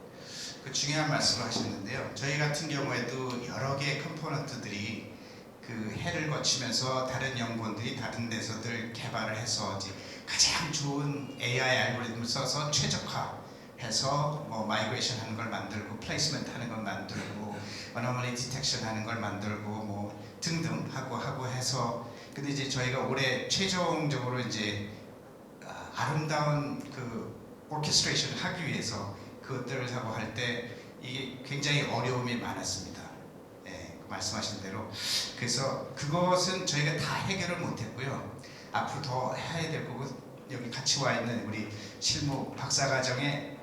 그 중요한 말씀을 하셨는데요. 저희 같은 경우에도 여러 개의 컴포넌트들이 그 해를 거치면서 다른 연구원들이 다른 데서들 개발을 해서 이제 가장 좋은 AI 알고리즘을 써서 최적화해서 뭐 마이그레이션 하는 걸 만들고, 플레이스먼트 하는 걸 만들고, 어노멀리 디텍션 하는 걸 만들고, 뭐 등등 하고 해서, 근데 이제 저희가 올해 최종적으로 이제 아름다운 그 오케스트레이션을 하기 위해서 그것들을 하고 할 때 이게 굉장히 어려움이 많았습니다. 예, 말씀하신 대로. 그래서 그것은 저희가 다 해결을 못했고요. 앞으로 더 해야 될 거고, 여기 같이 와 있는 우리 실무 박사과정의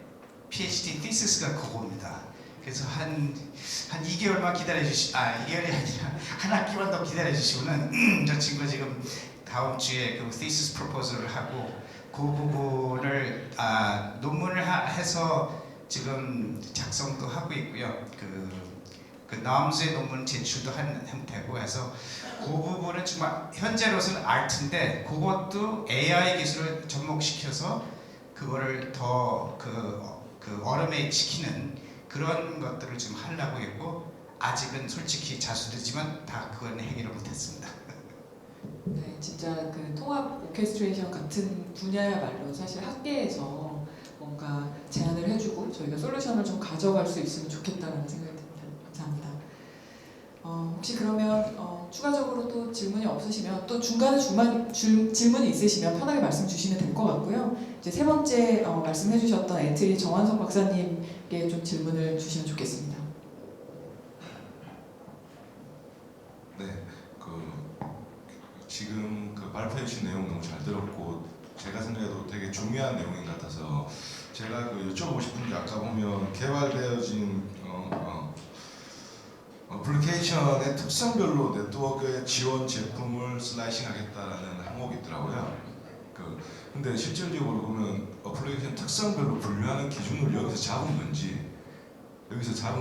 PhD thesis 그겁니다. 그래서 한 2개월만 기다려 2개월이 아니라 한 학기만 더 기다려 주시면은 저 친구 지금 다음 주에 그 thesis proposal을 하고 그 부분을 논문을 해서 지금 작성도 하고 있고요. 그 NAMS의 논문 제출도 한 형태고 해서 그 부분은 정말 현재로서는 아트인데 그것도 AI 기술을 접목시켜서 그거를 더 어루메이트 시키는 그런 것들을 지금 하려고 했고 아직은 솔직히 자수되지만 다 그건 해결을 못했습니다. 네, 진짜 그 통합 오케스트레이션 같은 분야야말로 사실 학계에서 뭔가 제안을 해주고 저희가 솔루션을 좀 가져갈 수 있으면 좋겠다는 생각이 듭니다. 감사합니다. 혹시 그러면 추가적으로 또 질문이 없으시면 또 중간에 질문이 있으시면 편하게 말씀 주시면 될 것 같고요. 이제 세 번째 말씀해주셨던 엔트리 정환석 박사님께 좀 질문을 주시면 좋겠습니다. 네, 지금 발표해 주신 내용 너무 잘 들었고 제가 생각해도 되게 중요한 내용인 것 같아서 제가 여쭤보고 싶은 게 아까 보면 개발되어진 어플리케이션의 특성별로 네트워크의 지원 제품을 슬라이싱하겠다라는 항목이 있더라고요. 근데 실질적으로 보면 어플리케이션 특성별로 분류하는 기준을 여기서 잡은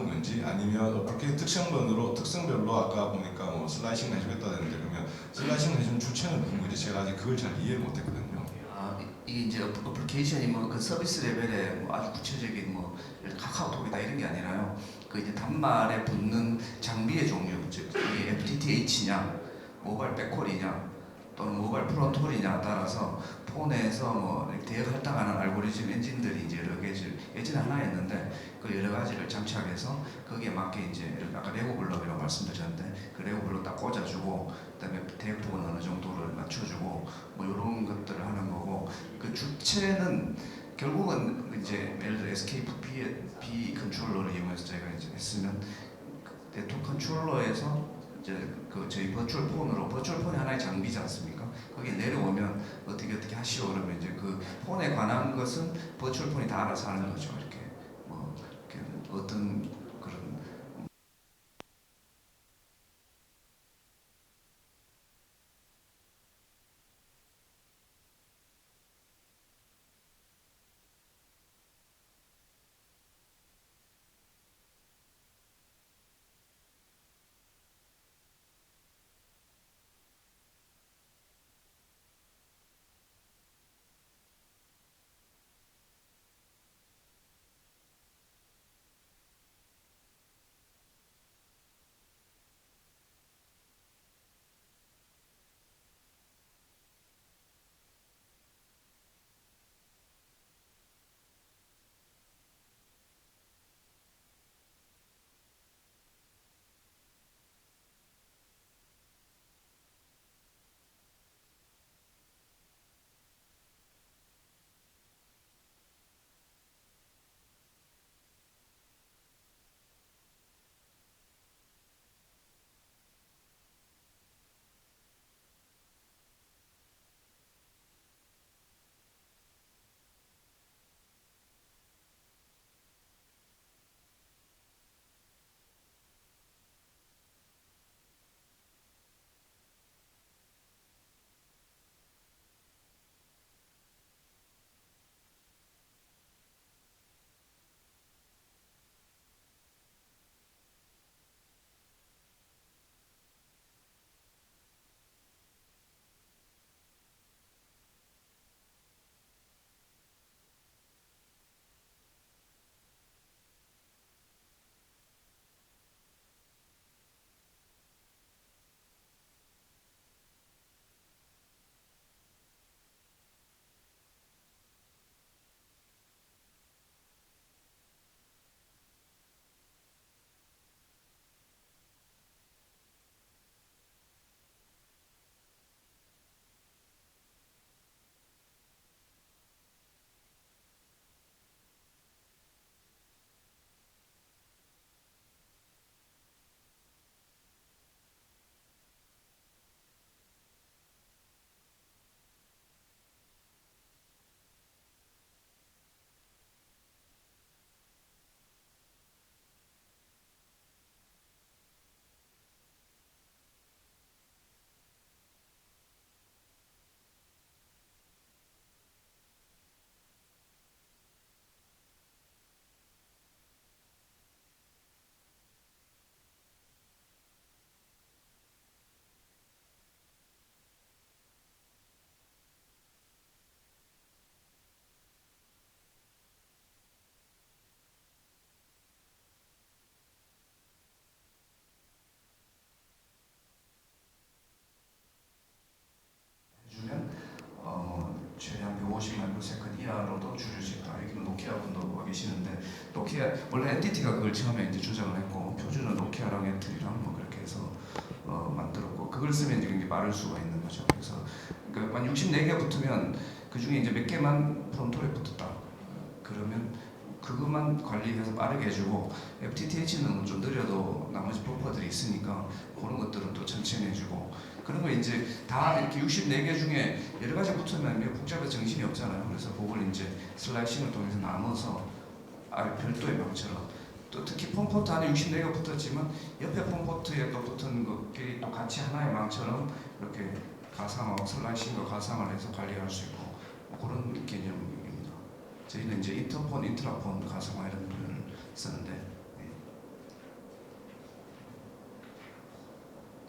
건지 아니면 어플리케이션 특성별로 아까 보니까 슬라이싱 해주겠다는데 그러면 슬라이싱 해준 주체는 누구인지 제가 아직 그걸 잘 이해를 못했거든요. 이게 이제 어플리케이션이 그 서비스 레벨에 아주 구체적인 카카오톡이다 이런 게 아니라요. 이제 단말에 붙는 장비의 종류, 즉 이게 FTTH냐, 모바일 백홀이냐, 또는 모바일 프론트홀이냐 따라서 폰에서 대역 할당하는 알고리즘 엔진들이 이제 여러 개를 예전에 하나였는데 그 여러 가지를 장착해서 거기에 맞게 이제 아까 레고 블럭이라고 말씀드렸는데 그 레고 블럭 딱 꽂아주고 그다음에 대역폭은 어느 정도를 맞춰주고 이런 것들을 하는 거고 그 주체는 결국은 이제 예를 들어 에스케이프 B 컨트롤러를 이용해서 저희가 이제 했으면 네트워크 컨트롤러에서 이제 저희 버추얼 폰이 하나의 장비지 않습니까? 거기에 내려오면 어떻게 하시오 그러면 이제 그 폰에 관한 것은 버추얼 폰이 다 알아서 하는 거죠. 이렇게 이렇게 어떤 50 마이크로세컨드 이하로도 줄일 수 있다. 여기 노키아 분도 와 계시는데 노키아 원래 NTT가 그걸 처음에 이제 주장을 했고 표준은 노키아랑 엔트리랑 뭐 그렇게 해서 만들었고 그걸 쓰면 이제 빠를 수가 있는 거죠. 그래서 그러니까 만 64개가 붙으면 그 중에 이제 몇 개만 프론토에 붙었다. 그러면 그것만 관리해서 빠르게 해주고 FTTH는 좀 느려도 나머지 버퍼들이 있으니까 그런 것들은 또 천천히 해주고 그런 거 이제 다 이렇게 64개 중에 여러 가지 붙으면 복잡해서 정신이 없잖아요. 그래서 그걸 이제 슬라이싱을 통해서 나눠서 별도의 망처럼 또 특히 폼포트 안에 64개가 붙었지만 옆에 폼포트에 또 붙은 것끼리 또 같이 하나의 망처럼 이렇게 가상하고 슬라이싱과 가상을 해서 관리할 수 있고 그런 개념입니다. 저희는 이제 인터폰, 인트라폰 가상화 이런 표현을 쓰는데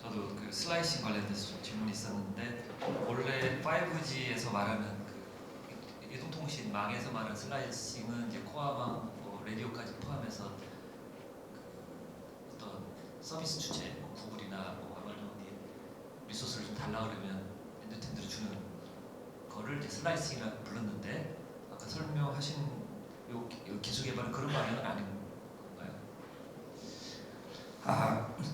저도 그 슬라이싱 관련돼서 좀 질문이 있었는데 원래 5G에서 말하는 그 이동통신망에서 말하는 슬라이싱은 이제 코어망, 뭐 라디오까지 포함해서 그 어떤 서비스 주체, 뭐 구글이나 뭐 아마존 리소스를 좀 달라 그러면 엔드텐드로 주는 거를 이제 슬라이싱이라고 불렀는데 아까 설명하신 요 기술 개발은 그런 방향은 아닌 건가요?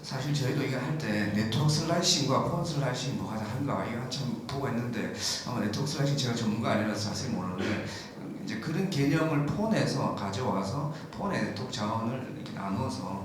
사실 저희도 이거 할 때 네트워크 슬라이싱과 폰 슬라이싱 뭐가 다른가 이거 한참 보고 했는데 아마 네트워크 슬라이싱 제가 전문가 아니라서 자세히 모르는데 이제 그런 개념을 폰에서 가져와서 폰의 네트워크 자원을 이렇게 나눠서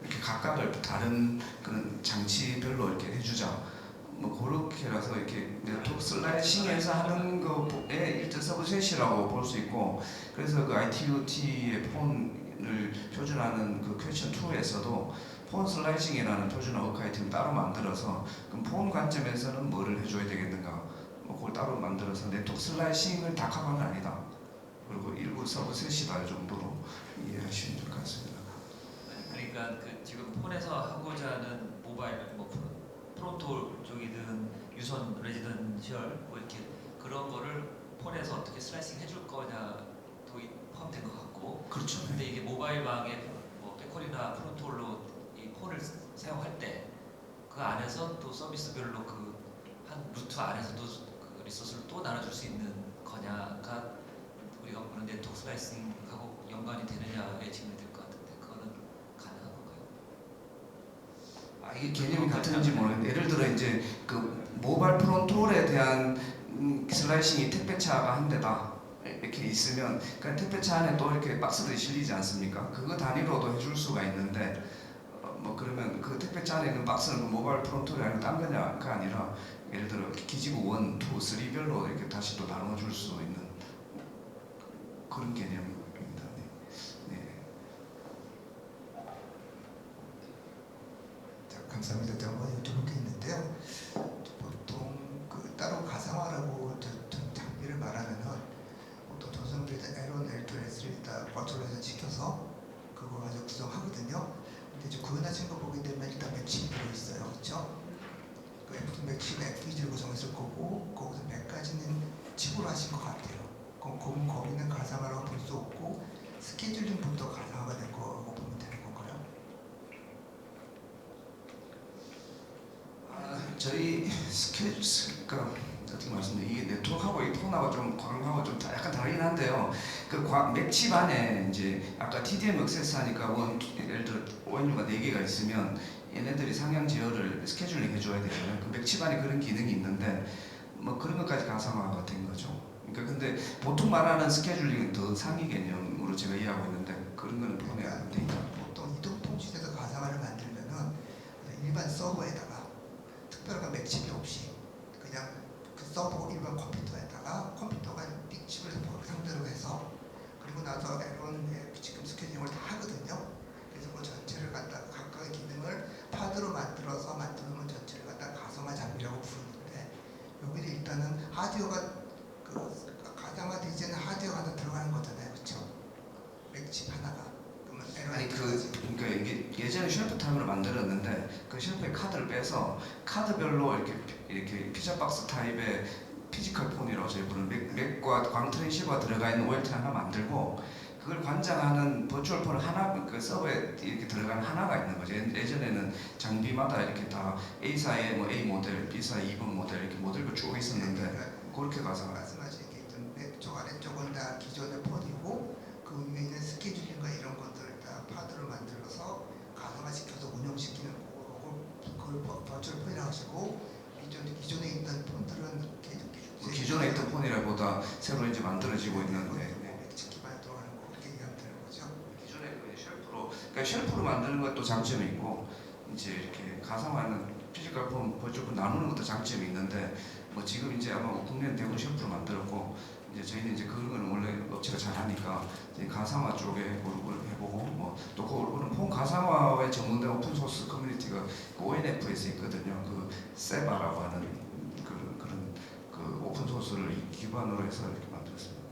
이렇게 각각을 다른 그런 장치별로 이렇게 해주자. 뭐 그렇게라서 이렇게 네트워크 슬라이싱에서 하는 거에 일단 서브셋이라고 볼 수 있고 그래서 그 ITUT의 폰을 표준화하는 그 퀘스천 2에서도 폰 슬라이싱이라는 표준화 워크 아이템을 따로 만들어서 그럼 폰 관점에서는 뭐를 해줘야 되겠는가 뭐 그걸 따로 만들어서 네트워크 슬라이싱을 다 커버는 아니다. 그리고 일부 서브셋이다 이 정도로 이해하시면 될 것 같습니다. 그러니까 그 지금 폰에서 하고자 하는 모바일 뭐 프론토 쪽이든 유선 레지던셜 뭐 이렇게 그런 거를 폰에서 어떻게 슬라이싱 해줄 거냐도 포함된 것 같고 그렇죠. 근데 이게 모바일망에 뭐 백홀이나 프론토로 이 폰을 사용할 때 그 안에서 또 서비스별로 그 한 루트 안에서도 그 리소스를 또 나눠줄 수 있는 거냐가 우리가 보는 네트워크 슬라이싱하고 연관이 되느냐에 질문이 될 것 같은데 그거는 가능한 건가요? 이게 개념이 같은지 모르겠는데 예를 들어 이제 그 모바일 프론토에 대한 슬라이싱이 택배차가 한 대다 이렇게 있으면 그 택배차 안에 또 이렇게 박스들이 실리지 않습니까? 그거 단위로도 해줄 수가 있는데 뭐 그러면 그 택배차 안에 있는 박스는 그 모바일 프론토가 아니라 딴 거냐가 아니라 예를 들어 기지국 1, 2, 3별로 이렇게 다시 또 나눠줄 수 있는 그런 개념입니다. 네. 감사합니다. 제가 한번 여쭤볼 게 있는데요. 보통 그 따로 가상화라고 장비를 말하면은 보통 전성들이 L1, L2, L3를 다 버추얼라이제이션 시켜서 그거 가지고 구성하거든요. 근데 이제 구현하신 거 보게 되면 일단 맥칩이 들어있어요. 그렇죠? 그 맥칩은 FPG를 구성했을 거고 거기서 100가지는 칩으로 하신 것 같아요. 그럼 거기는 가상화라고 볼 수 없고 스케줄링 부분도 가상화가 될 거고 보면 되는 건가요? 저희 그러니까 어떻게 말씀드리면 이게 네트워크하고 이 폰하고 좀 광하고 좀 약간 다르긴 한데요. 그 맥칩 안에 이제 아까 TDM 액세스 하니까 예를 들어 ONU가 4개가 있으면 얘네들이 상향 제어를 스케줄링 해줘야 되잖아요. 그 맥칩 안에 그런 기능이 있는데 뭐 그런 것까지 가상화가 된 거죠. 그러니까 근데 보통 말하는 스케줄링은 더 상위 개념으로 제가 이해하고 있는데 그런 거는 폰에 안 돼 있다. 보통 이동통신에서 가상화를 만들면은 일반 서버에다가 특별한 맥칩이 없이 그냥 그 서버 일반 컴퓨터에다가 컴퓨터가 빅칩을 상대로 해서 그리고 나서 L1에 지금 스케줄링을 다 하거든요. 그래서 그 전체를 갖다가 각각의 기능을 파드로 만들어서 만들어놓은 전체를 갖다가 가상화 장비라고 부르는데 여기는 일단은 하드웨어가 그 가상화 이제는 하드웨어가 하나 들어가는 거잖아요, 그렇죠? 맥칩 하나가. 그러면 아니 그러니까 이게 예전에 쉘프 타임으로 만들었는데 그 쉘프에 카드를 빼서 카드별로 이렇게 피자 박스 타입의 피지컬 폰이라고 저희 부르는 맥과 광 트랜시버가 들어가 있는 OLT 하나 만들고 그걸 관장하는 버추얼 폰을 하나 그 서버에 이렇게 들어가는 하나가 있는 거죠. 예전에는 장비마다 이렇게 다 A사의 뭐 A 모델, B사의 2번 모델 이렇게 모델로 쭉 있었는데 그렇게 가서 말씀하신 게 좀 기존의 폰이고 그 위에 있는 스케줄링과 이런 것들을 다 파드를 만들어서 가상화시켜서 운영시키는 그걸 버추얼 폰이라고 하시고 기존에 있던 폰들은 기존에 있던 폰이라보다 새로 이제 만들어지고 있는데 맥치 기반에 들어가는 거 그렇게 얘기하면 되는 거죠. 기존에 그 쉘프로 그러니까 쉘프로 만드는 것도 장점이 있고 이제 이렇게 가상화는 피지컬 폰, 버추얼 폰 나누는 것도 장점이 있는데 뭐 지금 이제 아마 국내는 대부분 쉘프로 만들었고 이제 저희는 이제 그런 거는 원래 업체가 잘하니까 이제 가상화 쪽에 해보고 뭐 또 그거는 폰 가상화에 전문된 오픈 소스 커뮤니티가 그 ONF에서 있거든요. 그 세바라고 하는 그런 그 오픈 소스를 기반으로 해서 이렇게 만들었습니다.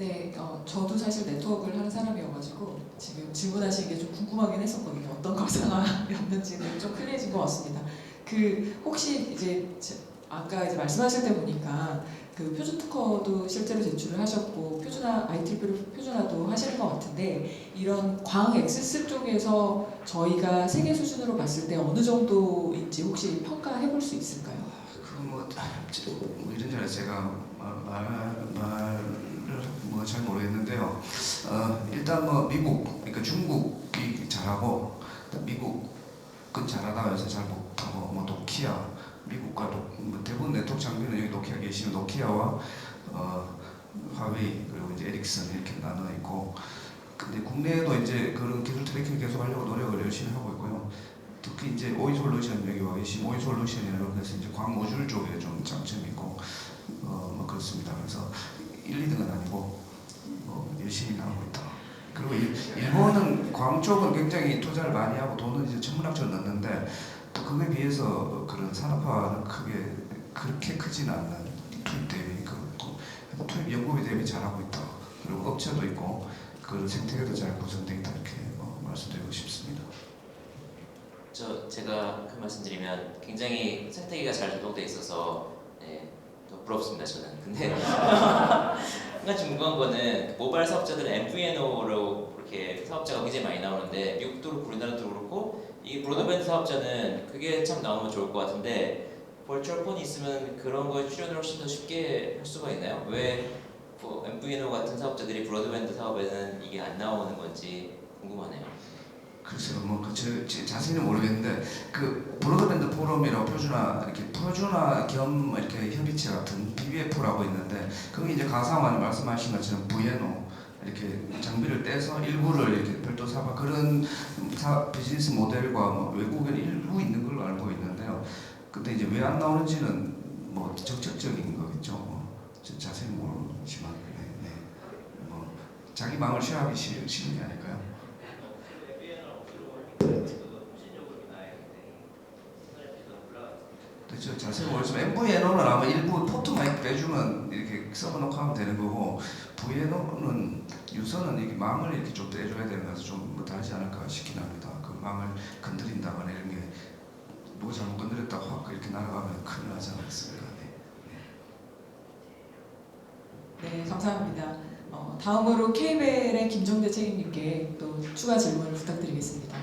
네, 저도 사실 네트워크를 하는 사람이어가지고 지금 질문하신 게 좀 궁금하긴 했었거든요. 어떤 가상화였는지는 좀 클리어진 것 같습니다. 그 혹시 이제 아까 이제 말씀하실 때 보니까 그 표준 특허도 실제로 제출을 하셨고 IEEE 표준화도 하시는 것 같은데 이런 광 액세스 쪽에서 저희가 세계 수준으로 봤을 때 어느 정도인지 혹시 평가해 볼 수 있을까요? 뭐 이런저런 제가 말을 뭐 잘 모르겠는데요. 일단 뭐 미국, 그러니까 중국이 잘하고 미국은 잘하다가 요새 잘 못하고 뭐 노키아, 미국과 뭐 대부분 네트워크 장비는 여기 노키아 계시면 노키아와 화웨이 그리고 이제 에릭슨 이렇게 나눠 있고 근데 국내에도 이제 그런 기술 트래킹 계속 하려고 노력을 열심히 하고 있고요. 특히 이제 오이솔루션 여기 와 계신 오이솔루션이라고 해서 이제 광 모듈 쪽에 좀 장점이 있고 뭐 그렇습니다. 그래서 1, 2등은 아니고 열심히 나오고 있다. 그리고 일본은 광 쪽은 굉장히 투자를 많이 하고 돈은 이제 천문학적으로 넣는데 또 그거에 비해서 그런 산업화는 그렇게 크지는 않는 투입 대비 투입 연구비 대비 잘하고 있다. 그리고 업체도 있고 그 생태계도 잘 구성되어 있다 이렇게 말씀드리고 싶습니다. 제가 그 말씀드리면 굉장히 생태계가 잘 조성돼 있어서 더 부럽습니다 저는. 근데 한 가지 궁금한 거는 모바일 사업자들은 MVNO로 이렇게 사업자가 굉장히 많이 나오는데 미국도 그렇고 우리나라도 그렇고 이 브로드밴드 사업자는 그게 참 나오면 좋을 것 같은데 버추얼 폰이 있으면 그런 거에 출연을 훨씬 더 쉽게 할 수가 있나요? 왜 MVNO 같은 사업자들이 브로드밴드 사업에는 이게 안 나오는 건지 궁금하네요. 글쎄요, 자세히는 모르겠는데 그 브로드밴드 포럼이라고 표준화 겸 이렇게 협의체 같은 BBF라고 있는데 그게 이제 가상화 말씀하신 것처럼 VNO 이렇게 장비를 떼서 일부를 이렇게 별도 사업 그런 비즈니스 모델과 뭐 외국에는 일부 있는 걸로 알고 있는데요. 근데 이제 왜 안 나오는지는 뭐 정책적인 거겠죠. 자세히 모르지만 뭐 자기 마음을 쉐어하기 싫은 게 아닐까요? 그렇죠. 자세히 모르지만 MVNO는 아마 일부 포트 마이크 빼주면 이렇게 써놓고 하면 되는 거고 VNO는 유선은 이게 망을 이렇게 좀 떼줘야 되는 거라서 좀 다르지 않을까 싶긴 합니다. 그 망을 건드린다거나 이런 게 뭐 잘못 건드렸다고 확 이렇게 날아가면 큰일 나지 않겠습니까? 네, 감사합니다. 다음으로 KBL의 김종대 책임님께 또 추가 질문을 부탁드리겠습니다.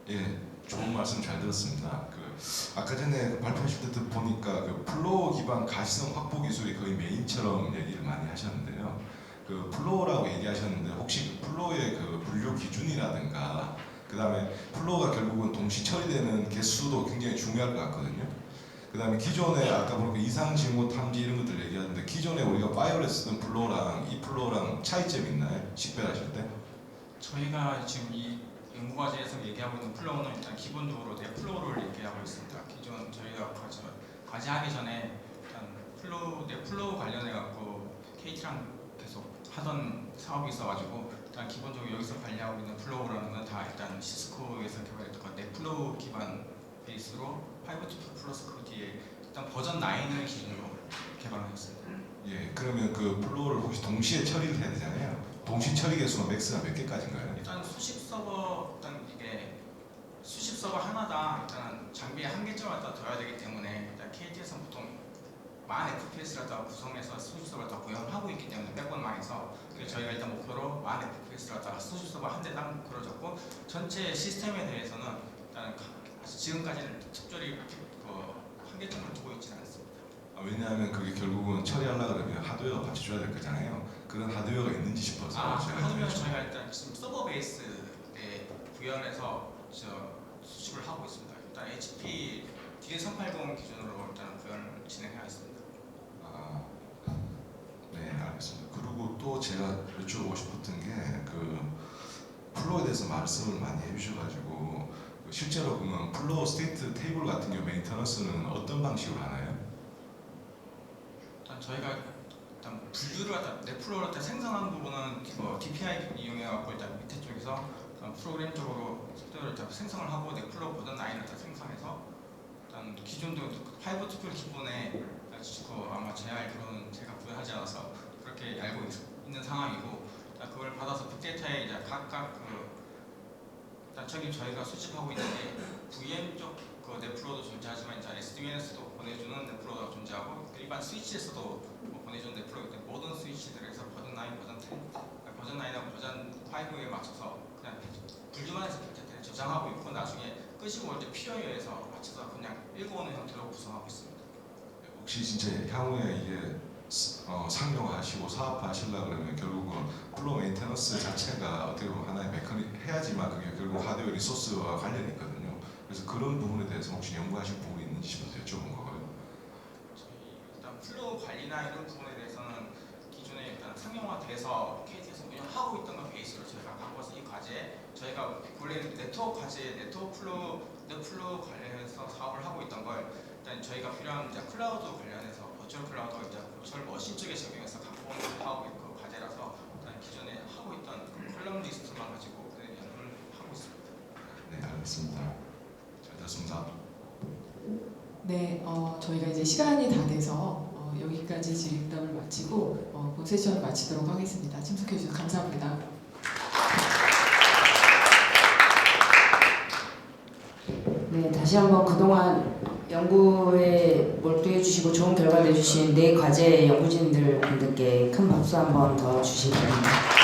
예, 좋은 말씀 잘 들었습니다. 아까 전에 발표하실 때 보니까 플로우 기반 가시성 확보 기술이 거의 메인처럼 얘기를 많이 하셨는데요. 플로우라고 얘기하셨는데 혹시 플로우의 분류 기준이라든가 그다음에 플로우가 결국은 동시 처리되는 개수도 굉장히 중요할 것 같거든요. 그다음에 기존에 아까 보니까 이상 징후 탐지 이런 것들 얘기하는데 기존에 우리가 파이어에 쓰던 플로우랑 이 플로우랑 차이점이 있나요? 식별하실 때? 저희가 지금 이 연구과제에서 얘기하고 있는 플로우는 일단 기본적으로 네 플로우를 얘기하고 있습니다. 기존 저희가 과제하기 전에 일단 플로우 관련해 갖고 KT랑 계속 하던 사업이 있어가지고 일단 기본적으로 여기서 관리하고 있는 플로우라는 건 다 일단 시스코에서 개발했던 네 플로우 기반 베이스로 5G 플러스 코디에 일단 버전 9을 기준으로 개발했습니다. 예, 그러면 플로우를 혹시 동시에 처리를 해야 되잖아요. 동시 처리 개수가 맥스가 몇 개까지인가요? 일단 수십 서버 하나당 일단 장비에 한 개쯤 갖다 둬야 되기 때문에 일단 KT에서는 보통 10,000 FPS를 구성해서 수십 서버를 다 구현하고 있기 때문에 백원망에서 그래서 저희가 일단 목표로 10,000 FPS를 수십 서버 한 대당 그려졌고 전체 시스템에 대해서는 일단 지금까지는 적절히 한계점을 두고 있지는 않습니다. 왜냐하면 그게 결국은 처리하려고 그러면 하드웨어가 같이 줘야 될 거잖아요. 그런 하드웨어가 있는지 싶어서 제가 하드웨어 드렸죠. 저희가 일단 지금 서버 베이스에 구현해서 수집을 하고 있습니다. 일단 HP D380 기준으로 일단 구현을 진행하고 있습니다. 아, 네, 알겠습니다. 그리고 또 제가 여쭤보고 싶었던 게 그 플로우에 대해서 말씀을 많이 해주셔가지고 실제로 보면 플로우 스테이트 테이블 같은 경우 메인터넌스는 어떤 방식으로 하나요? 일단 저희가 일단 분류를 갖다 넷플로우를 갖다 생성한 부분은 DPI 이용해갖고 일단 밑에 쪽에서 프로그램 쪽으로 소프트웨어를 일단 생성을 하고 넷플로우 버전 9을 다 생성해서 일단 기존도 5투플 기본에 아마 제 알기로는 제가 구현하지 않아서 그렇게 알고 있는 상황이고 그걸 받아서 빅데이터에 이제 각각 일단 저희가 수집하고 있는 게 VM 쪽 넷플로우도 존재하지만 이제 SDN에서도 보내주는 넷플로우가 존재하고 일반 스위치에서도 보내주는 넷플로우 있는 모든 스위치들에서 버전 9, 버전 10, 버전 9하고 버전 5에 맞춰서 그냥 분류만 해서 빅데이터에 저장하고 있고 나중에 끄시고 올 때 필요에서 맞춰서 그냥 읽어오는 형태로 구성하고 있습니다. 혹시 진짜 향후에 이게 상용화하시고 사업화하시려고 그러면 결국은 플로우 메인테너스 자체가 어떻게 보면 하나의 메커닉 해야지만 그게 결국 하드웨어 리소스와 관련이 있거든요. 그래서 그런 부분에 대해서 혹시 연구하신 부분이 있는지 싶어서 여쭤본 거고요. 저희 일단 플로우 관리나 이런 부분에 대해서는 기존에 일단 상용화돼서 KT에서 운영하고 있던 거 베이스로 저희가 갖고 와서 이 과제에 저희가 원래 네트워크 과제에 네트워크 플로우 관련해서 사업을 하고 있던 걸 일단 저희가 필요한 이제 클라우드 관련해서 버추얼 클라우드 이제 버추얼 머신 쪽에 적용해서 갖고 오는 사업이 그 과제라서 일단 기존에 하고 있던 컬럼 리스트만 가지고 연구를 하고 있습니다. 네, 알겠습니다. 잘 들었습니다. 네, 저희가 이제 시간이 다 돼서 여기까지 질의응답을 마치고 본 세션을 마치도록 하겠습니다. 참석해 주셔서 감사합니다. 네, 다시 한번 그동안 연구에 몰두해 주시고 좋은 결과 내주신 네 과제 연구진들 분들께 큰 박수 한번 더 주시기 바랍니다.